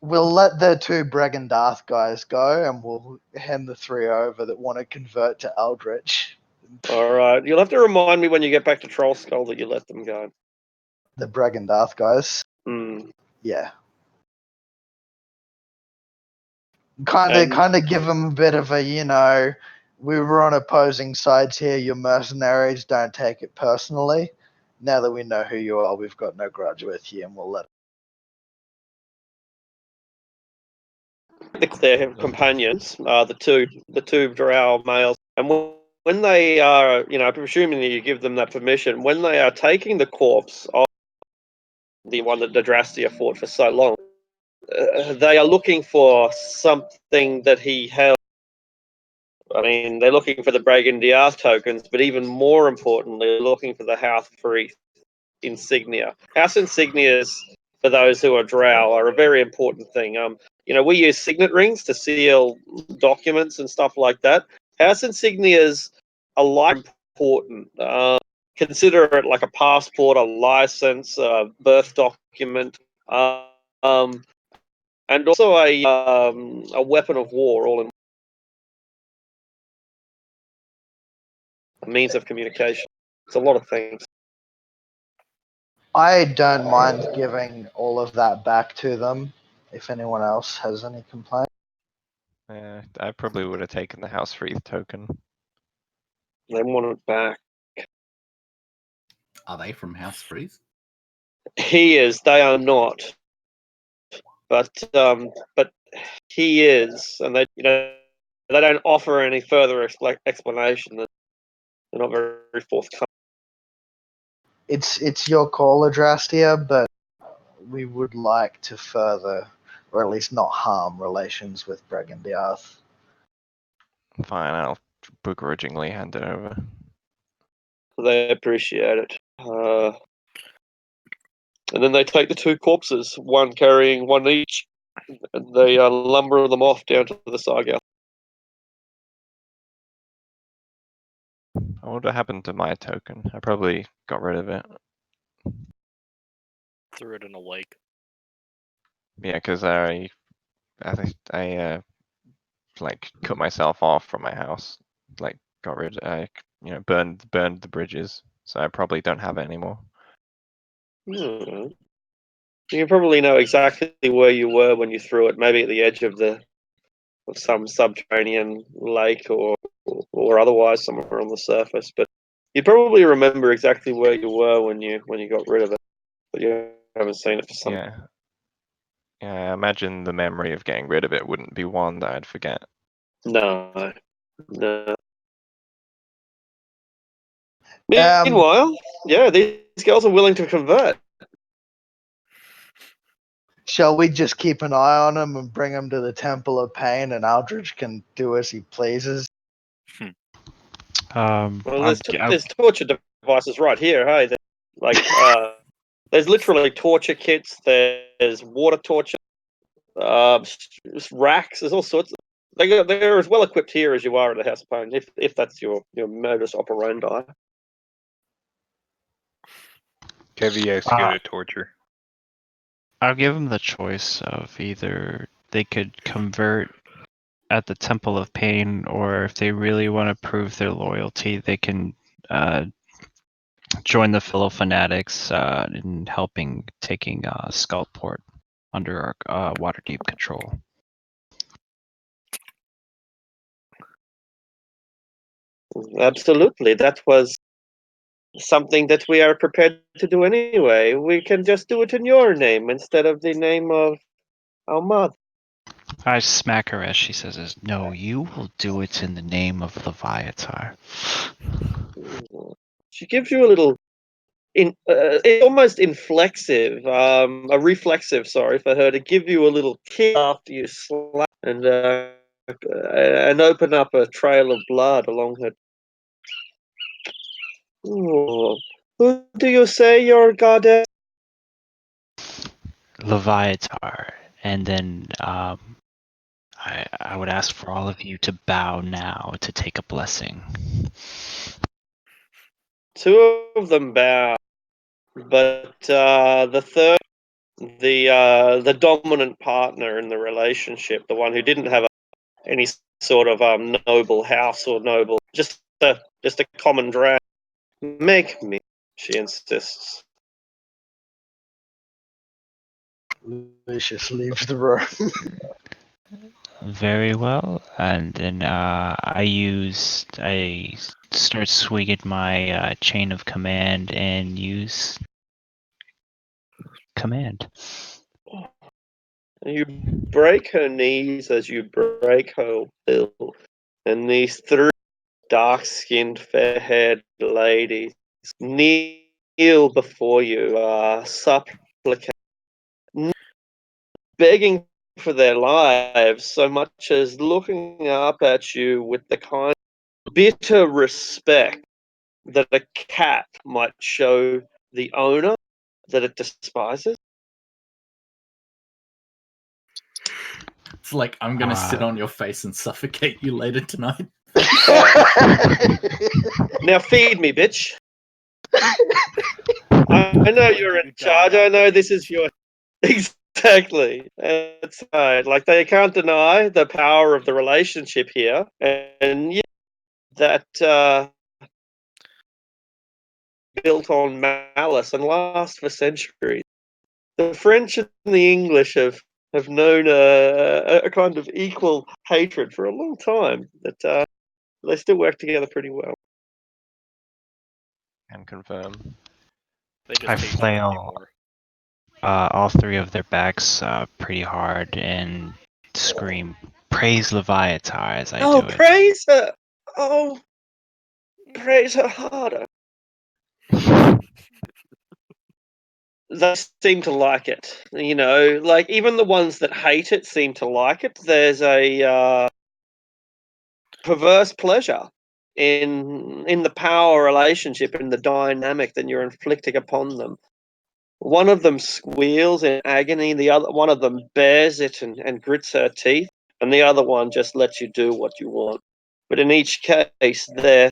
We'll let the two Bregendarth guys go, and we'll hand the three over that want to convert to Aldrich. All right, you'll have to remind me when you get back to Troll Skull that you let them go. The Bregendarth guys. Mm. Yeah. Kind of give them a bit of a, we were on opposing sides here. You're mercenaries. Don't take it personally. Now that we know who you are, we've got no grudge with you, and we'll let. Their companions, the two drow males, and when they are, presuming that you give them that permission, when they are taking the corpse of the one that Adrastia fought for so long, they are looking for something that he held. I mean, they're looking for the Bragandiath tokens, but even more importantly, they're looking for the House Freeth insignia. House insignias, for those who are drow, are a very important thing. We use signet rings to seal documents and stuff like that. House insignias are like important. Consider it like a passport, a license, a birth document, and also a weapon of war, all in a means of communication. It's a lot of things. I don't mind giving all of that back to them. If anyone else has any complaints. Yeah, I probably would have taken the House Freeth token. They want it back. Are they from House Freeze? He is. They are not. But he is, and they they don't offer any further explanation. They're not very forthcoming. It's your call, Adrastia, but we would like to further, or at least not harm, relations with Bregendiath. Fine, I'll begrudgingly hand it over. They appreciate it. And then they take the two corpses, one carrying one each, and they lumber them off down to the Sargath. I wonder what happened to my token. I probably got rid of it. Threw it in a lake. Yeah, because I think I like cut myself off from my house. Like got rid. I burned the bridges. So I probably don't have it anymore. Hmm. You probably know exactly where you were when you threw it. Maybe at the edge of some subterranean lake or otherwise somewhere on the surface. But you probably remember exactly where you were when you got rid of it. But you haven't seen it for some. Yeah. Yeah, I imagine the memory of getting rid of it wouldn't be one that I'd forget. No. Meanwhile, yeah, these girls are willing to convert. Shall we just keep an eye on him and bring him to the Temple of Pain, and Aldrich can do as he pleases? Well, I'll, there's torture devices right here. Hey, there's literally torture kits. There's water torture, racks. There's all sorts. They're as well equipped here as you are at the House of Pain, if that's your modus operandi. Kevy executed torture. I'll give them the choice of either they could convert at the Temple of Pain, or if they really want to prove their loyalty, they can join the fellow fanatics in helping taking Skullport under our Waterdeep control. Absolutely, that was something that we are prepared to do anyway. We can just do it in your name instead of the name of our mother. I smack her as she says, "No, you will do it in the name of Leviatar." She gives you a little, almost inflexive, a reflexive, sorry, for her to give you a little kick after you slap and open up a trail of blood along her. Ooh. Who do you say your goddess? Leviatar, and then I would ask for all of you to bow now to take a blessing. Two of them bow, but the third, the dominant partner in the relationship, the one who didn't have any sort of noble house or noble, just a common drag. Make me, she insists. Lucius leaves the room. Very well, and then I start swinging my chain of command and use command. You break her knees as you break her will, and these three dark-skinned, fair-haired ladies kneel before you, supplicating, begging for their lives, so much as looking up at you with the kind of bitter respect that a cat might show the owner that it despises. It's like I'm gonna sit on your face and suffocate you later tonight. Now feed me, bitch. I know you're in charge. I know this is your exactly. That's right. Like they can't deny the power of the relationship here, and yeah, that built on malice and lasts for centuries. The French and the English have known a kind of equal hatred for a long time. That they still work together pretty well. And confirm. They just I hate you flail anymore. all three of their backs pretty hard and scream, "Praise Leviatar!" as I do it. Praise her! Oh, praise her harder. They seem to like it. You know, like even the ones that hate it seem to like it. There's a perverse pleasure in the power relationship, in the dynamic that you're inflicting upon them. One of them squeals in agony, the other one of them bears it and grits her teeth, and the other one just lets you do what you want. But in each case, they're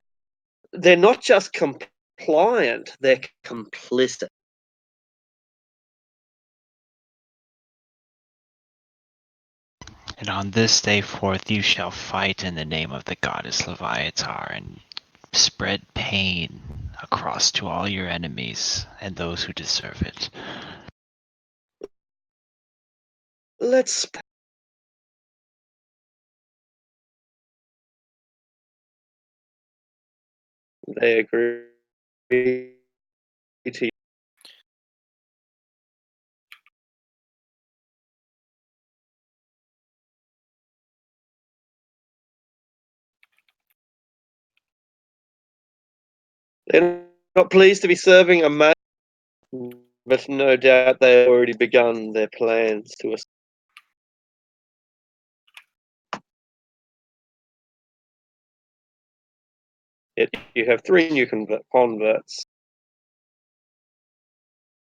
they're not just compliant, they're complicit. And on this day forth you shall fight in the name of the goddess Leviatar and spread pain across to all your enemies and those who deserve it. Let's. They agree to. They're not pleased to be serving a man, but no doubt they have already begun their plans to us. Yet you have 3 new converts.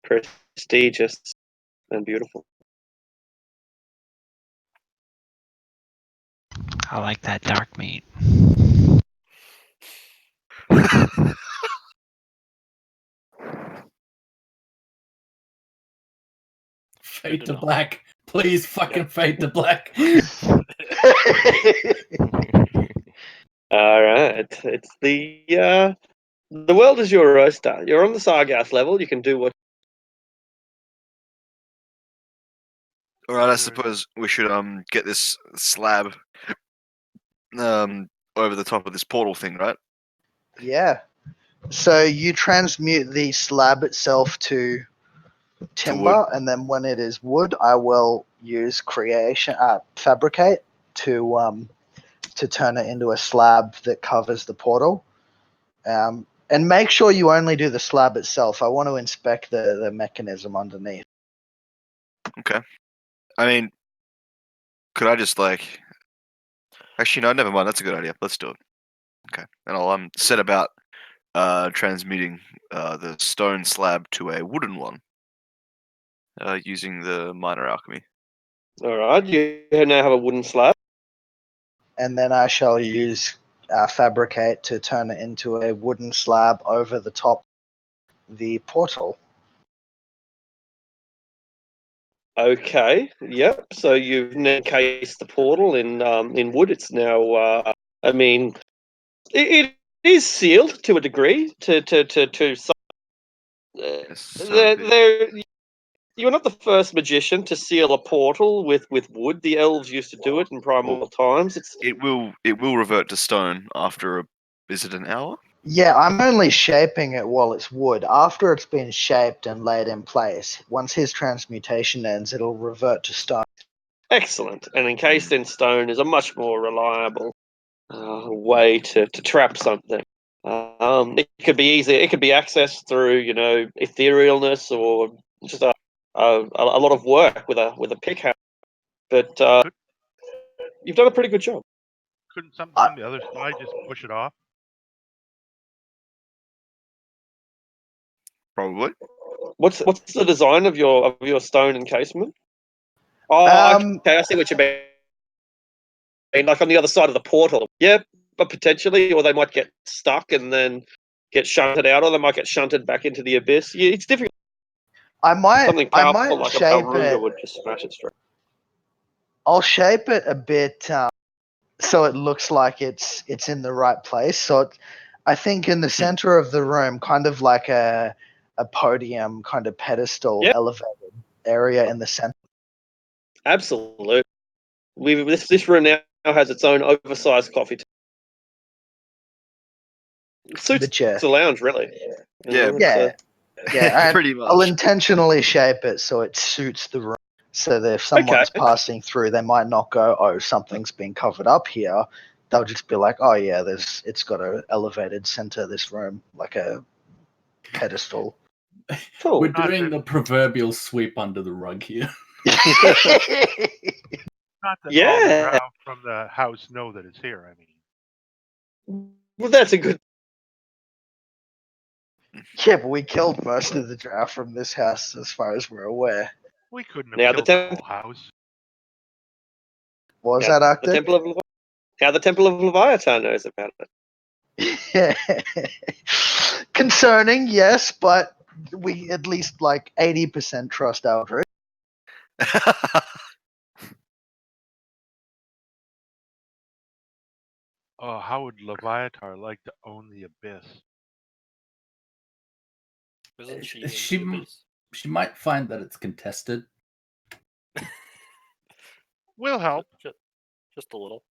Prestigious and beautiful. I like that dark meat. Fade to to know. black. Please fucking fade to black. All right, it's the world is your oyster. You're on the Sargass level. You can do what. All right, I suppose we should get this slab over the top of this portal thing, right? Yeah. So you transmute the slab itself to timber, and then when it is wood, I will use fabricate to turn it into a slab that covers the portal. And make sure you only do the slab itself. I want to inspect the mechanism underneath. Okay. I mean, could I just like? Actually, no. Never mind. That's a good idea. Let's do it. Okay, and I'll set about transmuting the stone slab to a wooden one using the minor alchemy. All right, you now have a wooden slab. And then I shall use fabricate to turn it into a wooden slab over the top of the portal. Okay, yep. So you've now encased the portal in wood. It's now. I mean, it is sealed to a degree. You're not the first magician to seal a portal with wood. The elves used to do it in primal times. It will revert to stone after is it an hour? Yeah, I'm only shaping it while it's wood. After it's been shaped and laid in place, once his transmutation ends, it'll revert to stone. Excellent. And encased in stone is a much more reliable way to trap something. It could be easy. It could be accessed through, etherealness or just a lot of work with a pick hammer. But you've done a pretty good job. Couldn't something from the other side just push it off? Probably. What's the design of your stone encasement? Oh, okay, I see what you mean. Like on the other side of the portal. Yeah, but potentially, or they might get stuck and then get shunted out, or they might get shunted back into the abyss. Yeah, it's difficult. I Something might powerful like a shape ruler it. would just smash it straight. I'll shape it a bit so it looks like it's in the right place. So I think in the center of the room, kind of like a podium, kind of pedestal, elevated area in the center. Absolutely. This room now has its own oversized coffee table. Suits the chair. the lounge, really. Yeah. And pretty much. I'll intentionally shape it so it suits the room. So that if someone's passing through, they might not go, "Oh, something's been covered up here." They'll just be like, "Oh yeah, it's got an elevated center. This room, like a pedestal." Cool. We're doing the proverbial sweep under the rug here. Not that all the drow from the house know that it's here. I mean, well, that's a good. Yeah, but we killed most of the drow from this house, as far as we're aware. we couldn't have Now killed the whole house. What was that, Arctic? The Temple of Leviathan knows about it. Concerning, yes, but we at least like 80% trust Aldrich. Oh, how would Leviatar like to own the abyss? Isn't she She in the m- abyss? she might find that it's contested. Will help. Just a little.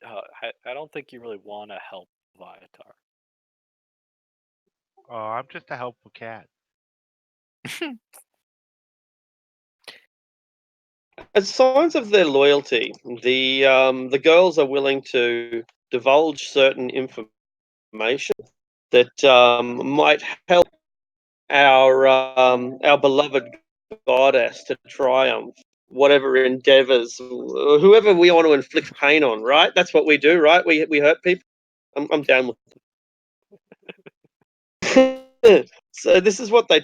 I don't think you really want to help Viatar. Oh, I'm just a helpful cat. As signs of their loyalty, the girls are willing to divulge certain information that might help our beloved goddess to triumph. Whatever endeavors, whoever we want to inflict pain on, right? That's what we do, right? We hurt people. I'm down with. So this is what they.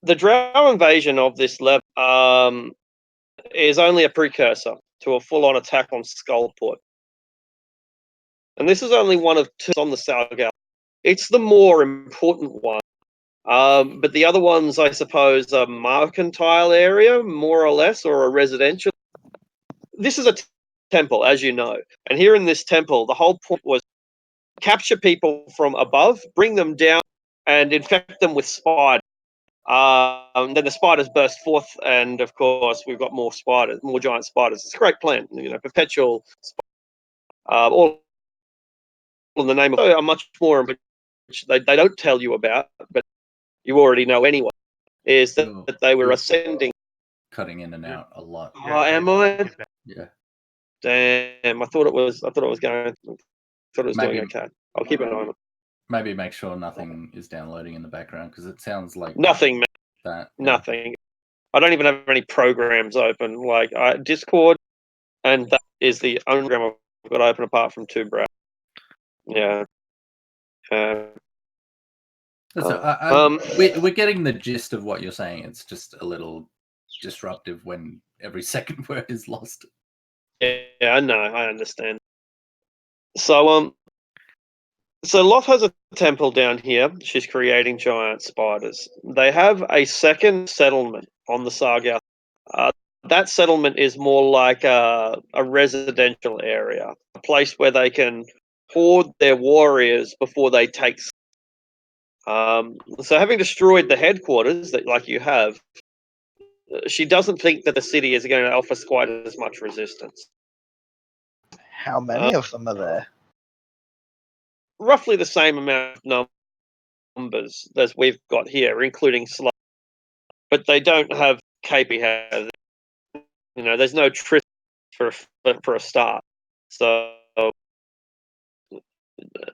The Drow invasion of this level is only a precursor to a full-on attack on Skullport. And this is only one of two on the Salgal. It's the more important one. But the other ones, I suppose, are mercantile area, more or less, or a residential. This is a temple, as you know. And here in this temple, the whole point was capture people from above, bring them down, and infect them with spiders. Then the spiders burst forth, and of course, we've got more spiders, more giant spiders. It's a great plan, perpetual. All in the name of a much more, which they don't tell you about, but you already know anyway, is that, You're- that they were you're ascending. Cutting in and out a lot. Oh, am I? Yeah. Damn! I thought it was going. Thought it was doing Maybe okay. I'll keep an eye on it. maybe make sure nothing is downloading in the background because it sounds like Nothing, man. that. Yeah. Nothing. I don't even have any programs open. Like Discord, and that is the only program I've got open apart from two browsers. Yeah. So, we're getting the gist of what you're saying. It's just a little disruptive when every second word is lost. Yeah, I know. I understand. So Loth has a temple down here. She's creating giant spiders. They have a second settlement on the Sargoth. That settlement is more like a residential area, a place where they can hoard their warriors before they take. So having destroyed the headquarters that, like you have, she doesn't think that the city is going to offer quite as much resistance. How many of them are there? Roughly the same amount of numbers as we've got here, including Slow. But they don't have KP has. There's no Tris for a start. So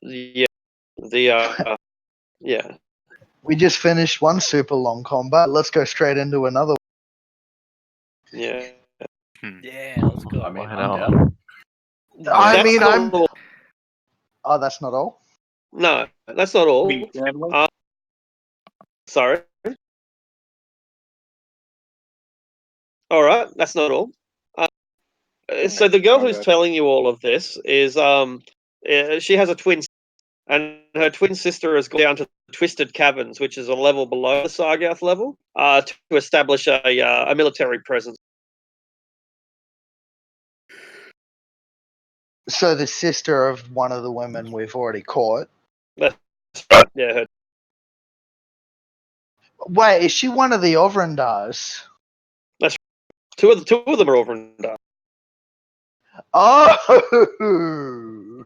yeah, yeah. We just finished one super long combat. Let's go straight into another. Yeah. Yeah, let's go. I mean, Why I'm not? down. I That's mean, not I'm. all. Oh, that's not all. No, that's not all. Sorry. All right, that's not all. So the girl who's telling you all of this is she has a twin, and her twin sister has gone down to the Twisted Caverns, which is a level below the Sargoth level, to establish a military presence. So the sister of one of the women we've already caught. That's right. Yeah. Her. Wait, is she one of the Ovrandars? That's two of them are over and done. Oh,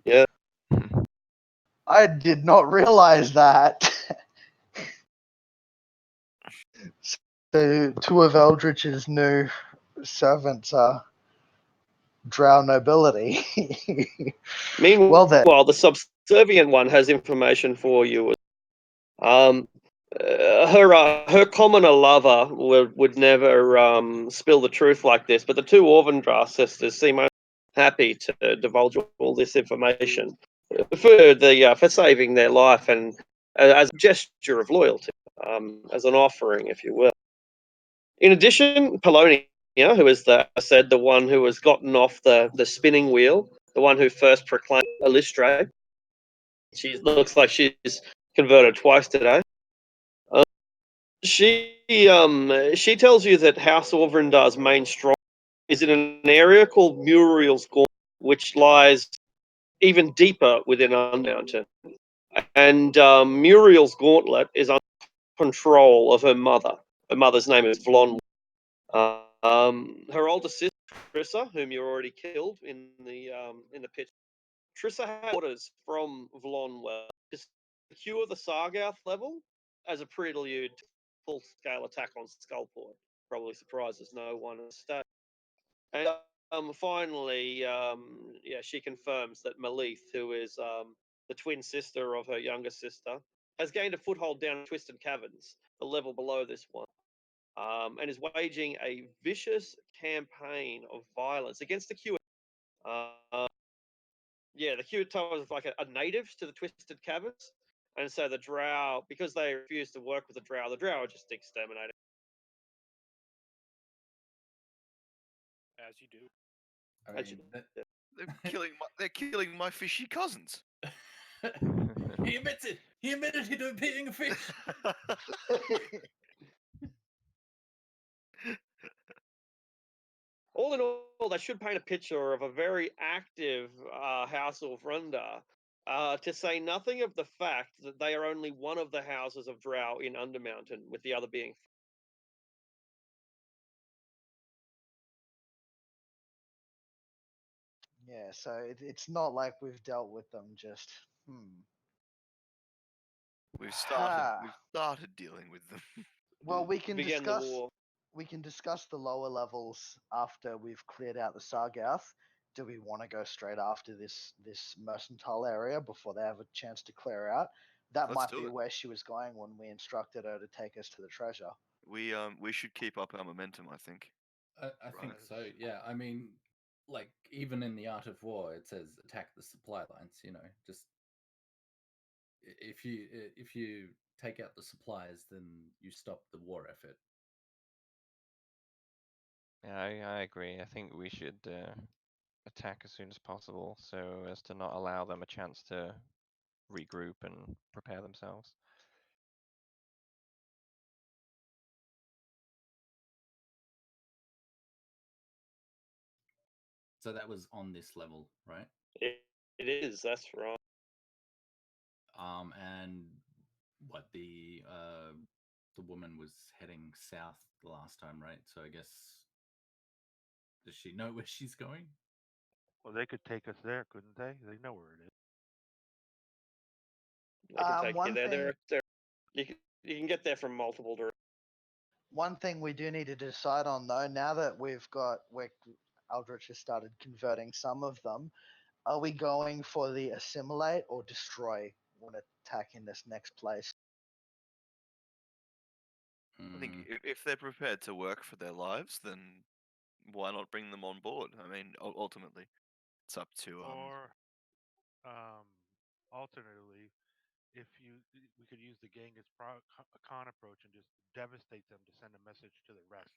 Yeah. I did not realize that. So two of Eldritch's new servants are Drow nobility. Meanwhile, Well then, the subservient one has information for you. Her commoner lover would never spill the truth like this, but the two Orvendra sisters seem happy to divulge all this information for saving their life and as a gesture of loyalty, as an offering, if you will. In addition, Polonia, who is the one who has gotten off the spinning wheel, the one who first proclaimed Illustrate. She looks like she's converted twice today. She tells you that House Orvrindar's main strong is in an area called Muriel's Gauntlet, which lies even deeper within Undermountain. And Muriel's Gauntlet is under control of her mother. Her mother's name is Vlon. Her older sister Trissa, whom you already killed in the pit. Trissa had orders from Vlonwell to secure the Sargouth level as a prelude to full-scale attack on Skullport. Probably surprises no one at the stage. And finally, she confirms that Malith, who is the twin sister of her younger sister, has gained a foothold down Twisted Caverns, the level below this one, and is waging a vicious campaign of violence against the Q. The Q was like a natives to the Twisted Caverns, and so the Drow, because they refused to work with the Drow are just exterminated. As you do. I As you mean, They're killing my fishy cousins. He admits it. He admitted to being a fish. All in all, that should paint a picture of a very active House of Runda, to say nothing of the fact that they are only one of the houses of Drow in Undermountain, with the other being. Yeah, so it's not like we've dealt with them just. We've started dealing with them. Well, we can Began the discuss. war. We can discuss the lower levels after we've cleared out the Sargouth. Do we want to go straight after this mercantile area before they have a chance to clear out? That Let's might do be it. where she was going when we instructed her to take us to the treasure. We should keep up our momentum, I think. I think so. Yeah. I mean, like even in the Art of War, it says attack the supply lines. You know, just if you take out the supplies, then you stop the war effort. Yeah, I agree. I think we should attack as soon as possible so as to not allow them a chance to regroup and prepare themselves. So that was on this level, right? It is. That's right. And what the woman was heading south the last time, right? So I guess, does she know where she's going? Well, they could take us there, couldn't they? They know where it is. They can take you One there. thing. You can get there from multiple directions. One thing we do need to decide on, though, now that Aldrich has started converting some of them, are we going for the assimilate or destroy when attacking this next place? I think if they're prepared to work for their lives, then why not bring them on board? I mean, ultimately, it's up to Or, alternatively, we could use the Genghis Khan approach and just devastate them to send a message to the rest.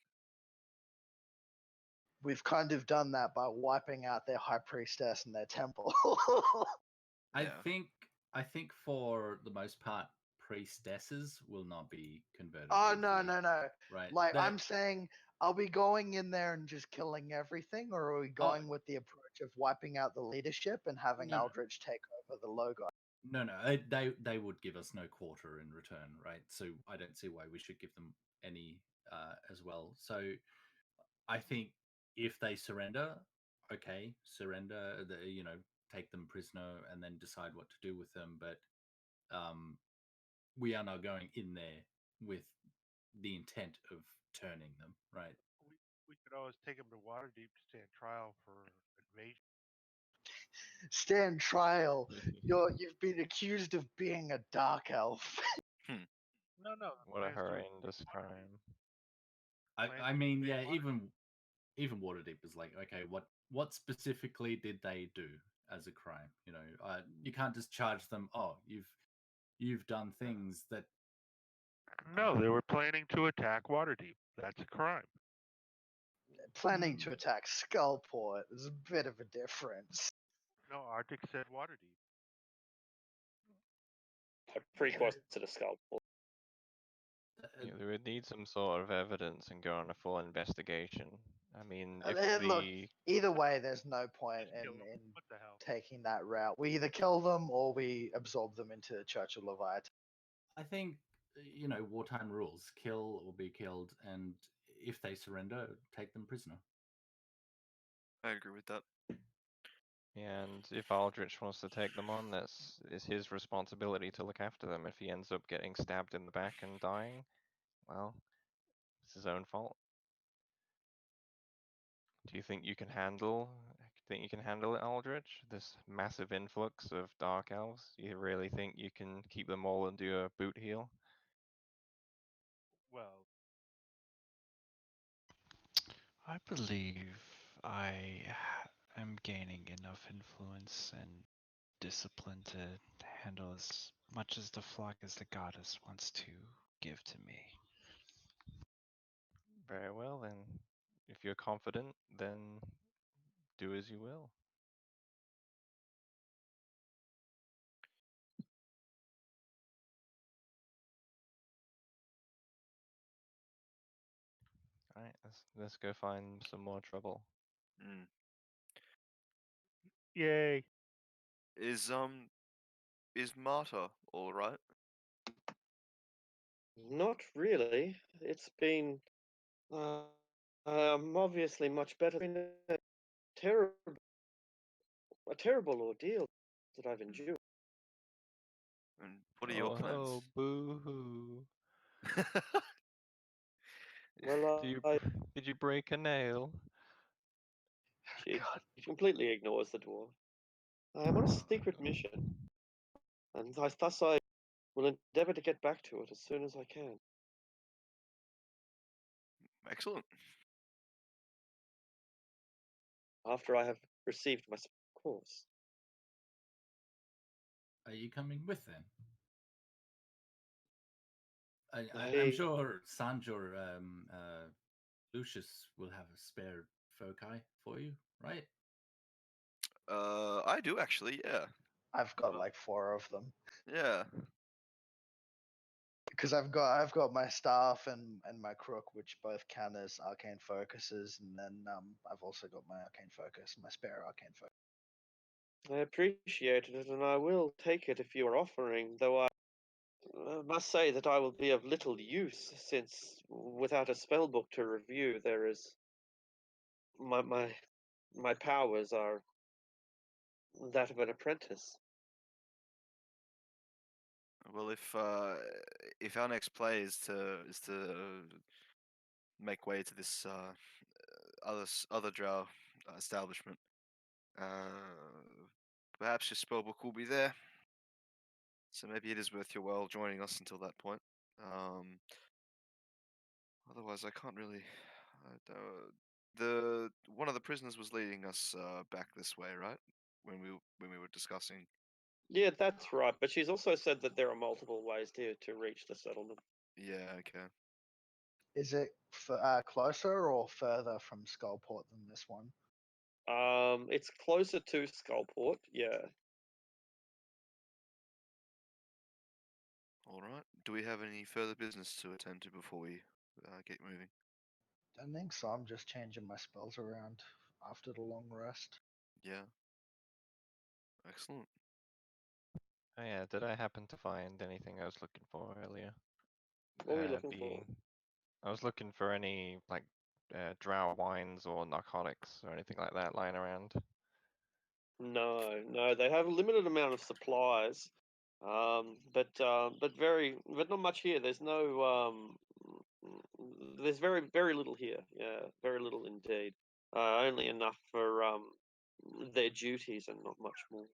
We've kind of done that by wiping out their high priestess and their temple. I think for the most part, priestesses will not be converted. Oh no! Right. Like I'm saying, are we going in there and just killing everything, or are we going with the approach of wiping out the leadership and having Aldrich take over the logo? No, they would give us no quarter in return, right? So I don't see why we should give them any as well. So I think if they surrender, okay, surrender. Take them prisoner and then decide what to do with them. But we are not going in there with the intent of turning them, right? We could always take them to Waterdeep to stand trial for invasion. Stand trial. You've been accused of being a dark elf. No. What a horrendous crime. I mean, yeah, even Waterdeep is like, okay, what specifically did they do as a crime? You can't just charge them. Oh, you've done things that. No, they were planning to attack Waterdeep. That's a crime. Planning to attack Skullport is a bit of a difference. No, Arctic said water deep. Pretty close to the skull. Yeah, they would need some sort of evidence and go on a full investigation. I mean, if Look, the either way, there's no point Just kill in, 'em. in What the hell? taking that route. We either kill them or we absorb them into the Church of Leviathan. I think wartime rules: kill or be killed, and if they surrender, take them prisoner. I agree with that. and if Aldrich wants to take them on, it's his responsibility to look after them. If he ends up getting stabbed in the back and dying, well, it's his own fault. Do you think you can handle? It, Aldrich? This massive influx of dark elves. You really think you can keep them all and do a boot heal? Well, I believe I am gaining enough influence and discipline to handle as much as the flock as the goddess wants to give to me. Very well, then. If you're confident, then do as you will. All right, let's go find some more trouble. Mm. yay. Is Marta all right? Not really. It's been obviously much better. It's been a terrible ordeal that I've endured. And what are your Oh, plans? boo-hoo. Well, Did you break a nail? she God, completely ignores the dwarf. I am on a secret mission, and thus I will endeavor to get back to it as soon as I can. Excellent. After I have received my course. Are you coming with them? I'm I sure Sanj or Lucius will have a spare foci for you, right? I do actually, yeah. I've got like 4 of them Yeah. because I've got my staff and my crook, which both count as arcane focuses, and then I've also got my arcane focus, my spare arcane focus. I appreciate it, and I will take it if you are offering, though I must say that I will be of little use, since without a spell book to review, there is my powers are that of an apprentice. Well, if our next play is to make way to this other drow establishment, perhaps your spellbook will be there. So maybe it is worth your while joining us until that point. Otherwise, I can't really. The one of the prisoners was leading us back this way, right? When we were discussing. Yeah, that's right, but she's also said that there are multiple ways to reach the settlement. Yeah. Okay. Is it closer or further from Skullport than this one? It's closer to Skullport, yeah. All right. Do we have any further business to attend to before we get moving? Don't think so. I'm just changing my spells around after the long rest. Yeah. Excellent. Oh yeah, did I happen to find anything I was looking for earlier? What were you looking for? I was looking for any like drow wines or narcotics or anything like that lying around. No, they have a limited amount of supplies, but not much here. There's no there's very little here. Yeah, very little indeed. Only enough for their duties and not much more.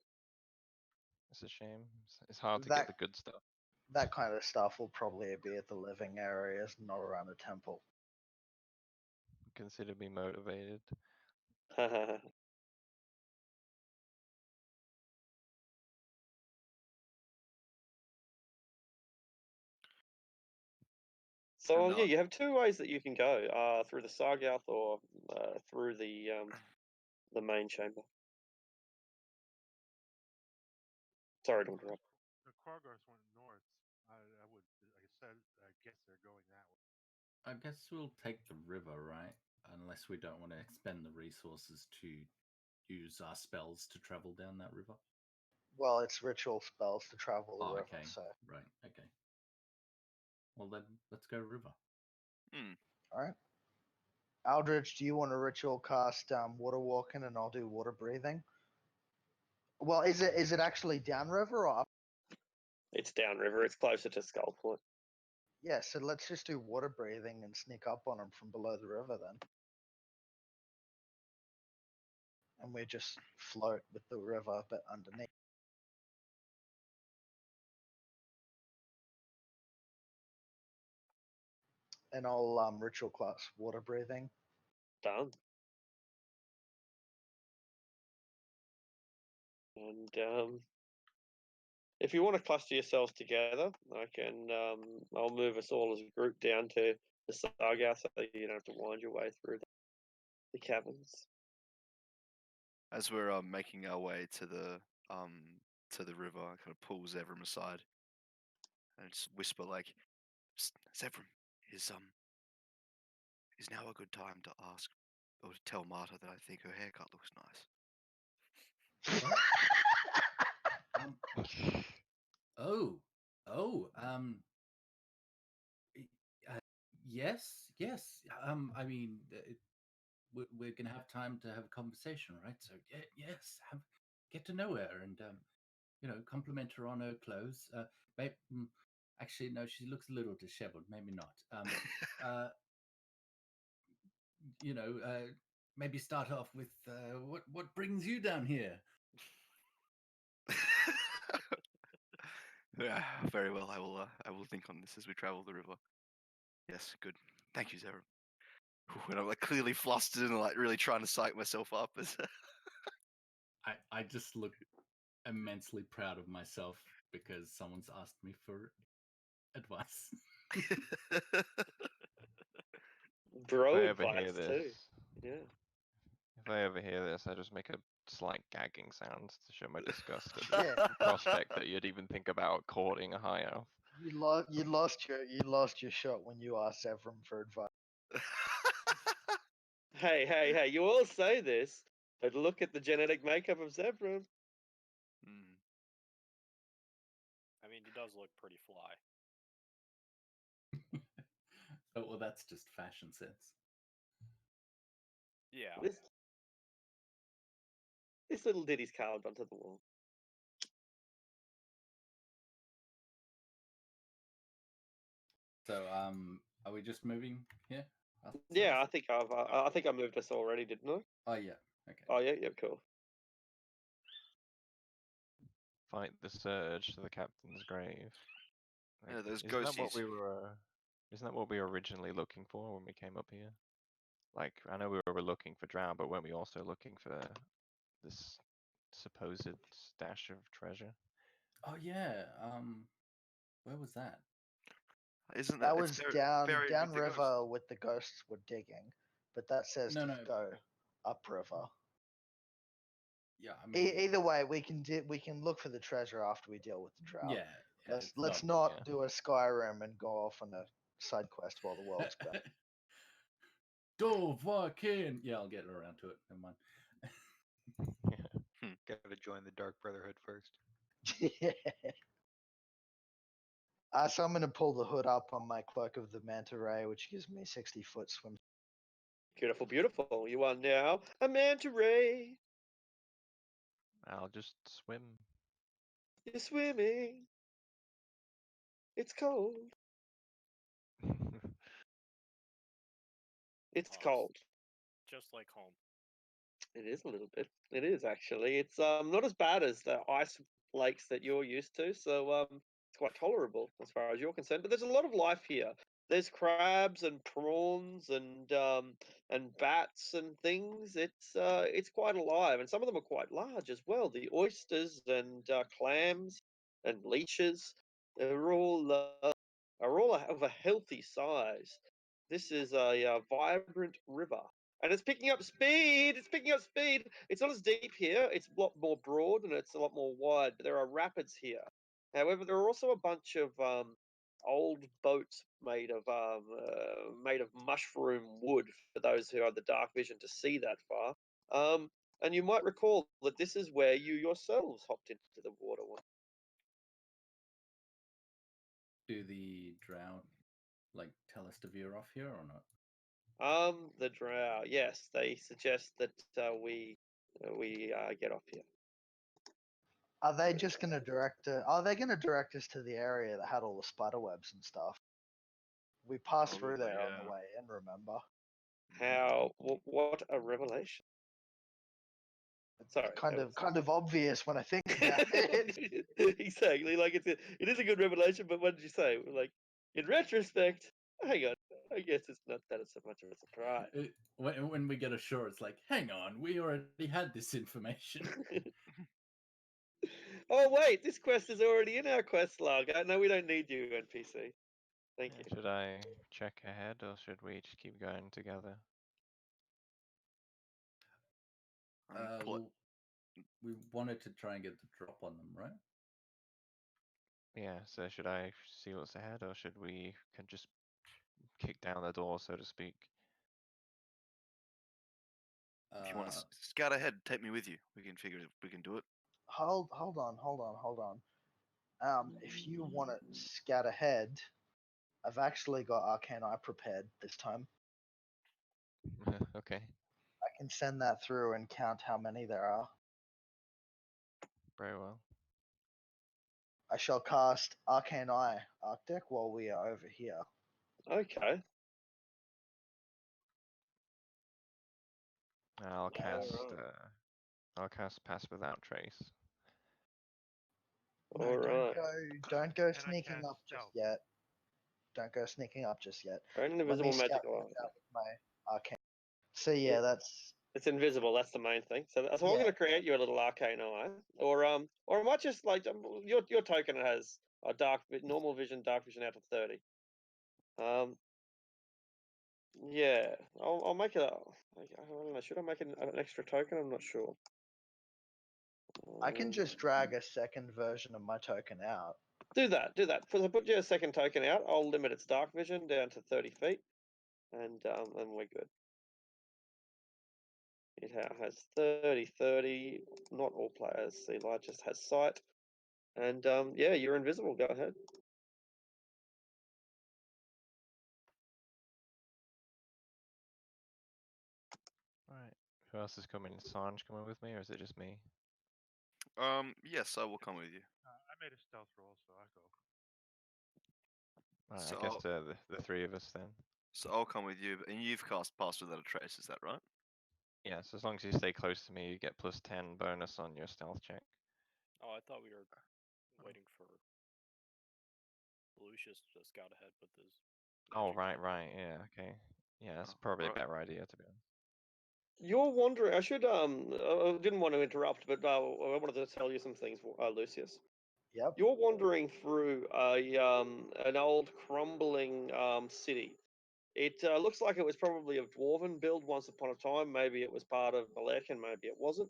It's a shame. It's hard to get That the good stuff. that kind of stuff will probably be at the living areas, not around the temple. Consider me motivated. So And yeah, you have 2 ways that you can go. Through the Sargouth or through the main chamber. Sorry to interrupt. The Krogars went north. I would. Like I said, I guess they're going that way. I guess we'll take the river, right? Unless we don't want to expend the resources to use our spells to travel down that river. Well, it's ritual spells to travel the Oh, river, okay. so Right. Okay. Well, then let's go river. all right. Aldridge, do you want to ritual cast water walking, and I'll do water breathing? Well, is it actually downriver or up? It's downriver. It's closer to Skull Point. Yeah, so let's just do water breathing and sneak up on them from below the river then. And we just float with the river, but underneath. And I'll ritual class water breathing. Done. And if you want to cluster yourselves together, I can. I'll move us all as a group down to the Sargasso so you don't have to wind your way through the caverns. As we're making our way to the river, I kind of pull Zevram aside and just whisper like, "Zevram, is now a good time to ask or to tell Marta that I think her haircut looks nice?" Oh, yes, yes. I mean, we're gonna have time to have a conversation, right? So yes, get to know her and compliment her on her clothes. Actually, no, she looks a little disheveled. Maybe not. Maybe start off with what brings you down here. Yeah, very well. I will think on this as we travel the river. Yes, good. Thank you, Zevram. And I'm like clearly flustered and like really trying to psych myself up as I just look immensely proud of myself because someone's asked me for advice. Bro If I ever hear advice too. this, Yeah. if I ever hear this, I just make a slight gagging sound to show my disgust at Yeah. the prospect that you'd even think about courting a high elf. You lost your shot when you asked Evram for advice. Hey! You all say this, but look at the genetic makeup of Zevram. I mean, he does look pretty fly. Oh, well, that's just fashion sense. Yeah. This little ditty's carved onto the wall. So, are we just moving here? Yeah, I think I moved us already, didn't I? Oh yeah. Okay. Oh yeah, cool. Fight the surge to the captain's grave. Yeah, those isn't that what ghosties. we were? Isn't that what we were originally looking for when we came up here? Like, I know we were looking for drow, but weren't we also looking for this supposed stash of treasure? Oh yeah. Where was that? Isn't That it's was buried with the downriver ghost? with the ghosts were digging, but that says No, to no. go upriver. Yeah, I mean, Either way, we can look for the treasure after we deal with the drow. yeah. Let's not do a Skyrim and go off on a side quest while the world's burning. Dovahkiin. Yeah, I'll get around to it. Never mind. Gotta join the Dark Brotherhood first. Yeah. So I'm going to pull the hood up on my Cloak of the Manta Ray, which gives me 60-foot swim. Beautiful, beautiful. You are now a manta ray. I'll just swim. You're swimming. It's cold. It's cold. Just like home. It is a little bit. It is actually. It's not as bad as the ice lakes that you're used to, so it's quite tolerable as far as you're concerned. But there's a lot of life here. There's crabs and prawns and bats and things. It's quite alive, and some of them are quite large as well. The oysters and clams and leeches, they're all of a healthy size. This is a vibrant river. and it's picking up speed. It's picking up speed. It's not as deep here. It's a lot more broad and it's a lot more wide. But there are rapids here. However, there are also a bunch of old boats made of mushroom wood for those who have the dark vision to see that far. And you might recall that this is where you yourselves hopped into the water once. Do the drow like tell us to veer off here or not? The drow, yes, they suggest that we get off here. Are they just going to direct? Are they going to direct us to the area that had all the spider webs and stuff? We passed through Probably, there on yeah. the way in. Remember? How? What a revelation! Sorry, Kind of obvious when I think about it. exactly. Like it is a good revelation, but what did you say? Like in retrospect, hang on. I guess it's not that so much of a surprise. When we get ashore, it's like, hang on, we already had this information. Oh wait, this quest is already in our quest log. No, we don't need you, NPC. Thank you. Should I check ahead or should we just keep going together? Well, we wanted to try and get the drop on them, right? Yeah, so should I see what's ahead or should we can just kick down the door, so to speak? If you want to scout ahead, take me with you. We can figure it. We can do it. Hold on. If you want to scout ahead, I've actually got Arcane Eye prepared this time. Okay. I can send that through and count how many there are. Very well. I shall cast Arcane Eye Arctic while we are over here. Okay. I'll cast. Alright. I'll cast Pass Without Trace. No, All right. don't go And I sneaking cast up just stealth. yet. Don't go sneaking up just yet. An Let me invisible scout magical things eye. out with my Arcane. So yeah, that's It's invisible. That's the main thing. So I'm Yeah. going to create you a little arcane eye, or I might just like your token has a normal vision, dark vision out to 30. Yeah, I'll make it. I don't know. Should I make it an extra token? I'm not sure. I can just drag a second version of my token out. Do that. Because I put you a second token out, I'll limit its dark vision down to 30 feet, and we're good. It has 30. Not all players. See, Light just has sight. And yeah, you're invisible. Go ahead. Right. Who else is coming? Is Sanj coming with me, or is it just me? Yes, I will come with you. I made a stealth roll, so I go. Right, So I guess the three of us then. So I'll come with you, and you've cast Pass Without a Trace. Is that right? Yeah, so as long as you stay close to me, you get +10 bonus on your stealth check. Oh, I thought we were waiting for Lucius to scout ahead with his. Oh, magic right, item. yeah, okay. Yeah, that's probably a right. better idea, to be honest. You're wandering. I should I didn't want to interrupt, but I wanted to tell you some things, Lucius. Yep. You're wandering through an old crumbling city. It looks like it was probably of dwarven build once upon a time. Maybe it was part of Malek, and maybe it wasn't.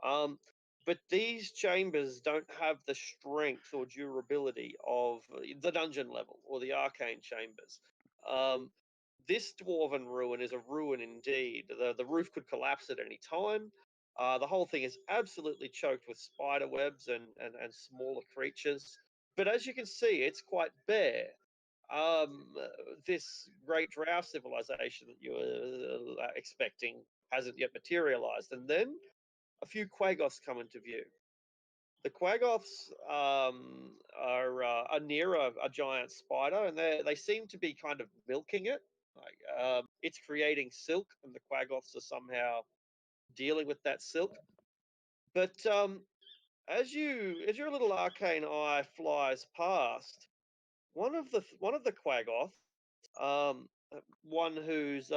But these chambers don't have the strength or durability of the dungeon level or the arcane chambers. This dwarven ruin is a ruin indeed. The roof could collapse at any time. The whole thing is absolutely choked with spider webs and smaller creatures. But as you can see, it's quite bare. This great drow civilization that you were expecting hasn't yet materialized. And then a few Quaggoths come into view. The Quaggoths are near a giant spider, and they seem to be kind of milking it. Like it's creating silk, and the Quaggoths are somehow dealing with that silk. But as your little arcane eye flies past, one of the Quaggoths, one who's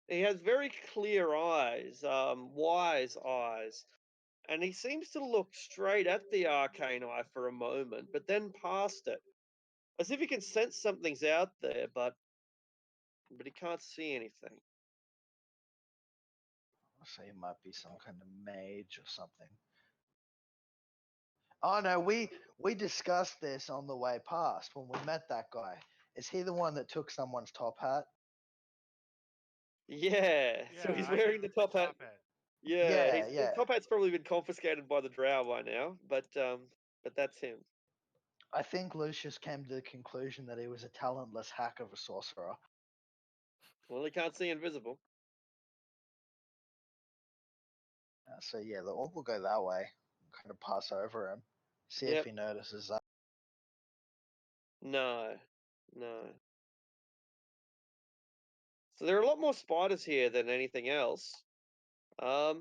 he has very clear eyes, wise eyes, and he seems to look straight at the arcane eye for a moment, but then past it, as if he can sense something's out there, but he can't see anything. So he might be some kind of mage or something. Oh no, we discussed this on the way past when we met that guy. Is he the one that took someone's top hat? Yeah. So Yeah, he's I gave wearing the him the top hat. top hat. Yeah, Yeah, his yeah. top hat's probably been confiscated by the drow by now, but that's him. I think Lucius came to the conclusion that he was a talentless hack of a sorcerer. Well, he can't see invisible. So yeah, we'll go that way. Kind of pass over him, see if Yep. he notices that. No. So there are a lot more spiders here than anything else. I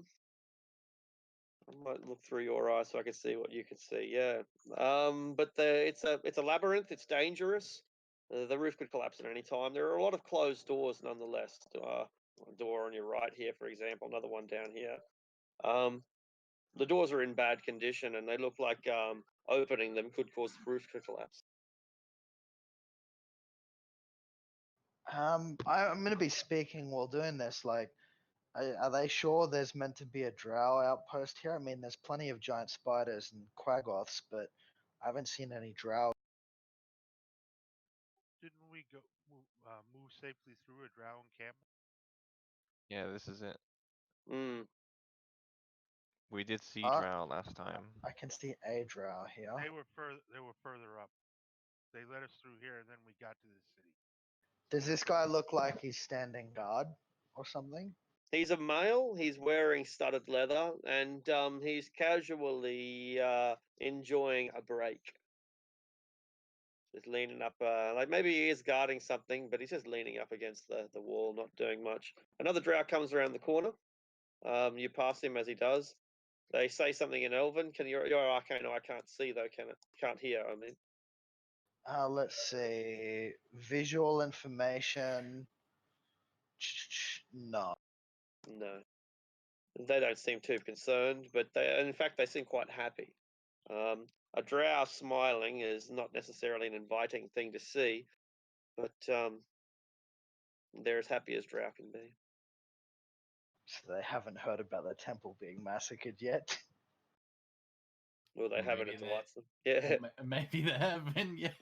might look through your eyes so I can see what you can see. Yeah. But it's a labyrinth. It's dangerous. The roof could collapse at any time. There are a lot of closed doors, nonetheless. A door on your right here, for example. Another one down here. The doors are in bad condition, and they look like opening them could cause the roof to collapse. I'm going to be speaking while doing this. Like, are they sure there's meant to be a drow outpost here? I mean, there's plenty of giant spiders and quaggoths, but I haven't seen any drow. Didn't we go move safely through a drow encampment? Yeah, this is it. Mm. We did see Uh, drow last time. I can see a drow here. They were further up. They led us through here, and then we got to the city. Does this guy look like he's standing guard or something? He's a male. He's wearing studded leather, and he's casually enjoying a break. Just leaning up, like maybe he is guarding something, but he's just leaning up against the wall, not doing much. Another drow comes around the corner. You pass him as he does. They say something in Elven. Can your arcane? I can't see though. Can't hear. I mean, Let's see. Visual information. No. no. They don't seem too concerned, but in fact, they seem quite happy. A drow smiling is not necessarily an inviting thing to see, but they're as happy as drow can be. So they haven't heard about the temple being massacred yet. Well, they Or haven't. maybe It they- delights them. Yeah. Or maybe they have been. Yeah.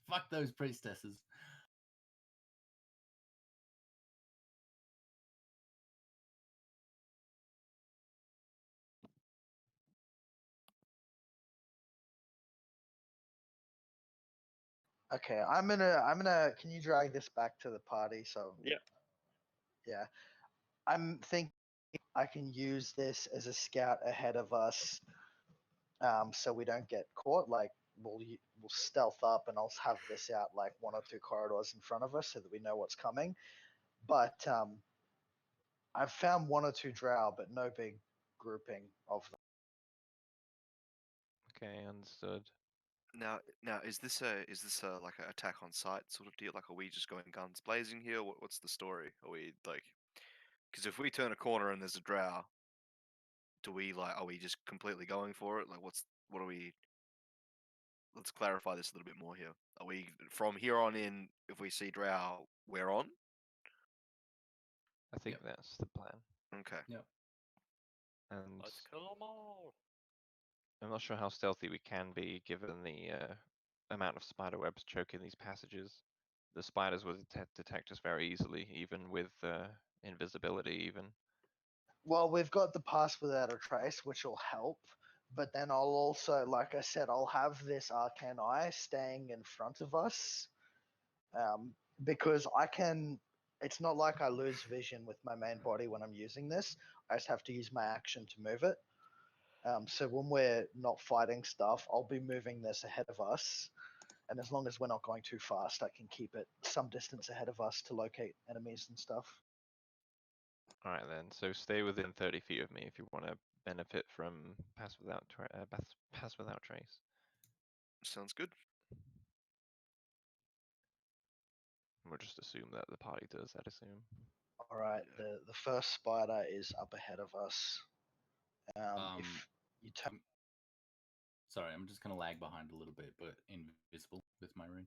Fuck those priestesses. Okay, I'm gonna. Can you drag this back to the party? So Yeah. yeah, I'm thinking I can use this as a scout ahead of us, so we don't get caught. Like we'll stealth up, and I'll have this out like one or two corridors in front of us, so that we know what's coming. But I've found one or two drow, but no big grouping of them. Okay, understood. Now, is this a like an attack on sight sort of deal? Like, are we just going guns blazing here? What's the story? Are we like, because if we turn a corner and there's a drow, are we just completely going for it? Like, what are we? Let's clarify this a little bit more here. Are we from here on in? If we see drow, we're on. I think Yep. that's the plan. Okay. Yep. And Let's kill them all. I'm not sure how stealthy we can be given the amount of spider webs choking these passages. The spiders will detect us very easily, even with invisibility. Even. Well, we've got the pass without a trace, which will help. But then I'll also, like I said, I'll have this arcane eye staying in front of us, because I can. It's not like I lose vision with my main body when I'm using this. I just have to use my action to move it. So when we're not fighting stuff, I'll be moving this ahead of us, and as long as we're not going too fast, I can keep it some distance ahead of us to locate enemies and stuff. All right then. So stay within 30 feet of me if you want to benefit from pass without trace. Sounds good. We'll just assume that the party does. I'd assume. All right, the first spider is up ahead of us. If you turn, Sorry, I'm just gonna lag behind a little bit, but invisible with my ring.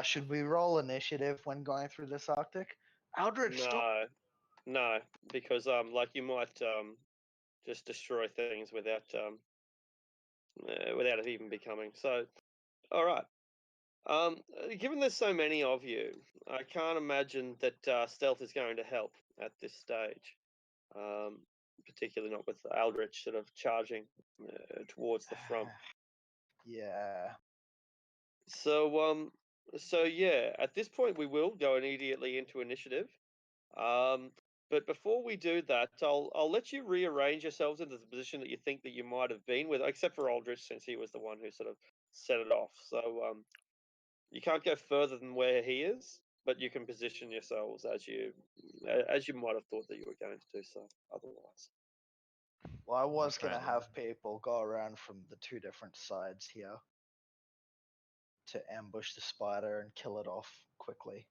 should we roll initiative when going through this Arctic? Aldrich, stop! No. No, because like you might just destroy things without without it even becoming. So, all right. Given there's so many of you, I can't imagine that stealth is going to help at this stage. Particularly not with Aldrich sort of charging towards the front. Yeah. So yeah, at this point we will go immediately into initiative. But before we do that, I'll let you rearrange yourselves into the position that you think that you might have been with, except for Aldrich, since he was the one who sort of set it off. So you can't go further than where he is, but you can position yourselves as you might have thought that you were going to do so otherwise. Well, I was trying going to to- have people go around from the two different sides here to ambush the spider and kill it off quickly.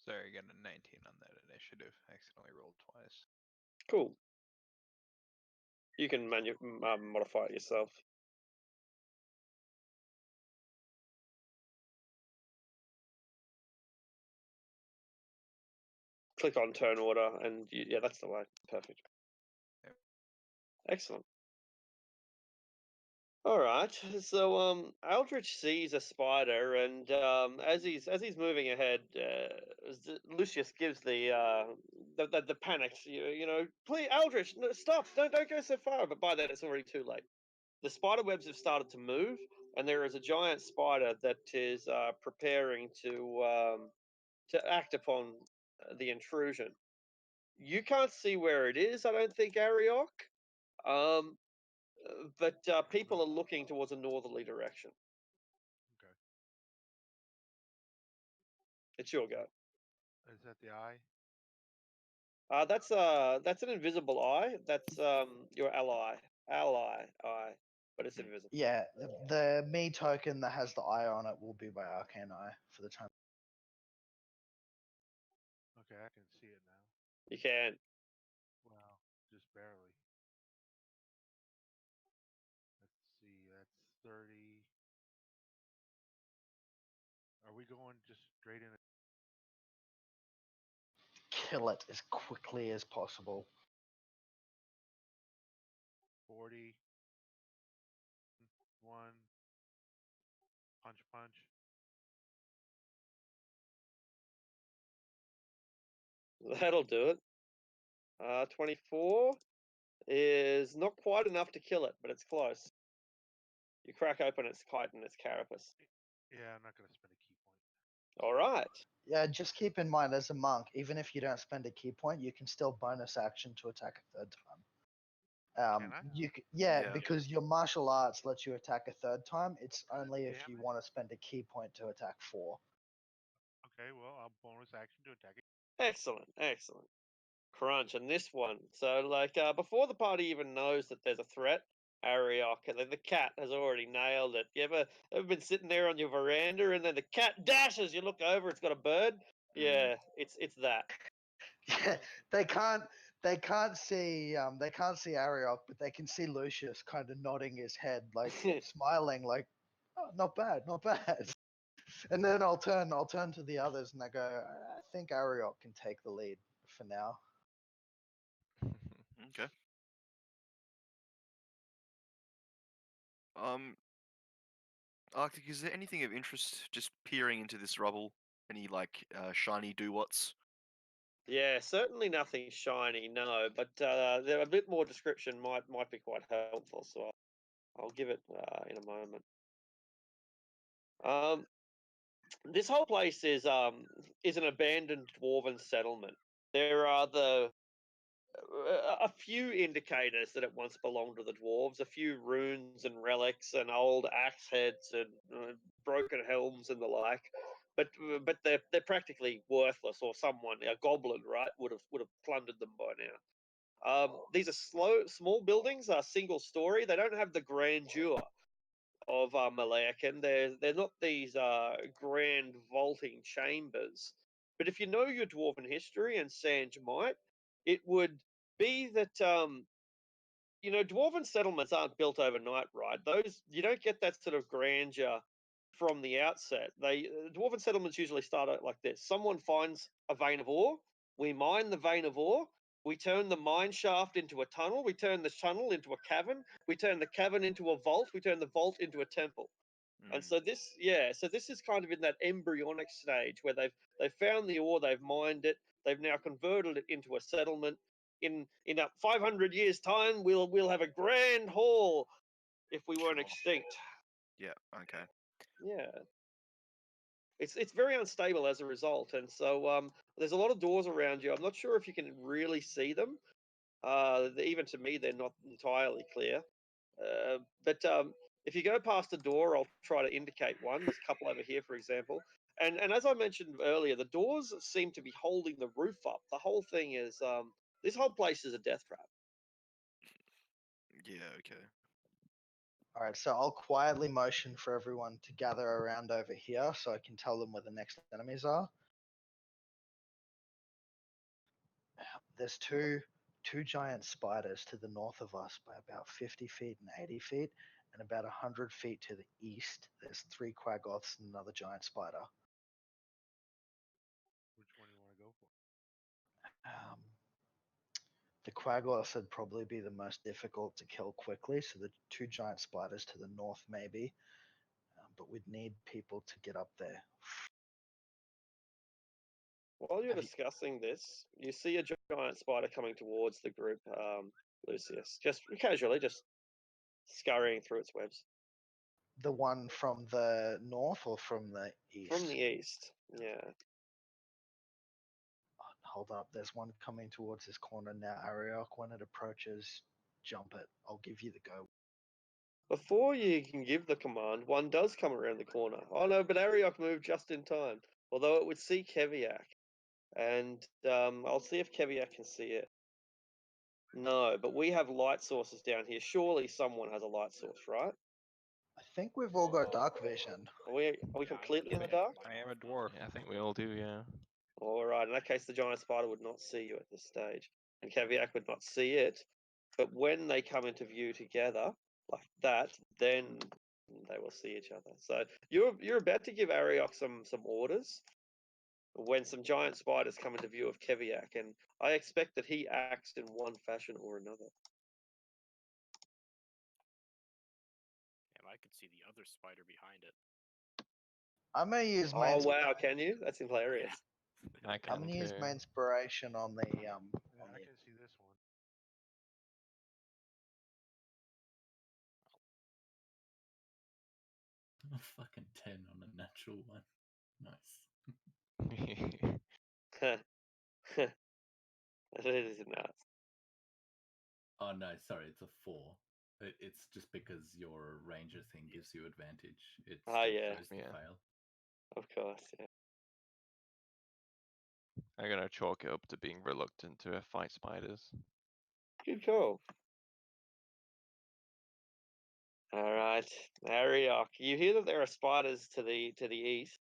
Sorry, I got a 19 on that initiative. I accidentally rolled twice. Cool. You can modify it yourself. Click on turn order, and yeah, that's the way. Perfect. Yep. Excellent. All right. So Aldrich sees a spider, and as he's moving ahead, Lucius gives the panicked, please, Aldrich, no, stop! Don't go so far. But by then, it's already too late. The spider webs have started to move, and there is a giant spider that is preparing to act upon the intrusion. You can't see where it is, I don't think, Ariok. But people are looking towards a northerly direction. Okay. It's your go. Is that the eye? That's an invisible eye. That's your ally eye, but it's invisible. Yeah, the me token that has the eye on it will be my arcane eye for the time. Okay, I can see it now. You can. Wow, just barely. Let's see, that's 30. Are we going just straight in? Kill it as quickly as possible. 40. One. Punch, punch. That'll do it. 24 is not quite enough to kill it, but it's close. You crack open its kite and its carapace. Yeah, I'm not going to spend a key point. All right. Yeah, just keep in mind as a monk, even if you don't spend a key point, you can still bonus action to attack a third time. Can I? Yeah. Because your martial arts lets you attack a third time. It's only if Damn you it. want to spend a key point to attack 4. Okay, well, I'll bonus action to attack it. Excellent. Crunch. And this one. So, before the party even knows that there's a threat, Ariok, and then the cat has already nailed it. You ever been sitting there on your veranda and then the cat dashes? You look over, it's got a bird. Yeah, it's that. Yeah, they can't see Ariok, but they can see Lucius kind of nodding his head, like smiling, like, oh, not bad. And then I'll turn to the others and I go, I think Ariok can take the lead for now. Okay. Arctic, is there anything of interest just peering into this rubble? Any shiny do-whats? Yeah, certainly nothing shiny, no. But a bit more description might be quite helpful. So I'll give it in a moment. This whole place is an abandoned dwarven settlement. There are a few indicators that it once belonged to the dwarves, a few runes and relics and old axe heads and broken helms and the like. But they're practically worthless, or someone, a goblin, right, would have plundered them by now. These are small buildings, are single story. They don't have the grandeur of Malayakan. They're not these grand vaulting chambers. But if you know your dwarven history, and Sanj might, it would be that dwarven settlements aren't built overnight, right? Those, you don't get that sort of grandeur from the outset. Dwarven settlements usually start out like this: someone finds a vein of ore, we mine the vein of ore, we turn the mine shaft into a tunnel, we turn the tunnel into a cavern, we turn the cavern into a vault, we turn the vault into a temple. And so this is kind of in that embryonic stage where they've found the ore, they've mined it, they've now converted it into a settlement. In 500 years' time, we'll have a grand hall if we weren't Sure. extinct. Yeah. Okay. Yeah. It's very unstable as a result, and so there's a lot of doors around you. I'm not sure if you can really see them. Even to me, they're not entirely clear. But if you go past a door, I'll try to indicate one. There's a couple over here, for example. And as I mentioned earlier, the doors seem to be holding the roof up. The whole thing is this whole place is a death trap. Yeah. Okay. All right, so I'll quietly motion for everyone to gather around over here so I can tell them where the next enemies are. There's two giant spiders to the north of us by about 50 feet and 80 feet, and about 100 feet to the east, there's 3 quaggoths and another giant spider. Which one do you want to go for? The quaggoths would probably be the most difficult to kill quickly, so the 2 giant spiders to the north maybe, but we'd need people to get up there. While you're discussing this, you see a giant spider coming towards the group, Lucius, just casually, just scurrying through its webs. The one from the north or from the east? From the east, yeah. Oh, hold up, there's one coming towards this corner now, Ariok. When it approaches, jump it. I'll give you the go. Before you can give the command, one does come around the corner. Oh no, but Ariok moved just in time. Although it would see Keviak. And I'll see if Keviak can see it. No, but we have light sources down here. Surely someone has a light source, right? I think we've all got dark vision. Are we completely in the dark? I am a dwarf. Yeah, I think we all do. Yeah. All right. In that case, the giant spider would not see you at this stage, and Keviak would not see it. But when they come into view together, like that, then they will see each other. So you're about to give Ariok some orders when some giant spiders come into view of Keviak, and I expect that he acts in one fashion or another. Damn, I could see the other spider behind it. I'm gonna use my Oh wow, can you? That's hilarious. I I'm can gonna use too. my inspiration on the Yeah, I can see this one. A fucking 10 on a natural one. Nice. It is nuts. Oh no, sorry, it's a 4. It's just because your ranger thing gives you advantage. It Oh, still yeah. shows the Yeah. fail. Of course, yeah. I'm gonna chalk it up to being reluctant to fight spiders. Good call. All right, Ariok. You hear that there are spiders to the east,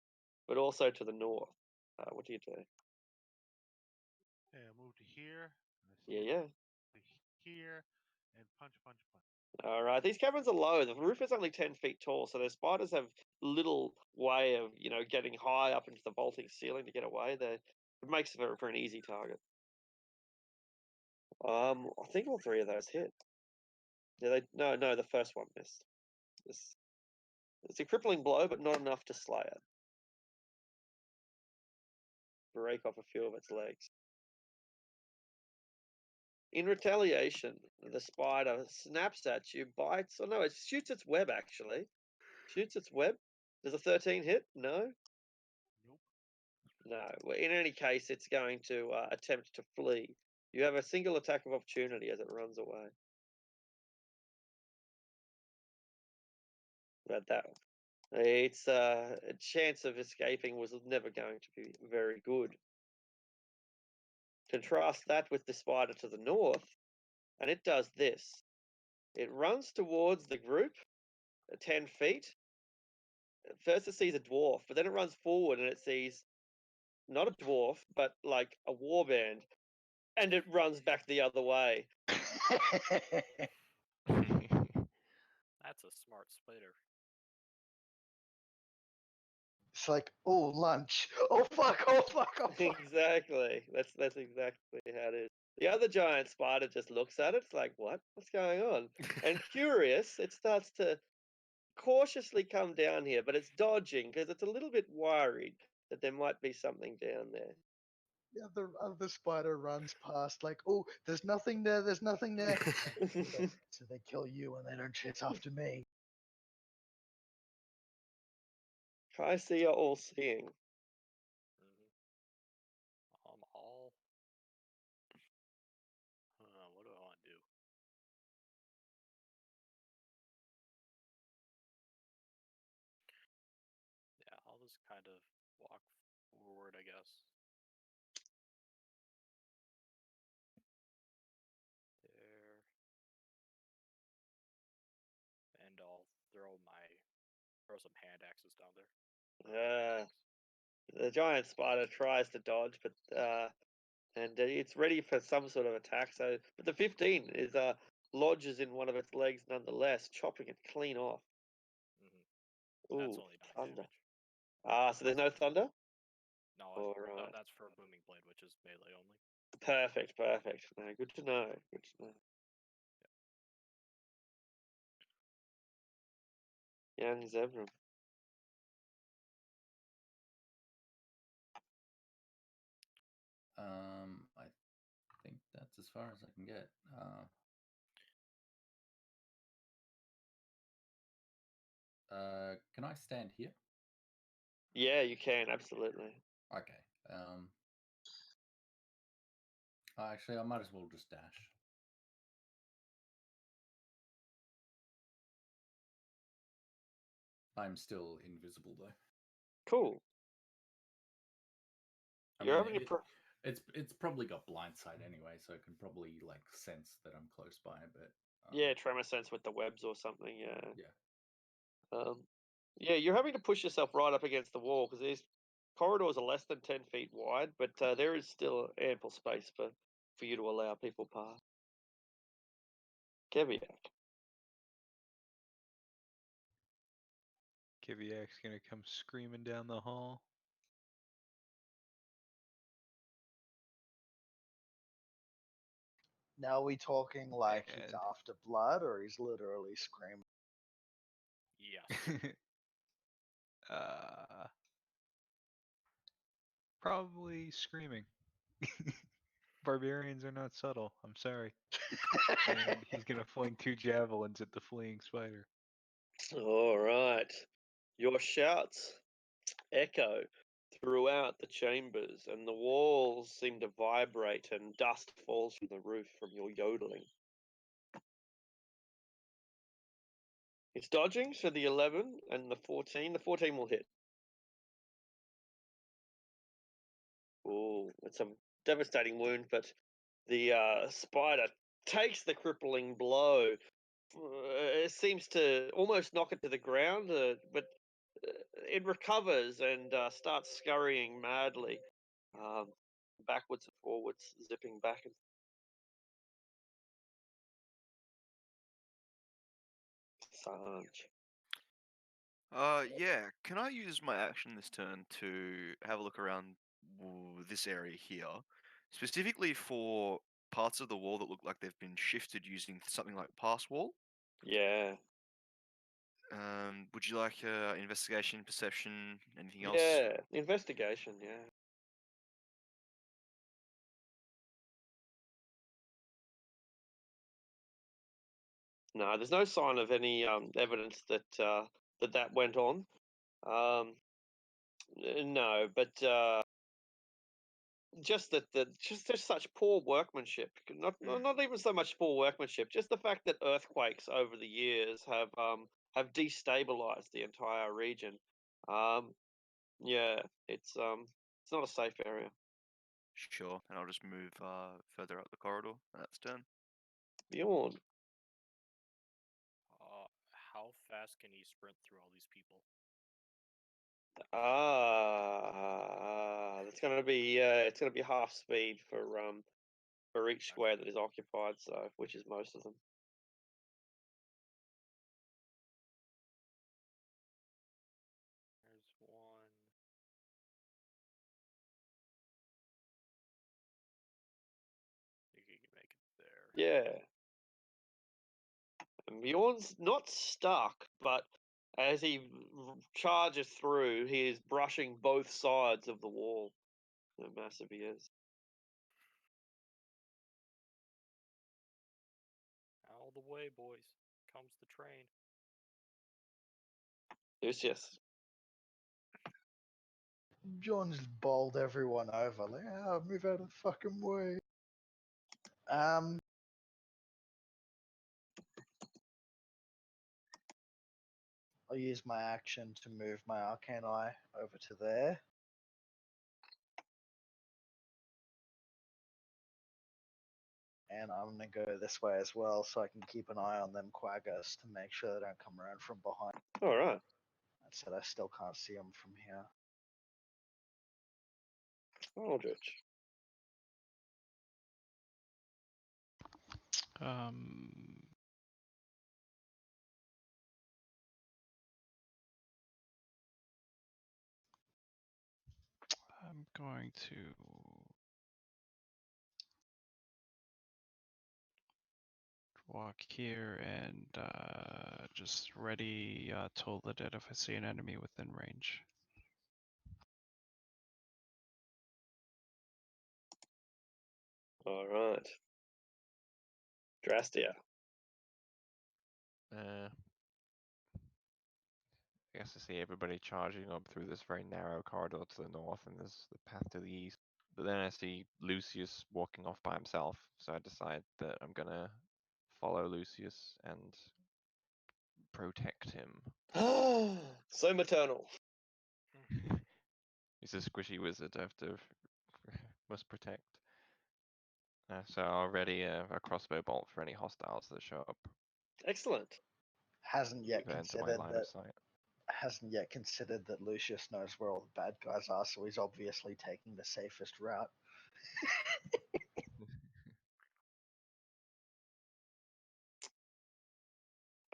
but also to the north. What do you do? Yeah, move to here. Yeah. To here, and punch. All right. These caverns are low. The roof is only 10 feet tall, so the spiders have little way of getting high up into the vaulting ceiling to get away. It makes it for an easy target. I think all 3 of those hit. Yeah, no, the first one missed. It's a crippling blow, but not enough to slay it. Break off a few of its legs. In retaliation, the spider snaps at you, bites. Oh no, it shoots its web actually. Shoots its web. Does a 13 hit? No. Nope. No. Well, in any case, it's going to attempt to flee. You have a single attack of opportunity as it runs away. About that. Its chance of escaping was never going to be very good. Contrast that with the spider to the north, and it does this. It runs towards the group 10 feet. At first, it sees a dwarf, but then it runs forward and it sees not a dwarf, but like a warband, and it runs back the other way. That's a smart spider. It's like, oh, lunch. Oh fuck! Oh fuck! Oh fuck! Exactly. That's exactly how it is. The other giant spider just looks at it. It's like, what? What's going on? And curious, it starts to cautiously come down here, but it's dodging because it's a little bit worried that there might be something down there. The other spider runs past, like, oh, there's nothing there. There's nothing there. So they kill you and they don't chase after me. I see you're all seeing. All. What do I want to do? Yeah, I'll just kind of walk forward, I guess. There. And I'll throw some hand axes down there. The giant spider tries to dodge, but and it's ready for some sort of attack. So, but the 15 is lodges in one of its legs nonetheless, chopping it clean off. That's Ooh, only 9 thunder. damage. So there's no thunder. No, All right. that's for Booming Blade, which is melee only. Perfect. No, good to know. Good to know. Young Zebram. I think that's as far as I can get. Can I stand here? Yeah, you can absolutely. Okay. Actually, I might as well just dash. I'm still invisible though. Cool. It's probably got blindsight anyway, so it can probably like sense that I'm close by. But yeah, tremor sense with the webs or something. Yeah. Yeah. Yeah, you're having to push yourself right up against the wall because these corridors are less than 10 feet wide, but there is still ample space for you to allow people past. Keviak. Kiviak's gonna come screaming down the hall. Now we talking like he's And- after blood, or he's literally screaming? Yes. Probably screaming. Barbarians are not subtle. I'm sorry. And he's gonna fling 2 javelins at the fleeing spider. All right. Your shouts echo throughout the chambers, and the walls seem to vibrate, and dust falls from the roof from your yodeling. It's dodging, so the 11 and the 14. The 14 will hit. Oh, it's a devastating wound, but the spider takes the crippling blow. It seems to almost knock it to the ground, but it recovers and starts scurrying madly, backwards and forwards, zipping back. Sarge. Yeah. Can I use my action this turn to have a look around this area here, specifically for parts of the wall that look like they've been shifted using something like pass wall? Yeah. Would you like investigation, perception, anything else? Yeah. Investigation. Yeah. No, there's no sign of any evidence that that went on. No, but just that just such poor workmanship. Not even so much poor workmanship. Just the fact that earthquakes over the years have destabilized the entire region. Yeah, it's not a safe area. Sure, and I'll just move further up the corridor. That's turn. Bjorn. How fast can he sprint through all these people? It's gonna be half speed for each square that is occupied, so which is most of them. There's one. Yeah. And Bjorn's not stuck, but as he charges through, he is brushing both sides of the wall. How massive he is. All the way, boys. Comes the train. Lucius. John's bowled everyone over. Like, move out of the fucking way. I'll use my action to move my arcane eye over to there. And I'm going to go this way as well so I can keep an eye on them quaggers to make sure they don't come around from behind. Alright. That said, I still can't see them from here. Aldrich. Um, I'm going to walk here and just ready Toll the Dead if I see an enemy within range. Alright. Drastia. I guess I see everybody charging up through this very narrow corridor to the north, and there's the path to the east. But then I see Lucius walking off by himself, so I decide that I'm gonna follow Lucius and protect him. So maternal. He's a squishy wizard I have to must protect. So I'll ready a crossbow bolt for any hostiles that show up. Excellent. Hasn't yet That enter my considered line that. of sight. Hasn't yet considered that Lucius knows where all the bad guys are, so he's obviously taking the safest route.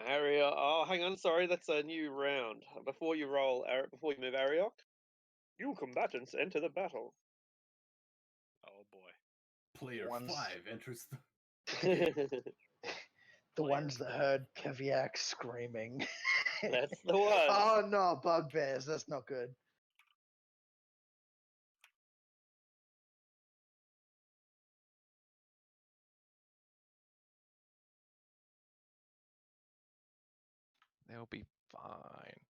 Ariok. Oh, hang on. Sorry, that's a new round. Before you roll, before you move Ariok, you combatants enter the battle. Oh boy. Player One's- 5 enters the. The Player ones that 5. heard Kaviak screaming. That's the one. Oh no, bugbears, that's not good. They'll be fine.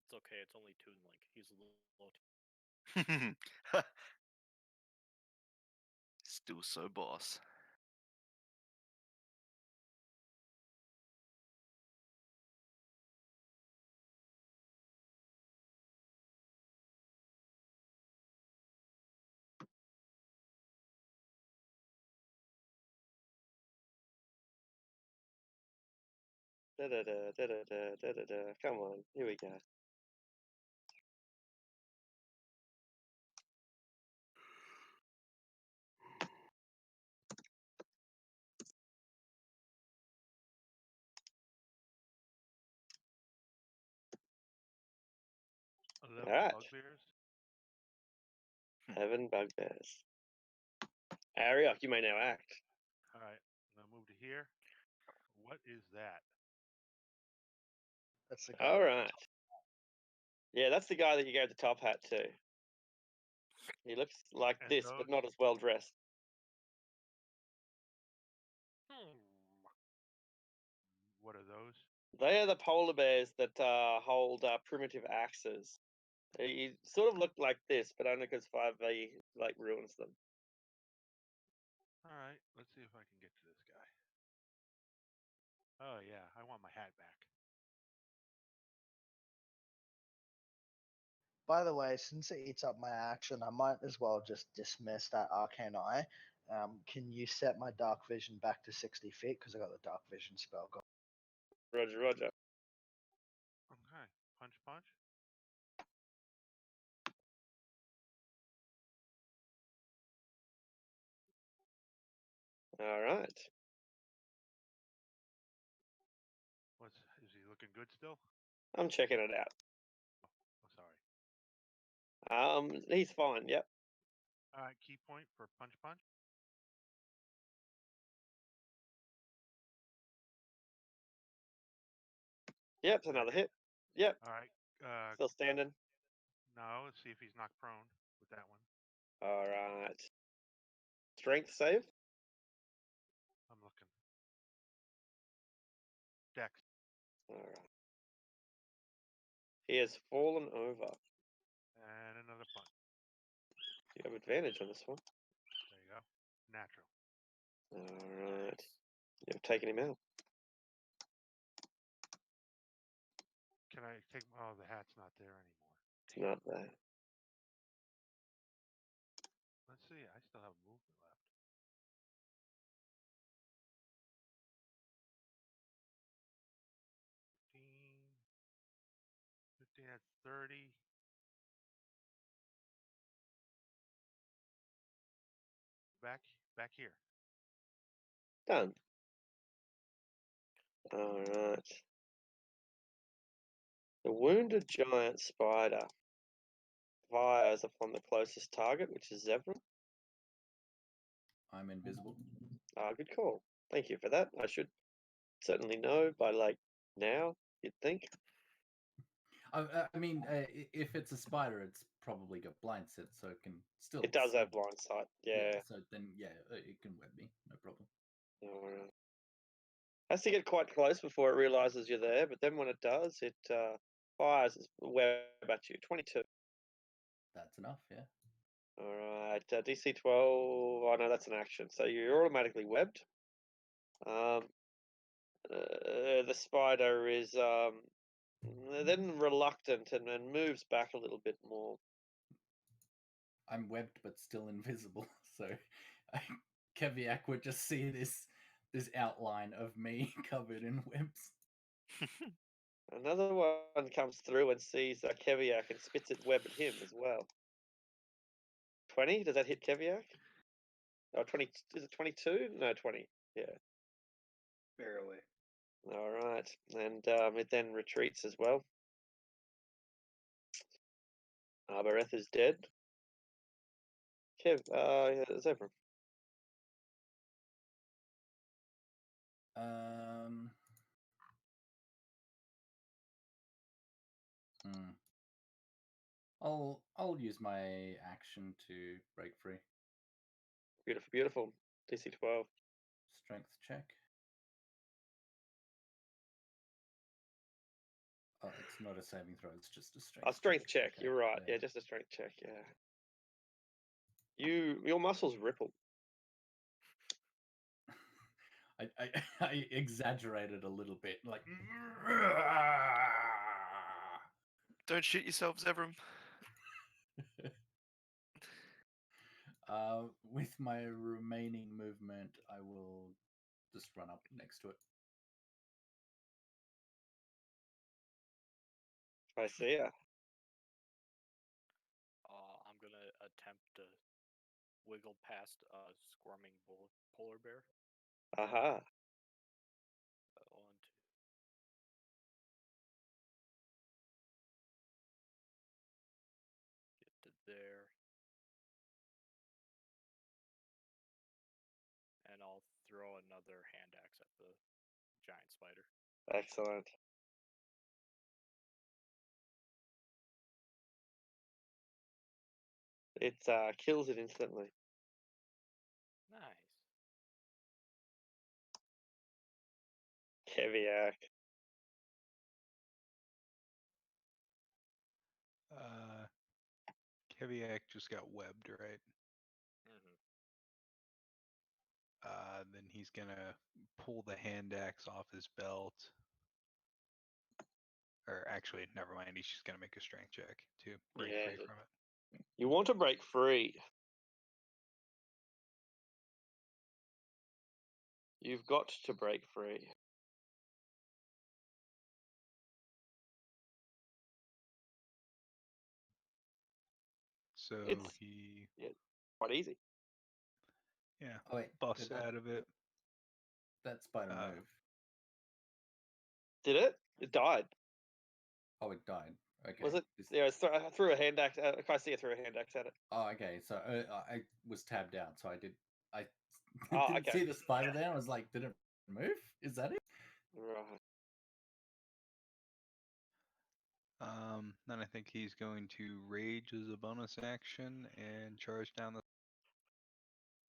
It's okay. It's only Toon Link. He's a little low. Still so boss. Da da da da da da da da da. Come on, here we go. Eleven Alright. bugbears. 11 bugbears. Ariok, you may now act. All right, I'm gonna move to here. What is that? That's the guy. All right. Yeah, that's the guy that you gave the top hat to. He looks like And this, those? but not as well dressed. What are those? They are the polar bears that hold primitive axes. He sort of looked like this, but only because 5e like ruins them. All right, let's see if I can get to this guy. Oh yeah, I want my hat back. By the way, since it eats up my action, I might as well just dismiss that arcane eye. Can you set my dark vision back to 60 feet? Because I got the dark vision spell going. Roger, Roger. Okay, punch, punch. All right. Is he looking good still? I'm checking it out. Oh, sorry. He's fine. Yep. All right, key point for punch. Yep, it's another hit. Yep, All right. still standing. No, let's see if he's knocked prone with that one. All right. Strength save. I'm looking. Dex. All right. He has fallen over. And another punch. You have advantage on this one. There you go. Natural. All right. You've taken him out. Can I take? Oh, the hat's not there anymore. It's not there. Let's see. I still have movement left. Fifteen. That's 30. Back here. Done. All right. The wounded giant spider fires upon the closest target, which is Zevran. I'm invisible. Good call. Thank you for that. I should certainly know by like now, you'd think. I mean, if it's a spider, it's probably got blind set, so it can still. It does see. have blind sight. Yeah. So then, yeah, it can web me, no problem. All right. Has to get quite close before it realizes you're there, but then when it does, it fires its web at you. 22. That's enough, yeah. All right. DC 12. Oh no, that's an action. So you're automatically webbed. The spider is then reluctant and moves back a little bit more. I'm webbed but still invisible, so Keviak would just see this outline of me covered in webs. Another one comes through and sees Keviak and spits its web at him as well. 20? Does that hit Keviak? Oh, 20. Is it 22? No, 20. Yeah. Barely. All right. And it then retreats as well. Arboreth is dead. Zebra. I'll use my action to break free. Beautiful, beautiful. DC 12. Strength check. Oh, it's not a saving throw, it's just a strength A strength check. Okay, You're right. Yeah, just a strength check. Yeah. Your muscles ripple. I exaggerated a little bit, like. Don't shoot yourself, Zevram. With my remaining movement, I will just run up next to it. I see ya. I'm gonna attempt to wiggle past a squirming polar bear. Aha. 1, 2. Get to there. And I'll throw another hand axe at the giant spider. Excellent. It kills it instantly. Nice. Keviak. Keviak just got webbed, right? Mm-hmm. Then he's gonna pull the hand axe off his belt. Or actually, never mind. He's just gonna make a strength check to break free from it. You want to break free. You've got to break free. So It's quite easy. Yeah. Oh, wait, Busts out of it. That spider move. Did it? It died. Oh, it died. Okay. Was it? Yeah, I threw a hand axe. Garcia threw a hand axe at it. Oh, okay. So I was tabbed out, so I Oh, didn't okay. see the spider there. I was like, did it move? Is that it? Right. Then I think he's going to rage as a bonus action and charge down the.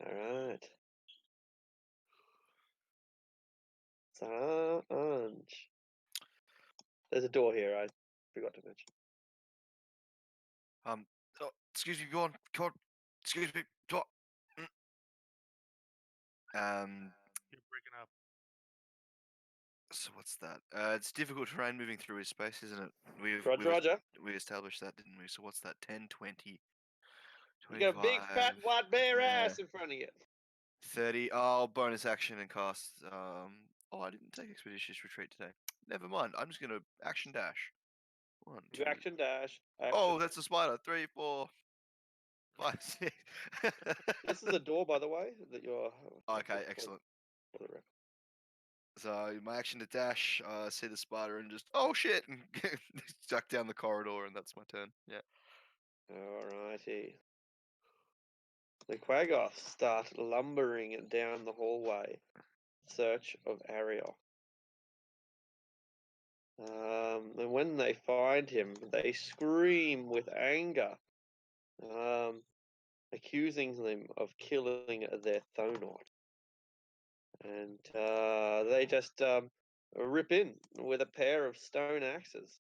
All right. Sanj. There's a door here. I forgot to mention. Oh, excuse me, go on. Excuse me. Go on. You're breaking up. So what's that? It's difficult terrain moving through his space, isn't it? Roger. We established that, didn't we? So what's that? 10, 20, You got a big fat 25, white bear ass in front of you. 30. Oh, bonus action and cost. Oh, I didn't take expeditious retreat today. Never mind. I'm just gonna action dash. 1, You 2. action dash. Oh, that's a spider. 3, 4, 5, 6. This is a door, by the way, that you're. Okay, excellent. For the record. So my action to dash, see the spider and just shit and duck down the corridor, and that's my turn. Yeah. Alrighty. The Quaggoths start lumbering down the hallway in search of Ariel. And when they find him, they scream with anger, accusing them of killing their Thonod. And they just rip in with a pair of stone axes.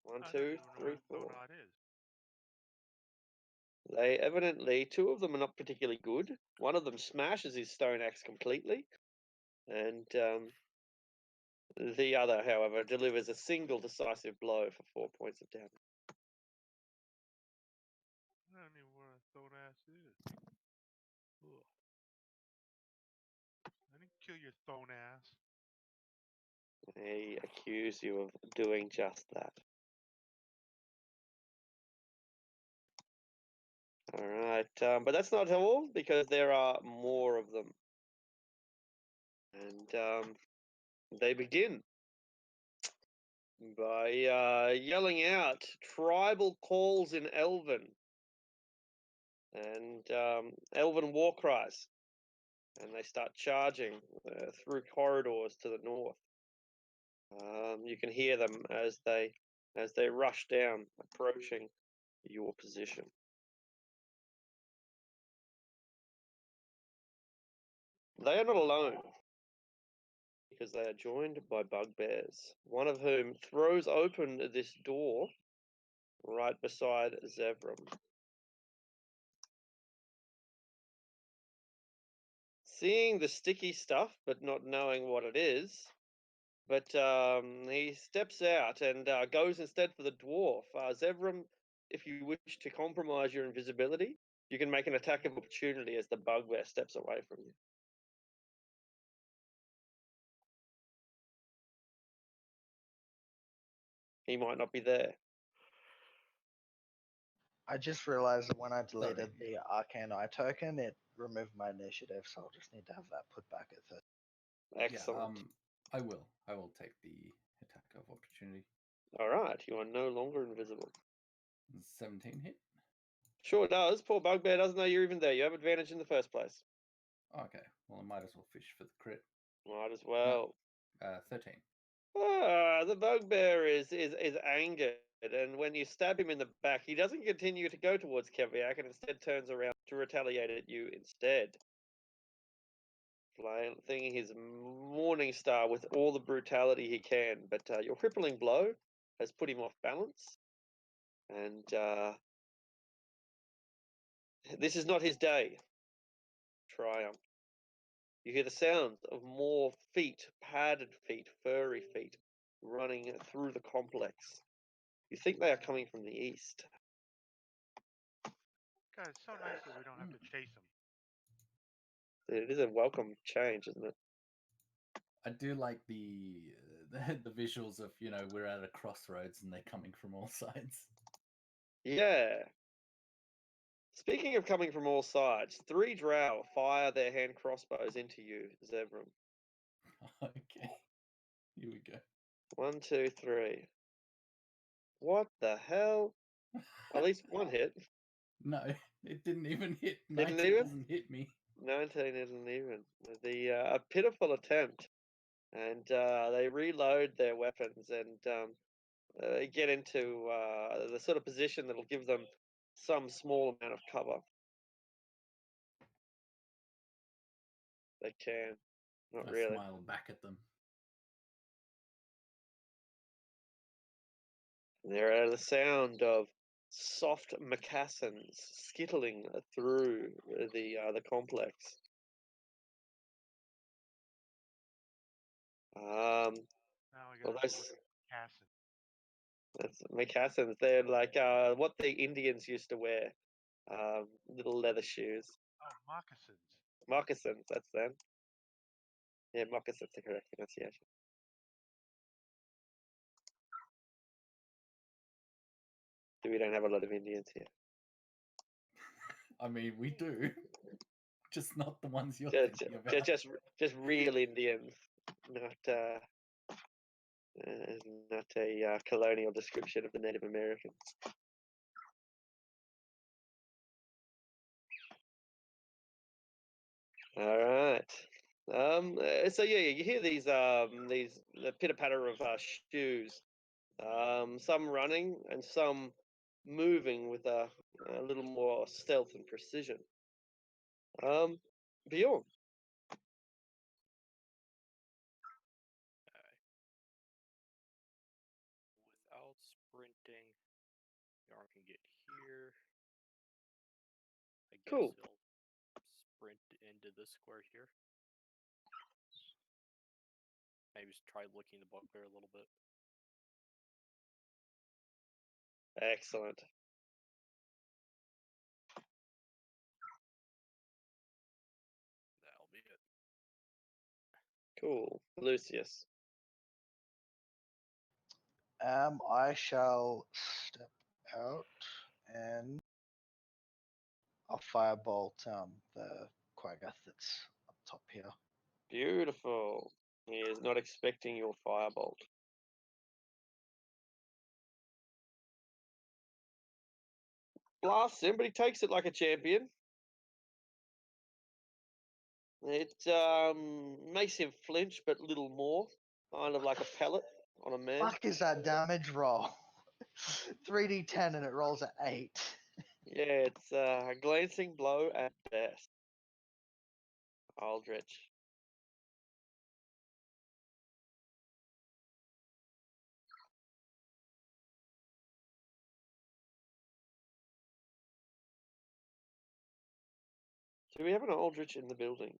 1, I don't 2, even know 3, what 4. Thonod is. They evidently, 2 of them are not particularly good. One of them smashes his stone axe completely, and the other, however, delivers a single decisive blow for 4 points of damage. I don't even know what a thrown ass is. Ugh. I didn't kill your thrown ass. They accuse you of doing just that. All right, but that's not all, because there are more of them. And they begin by yelling out tribal calls in Elven and Elven war cries. And they start charging through corridors to the north. You can hear them as they rush down, approaching your position. They are not alone, because they are joined by bugbears, one of whom throws open this door right beside Zevram. Seeing the sticky stuff, but not knowing what it is, but he steps out and goes instead for the dwarf. Zevram, if you wish to compromise your invisibility, you can make an attack of opportunity as the bugbear steps away from you. He might not be there. I just realized that when I deleted the Arcane Eye token, it removed my initiative, so I'll just need to have that put back at 30. Excellent. Yeah, I will take the attack of opportunity. All right, you are no longer invisible. 17 hit. Sure does. Poor bugbear doesn't know you're even there. You have advantage in the first place. Okay, well I might as well fish for the crit. Might as well. 13. The bugbear is angered, and when you stab him in the back, he doesn't continue to go towards Keviak and instead turns around to retaliate at you instead. Thinking his Morning Star with all the brutality he can, but your crippling blow has put him off balance, and this is not his day. Triumph. You hear the sounds of more feet, padded feet, furry feet, running through the complex. You think they are coming from the east. God, it's so nice that we don't have to chase them. It is a welcome change, isn't it? I do like the visuals of, we're at a crossroads and they're coming from all sides. Yeah. Speaking of coming from all sides, 3 drow fire their hand crossbows into you, Zevram. Okay, here we go. 1, 2, 3. What the hell? At least one hit. No, it didn't even hit. Didn't 19 even? doesn't hit me. 19 isn't even. A pitiful attempt. And they reload their weapons and get into the sort of position that'll give them some small amount of cover. They can. Not I really. smile back at them. There are the sound of soft moccasins skittling through the complex. Now I Well, gotta know what Casson. that's moccasins. They're like what the Indians used to wear, little leather shoes. Oh, moccasins. Moccasins, that's them. Yeah, moccasins, the correct pronunciation. We don't have a lot of Indians here. I mean, we do. Just not the ones you're Just, thinking about. just real Indians, not not a colonial description of the Native Americans. All right. So yeah, you hear these the pitter patter of shoes. Some running and some moving with a little more stealth and precision. Bjorn. Okay. Without sprinting, Yarn can get here. I guess Cool. he'll sprint into this square here. Maybe just try looking the bugbear a little bit. Excellent. That'll be it. Cool. Lucius. I shall step out and I'll firebolt the Quaggoth that's up top here. Beautiful. He is not expecting your firebolt. Blasts him, but he takes it like a champion. It makes him flinch, but little more, kind of like a pellet on a man. Fuck is that damage roll? 3d10 and it rolls at 8. Yeah, it's a glancing blow at best. Aldrich. Do we have an Aldrich in the building?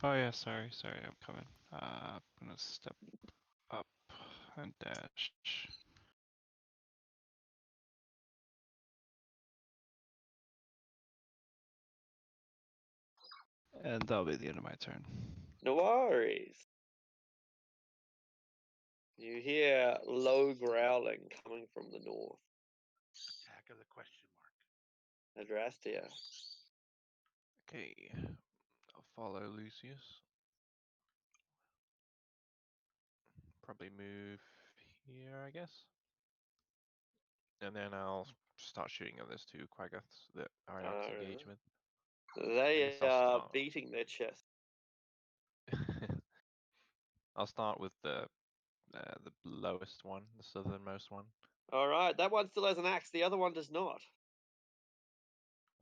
Oh yeah, sorry, I'm coming. I'm gonna step up and dash. And that'll be the end of my turn. No worries. You hear low growling coming from the north. Attack of the question mark. Adrastia. Okay, I'll follow Lucius. Probably move here, I guess. And then I'll start shooting at those two Quaggoths that are not engaged with. They guess I'll are start. beating their chest. I'll start with the lowest one, the southernmost one. All right, that one still has an axe. The other one does not.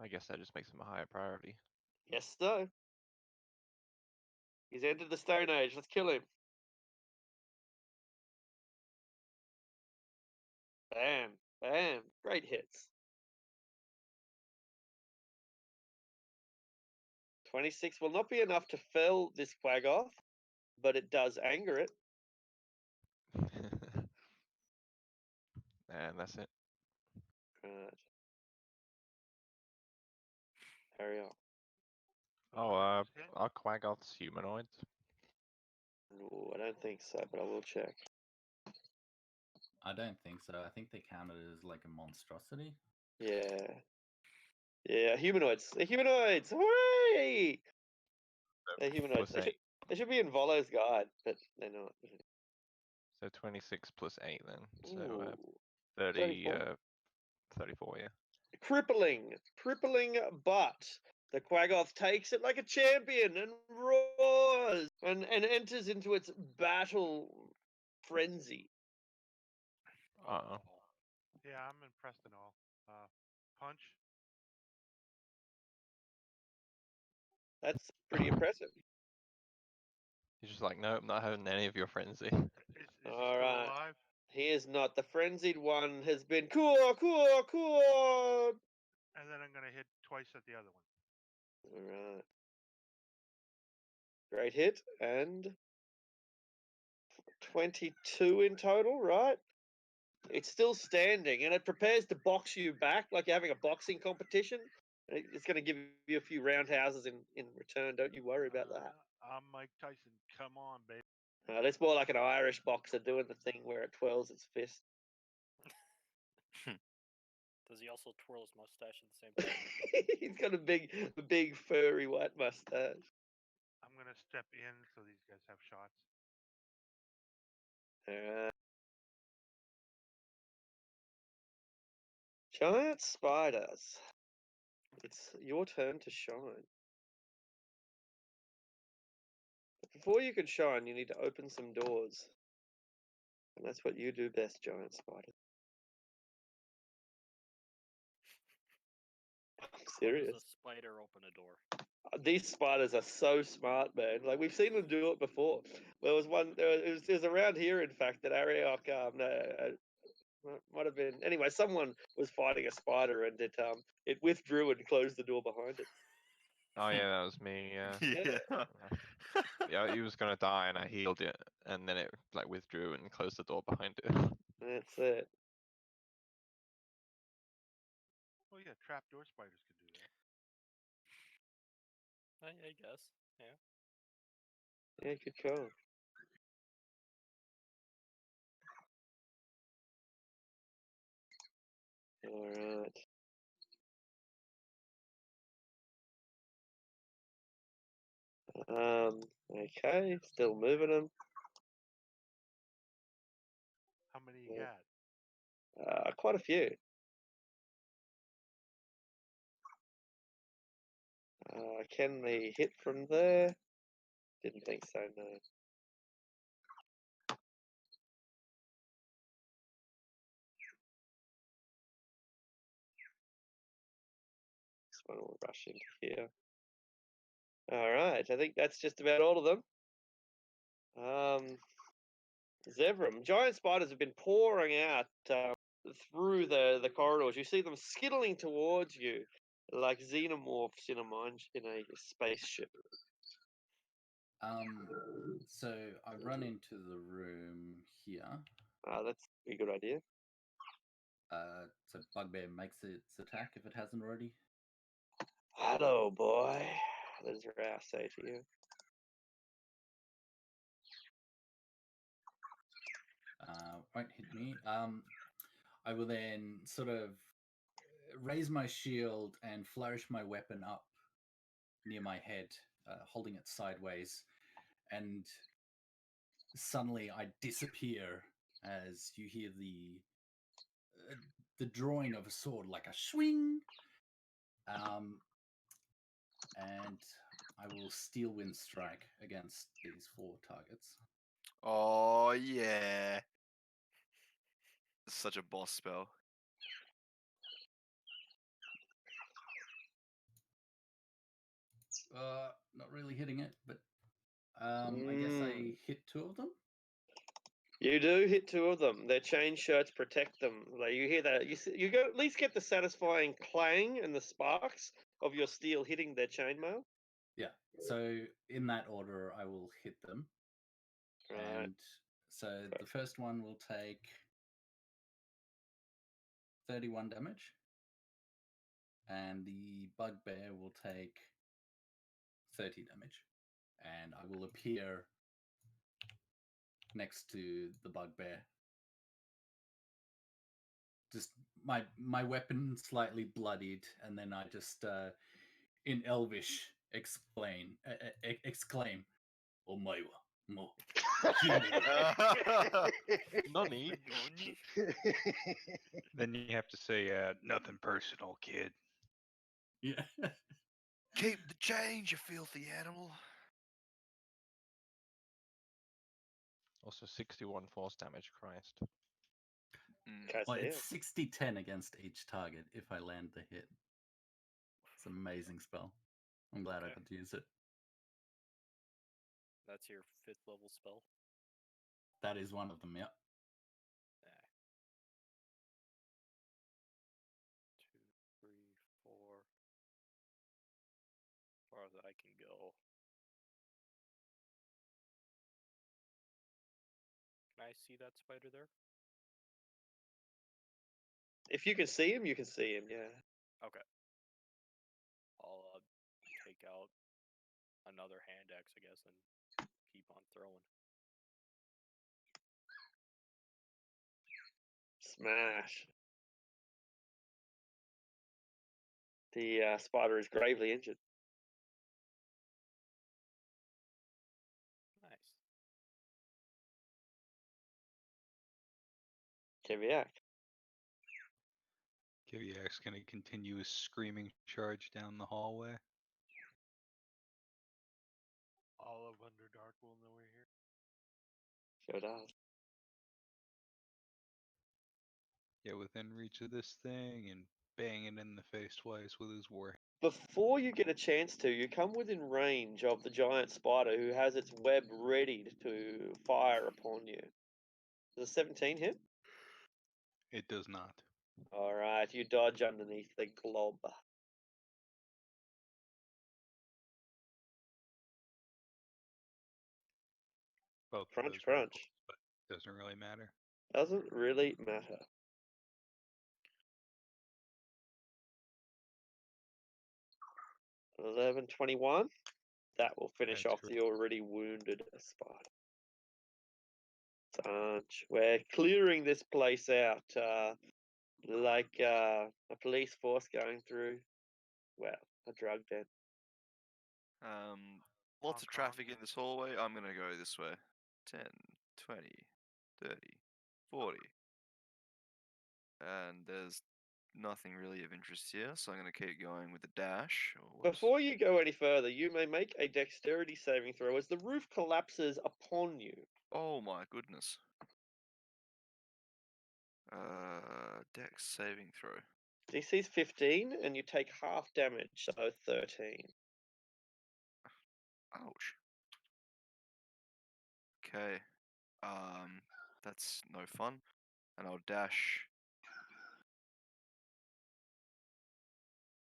I guess that just makes him a higher priority. Yes, so. He's entered the Stone Age. Let's kill him. Bam, bam. Great hits. 26 will not be enough to fell this Quaggoth, but it does anger it. And that's it. Right. Carry on. Oh, are Quaggoths humanoids? No, I don't think so, but I will check. I don't think so. I think they counted as like a monstrosity. Yeah. Yeah, humanoids. They're humanoids. Hooray! They're humanoids. They should be in Volo's guide, but they're not. So 26 plus 8 then. So Ooh, 30, 34. 34, yeah. Crippling butt. The Quaggoth takes it like a champion and roars and enters into its battle frenzy. Uh-oh. Yeah, I'm impressed and all. Punch. That's pretty impressive. He's just like, nope, not having any of your frenzy. Is he All still right. alive? He is not. The frenzied one has been cool. And then I'm gonna hit twice at the other one. All right. Great hit and 22 in total, right? It's still standing and it prepares to box you back like you're having a boxing competition. It's going to give you a few roundhouses in return. Don't you worry about that. I'm Mike Tyson. Come on, baby. That's more like an Irish boxer doing the thing where it twirls its fist. Does he also twirl his mustache at the same time? He's got a big furry white mustache. I'm gonna step in so these guys have shots. Alright. Giant spiders. It's your turn to shine. But before you can shine, you need to open some doors. And that's what you do best, giant spider. I'm How does serious. a spider open a door? These spiders are so smart, man. Like we've seen them do it before. There was one. It was around here, in fact, that Ariok. Might have been. Anyway, someone was fighting a spider, and it withdrew and closed the door behind it. Oh yeah, that was me, yeah. Yeah. Yeah, he was gonna die and I healed it, and then it like withdrew and closed the door behind it. That's it. Oh yeah, trapdoor spiders can do that. I guess. Yeah. Yeah, good call. All right. Okay, still moving them. How many you Yeah. got? Quite a few. Can they hit from there? Didn't think so, no. This one will rush into here. All right, I think that's just about all of them. Zevram, giant spiders have been pouring out through the corridors. You see them skittling towards you like xenomorphs in a spaceship. So I run into the room here. That's a good idea. So Bugbear makes its attack if it hasn't already. Hello, boy. That is what I say to you. Won't hit me. I will then sort of raise my shield and flourish my weapon up near my head, holding it sideways, and suddenly I disappear as you hear the drawing of a sword, like a swing. And I will steel wind strike against these 4 targets. Oh yeah. Such a boss spell. Not really hitting it, but I guess I hit 2 of them. You do hit 2 of them. Their chain shirts protect them. Like you hear that. You go at least get the satisfying clang and the sparks of your steel hitting their chainmail. Yeah. So in that order, I will hit them. Right. And so the first one will take 31 damage, and the bugbear will take 30 damage, and I will appear next to the bugbear. Just my weapon slightly bloodied, and then I just in Elvish exclaim, Omae wa mo Nani? Then you have to say, nothing personal, kid. Yeah. Keep the change, you filthy animal. Also 61 force damage, Christ. Well, it's 60-10 against each target if I land the hit. It's an amazing spell. I'm glad I Okay. got to use it. That's your 5th level spell. That is one of them, yep. Nah. 2, 3, 4. As far as I can go. Can I see that spider there? If you can see him, you can see him. Yeah. Okay. I'll take out another hand axe, I guess, and keep on throwing. Smash. The spider is gravely injured. Nice. Keviak. Kiviak's going to continue his screaming charge down the hallway. All of Underdark will know we're here. Sure does. Get within reach of this thing and bang it in the face twice with his warhammer. Before you get a chance to, you come within range of the giant spider who has its web ready to fire upon you. Does a 17 hit? It does not. Alright, you dodge underneath the glob. Both of Crunch, those crunch. rifles, but doesn't really matter. Doesn't really matter. $11.21. That will finish That's off correct. the already wounded spider. We're clearing this place out like a police force going through, well, a drug den. Lots Hong of traffic Kong. in this hallway. I'm gonna go this way. 10, 20, 30, 40. And there's nothing really of interest here, so I'm gonna keep going with the dash. Oh, whoops. Before you go any further, you may make a dexterity saving throw as the roof collapses upon you. Oh my goodness. Dex saving throw. DC's 15, and you take half damage, so 13. Ouch. Okay. That's no fun. And I'll dash.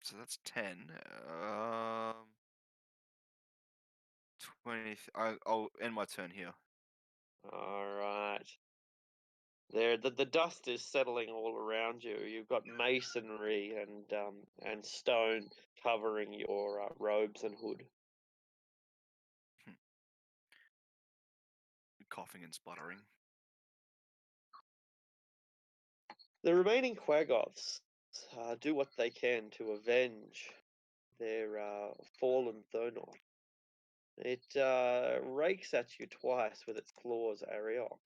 So that's 10. 20. I'll end my turn here. Alright. The dust is settling all around you. You've got masonry and stone covering your robes and hood. Coughing and sputtering. The remaining Quagoths do what they can to avenge their fallen Thurnoth. It rakes at you twice with its claws, Ariok.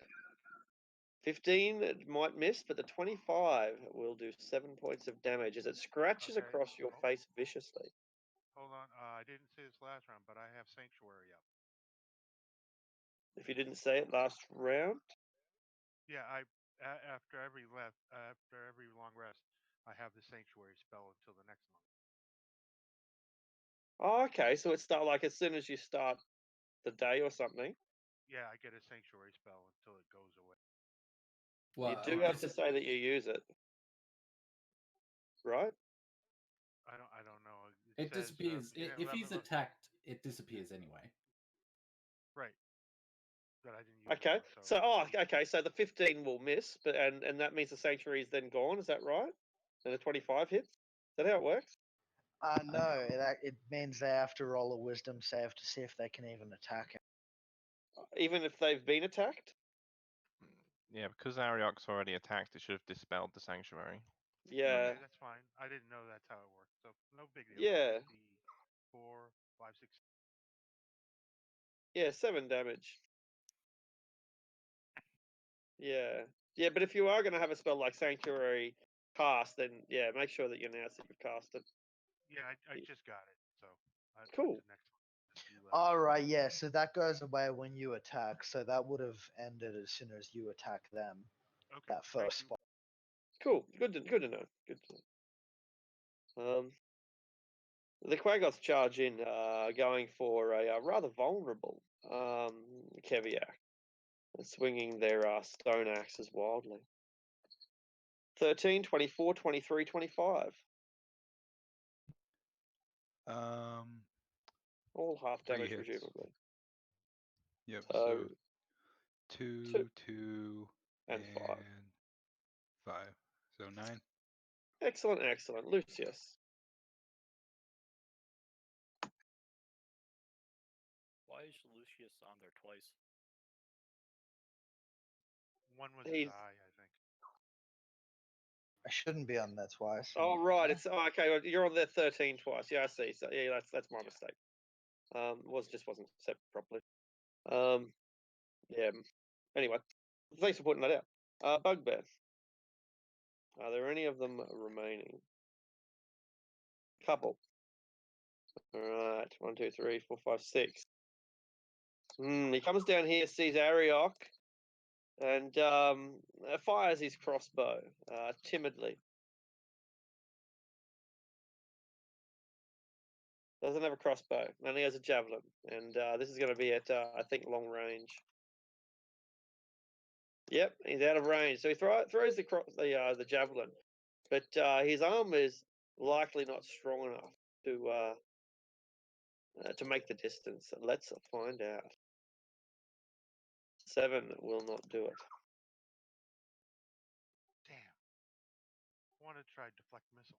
15 it might miss, but the 25 will do 7 points of damage as it scratches Okay. across your face viciously. Hold on. I didn't say this last round, but I have Sanctuary up. If you didn't say it last round, Yeah, after every long rest, I have the Sanctuary spell until the next one. oh, okay, so it's start like as soon as you start the day or something. Yeah, I get a Sanctuary spell until it goes away. Well, You do have to say that you use it, right? I don't know. It says, disappears. begin at If he's 11 attacked, it disappears anyway. Right. But I didn't use Okay, it. So okay, so the 15 will miss, but and that means the sanctuary is then gone. Is that right? And the 25 hits. Is that how it works? No, it means they have to roll a wisdom save to see if they can even attack him. Even if they've been attacked. Yeah, because Ariok's already attacked, it should have dispelled the sanctuary. Yeah. okay, that's fine. I didn't know that's how it worked. So no big deal. Yeah. 4, 5, 6. Yeah, 7 damage. Yeah. Yeah, but if you are going to have a spell like Sanctuary cast, then yeah, make sure that you announce that you've cast it. Yeah, I just got it, so what's Cool. the next one? All right, yeah. So that goes away when you attack. So that would have ended as soon as you attack them. Okay, That first spot. Cool. Good to know. Good to know. The Quaggoths charge in, going for a rather vulnerable Keviak, swinging their stone axes wildly. 13, 24, 23, 25. All half 3 damage, hits. presumably. Yep. So, So 2, and 5. 5. So 9. Excellent. Lucius. Why is Lucius on there twice? One was his eye, I think. I shouldn't be on there twice. Oh right, it's okay. Well, you're on there 13 twice. Yeah, I see. So yeah, that's my mistake. Wasn't set properly. Yeah. Anyway, thanks for pointing that out. Bugbear. Are there any of them remaining? Couple. All right. 1, 2, 3, 4, 5, 6. He comes down here, sees Ariok, and fires his crossbow timidly. Doesn't have a crossbow, only has a javelin, and this is going to be at I think long range. Yep, he's out of range, so he throws the javelin, but his arm is likely not strong enough to make the distance. Let's find out. 7 will not do it. Damn. I want to try deflect missile.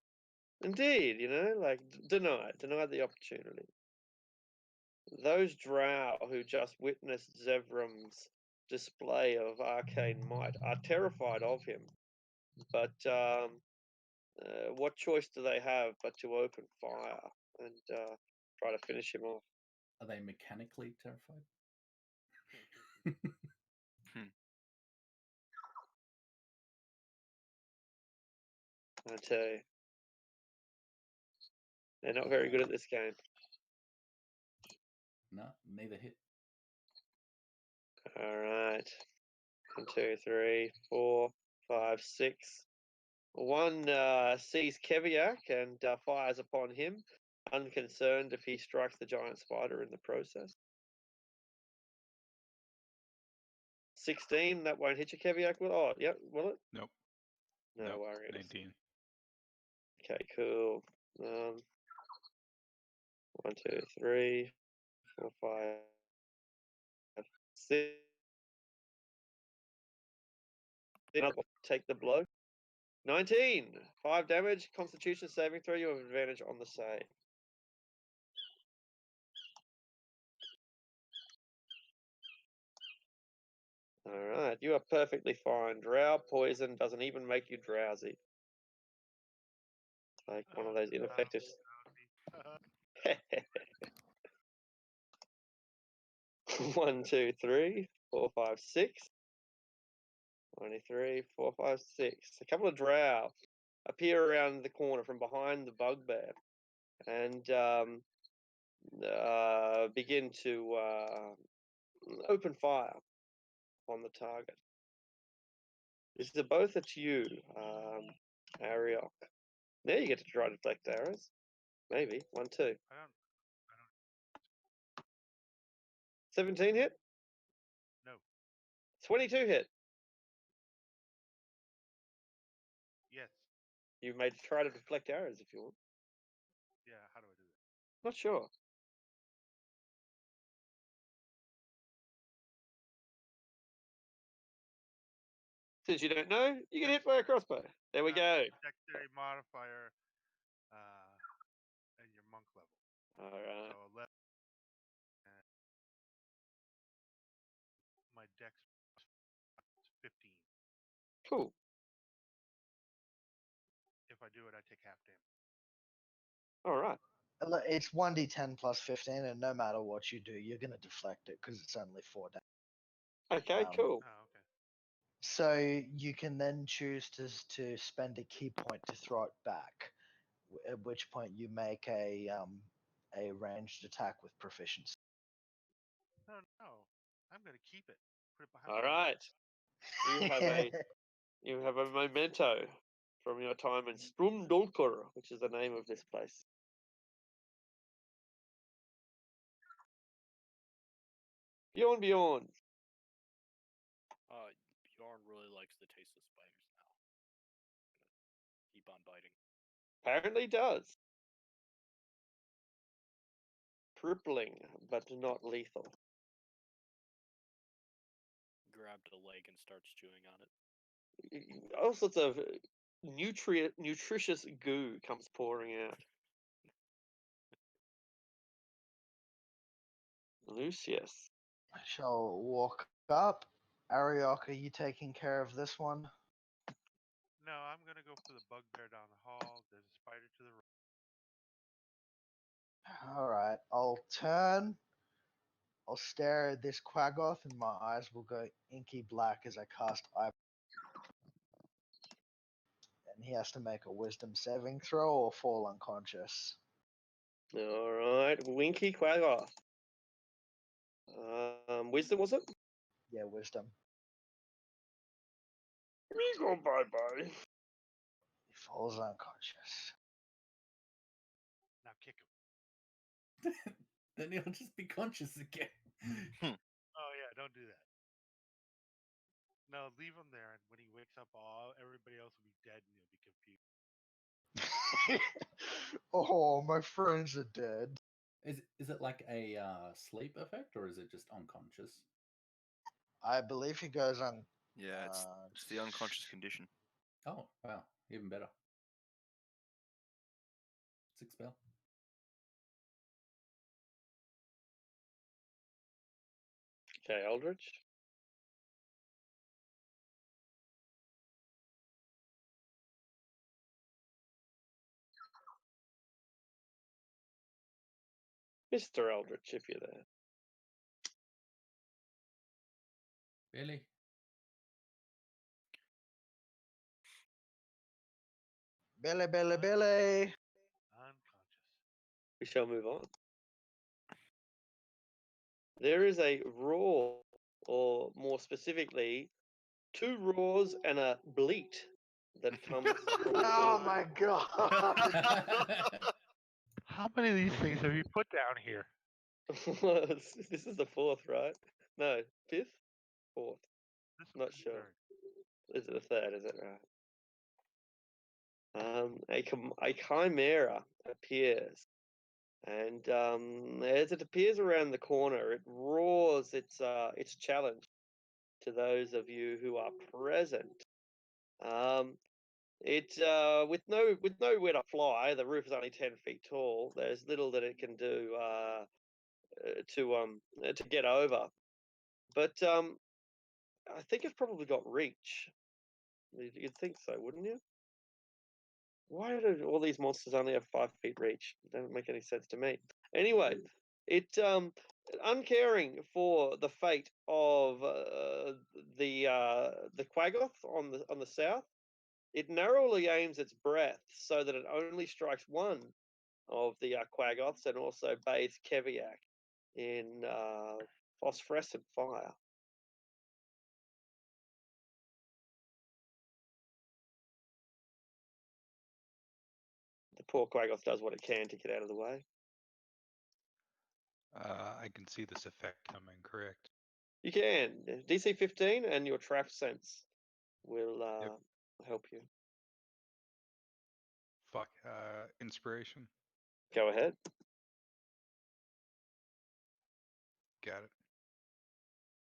Indeed, like denied the opportunity. Those drow who just witnessed Zevrum's display of arcane might are terrified of him, but what choice do they have but to open fire and try to finish him off? Are they mechanically terrified? I tell you, they're not very good at this game. No, neither hit. All right. 1, 2, 3, 4, 5, 6. One sees Keviak and fires upon him, unconcerned if he strikes the giant spider in the process. 16, that won't hit you, Keviak. Oh, yep, will it? Nope. No worries. 19. Okay, cool. 1, 2, 3, 4, 5, 6. Take the blow. 19, 5 damage. Constitution saving throw. You have advantage on the save. All right, you are perfectly fine. Drow poison doesn't even make you drowsy. Like one of those ineffective. 1, 2, 3, 4, 5, 6. 23, 4, 5, 6. A couple of drow appear around the corner from behind the bugbear and begin to open fire on the target. These are both at you, Ariok. Now you get to try to deflect arrows. Maybe. 1, 2. I don't. 17 hit? No. 22 hit. Yes. You may try to deflect arrows if you want. Yeah. How do I do that? Not sure. Since you don't know, you get hit by a crossbow. There we go. Dexterity modifier, and your monk level. All right. So 11. And my dex is 15. Cool. If I do it, I take half damage. All right. It's 1d10 plus 15, and no matter what you do, you're going to deflect it because it's only 4 damage. Okay, cool. Oh, okay. So you can then choose to spend a key point to throw it back, at which point you make a ranged attack with proficiency. No. I'm going to keep it. Put it behind All my right. You have a memento from your time in Strumdolkur, which is the name of this place. Bjorn. Bjorn really likes the taste of spiders now. Gonna keep on biting. Apparently does. Crippling, but not lethal. Grabbed a leg and starts chewing on it. All sorts of nutritious goo comes pouring out. Lucius. I shall walk up. Ariok, are you taking care of this one? No, I'm going to go for the bugbear down the hall. There's a spider to the right. Alright, I'll turn. I'll stare at this Quaggoth, and my eyes will go inky black as I cast Eye. And he has to make a wisdom saving throw or fall unconscious. All right, Winky Quaggoth. Wisdom was it? Yeah, wisdom. Me go bye. He falls unconscious. Now kick him. Then he'll just be conscious again. Oh, yeah, don't do that. No, leave him there, and when he wakes up, everybody else will be dead, and he'll be confused. Oh, my friends are dead. Is it like a sleep effect, or is it just unconscious? I believe he goes on. Yeah, it's the unconscious condition. Oh, wow. Even better. 6 spell. Okay, Eldritch. Mr. Eldritch, if you're there. Really? Billy, Billy, Billy. Unconscious. We shall move on. There is a roar, or more specifically, 2 roars and a bleat that comes from the Oh corner. my god. How many of these things have you put down here? This is the 4th, right? No, 5th? 4th. This Not is the sure. third. Is it the 3rd? Is it right? A chimera appears, and as it appears around the corner, it roars its challenge to those of you who are present. It with nowhere to fly. The roof is only 10 feet tall. There's little that it can do to get over. But I think it's probably got reach. You'd think so, wouldn't you? Why do all these monsters only have 5 feet reach? It doesn't make any sense to me. Anyway, it uncaring for the fate of the Quaggoth on the south, it narrowly aims its breath so that it only strikes one of the Quaggoths and also bathes Keviak in phosphorescent fire. The poor Quaggoth does what it can to get out of the way. I can see this effect coming, correct? You can. DC 15 and your trap sense will help you. Fuck. Inspiration. Go ahead. Got it.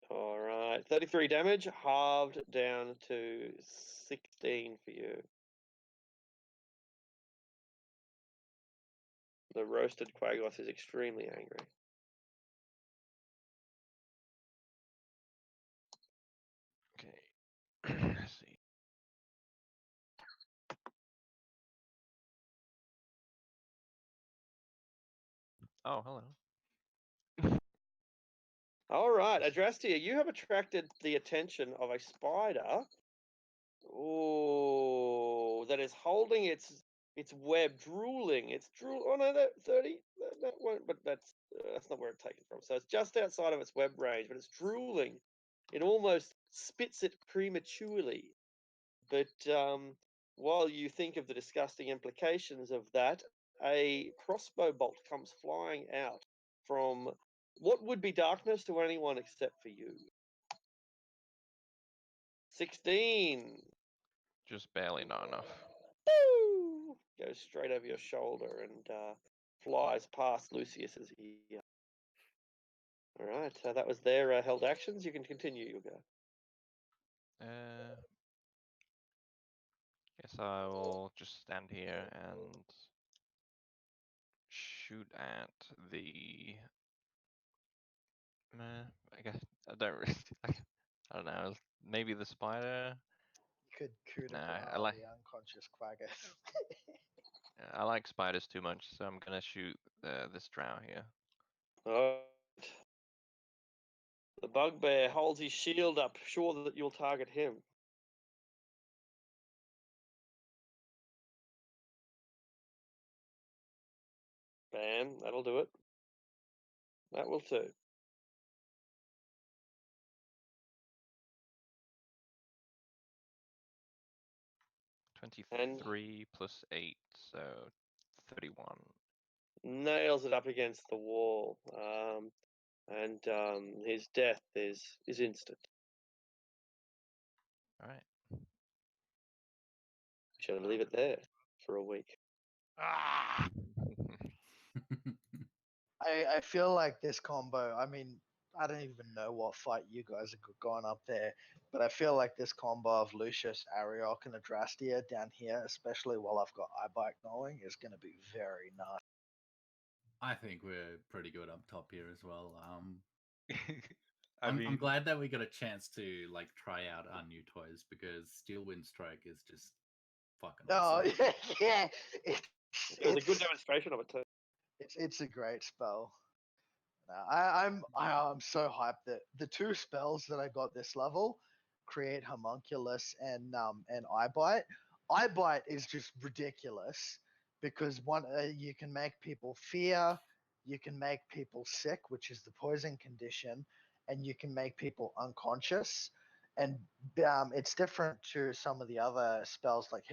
All right. 33 damage, halved down to 16 for you. The roasted Quaggoth is extremely angry. Okay. Let's see. Oh, hello. All right, Adrastia, you have attracted the attention of a spider. Oh, that is holding its web, drooling. It's drool. Oh no, that 30. That won't. But that's not where it's taken from. So it's just outside of its web range, but it's drooling. It almost spits it prematurely. But while you think of the disgusting implications of that, a crossbow bolt comes flying out from what would be darkness to anyone except for you. 16. Just barely not enough. Boo! Goes straight over your shoulder and flies past Lucius's ear. All right, so that was their held actions. You can continue. You'll go. Guess I will just stand here and shoot at the. I guess I don't really. I don't know. Maybe the spider. You could coup de Nah, grace the unconscious quagga. I like spiders too much, so I'm gonna shoot this drow here. Oh. The bugbear holds his shield up, sure that you'll target him. Bam, that'll do it. That will too. And 23 plus 8, so 31. nails it up against the wall. And his death is instant. All right. Shall I leave it there for a week? Ah! I feel like this combo. I mean, I don't even know what fight you guys are going up there, but I feel like this combo of Lucius, Ariok, and Adrastia down here, especially while I've got Eyebite going, is going to be very nice. I think we're pretty good up top here as well. I I'm mean, glad that we got a chance to like try out our new toys because Steel Wind Strike is just fucking Oh awesome. yeah, It was a good demonstration of it too. It's a great spell. I'm so hyped that the two spells that I got this level, create homunculus and eyebite. Eyebite is just ridiculous because one you can make people fear, you can make people sick, which is the poison condition, and you can make people unconscious. And it's different to some of the other spells like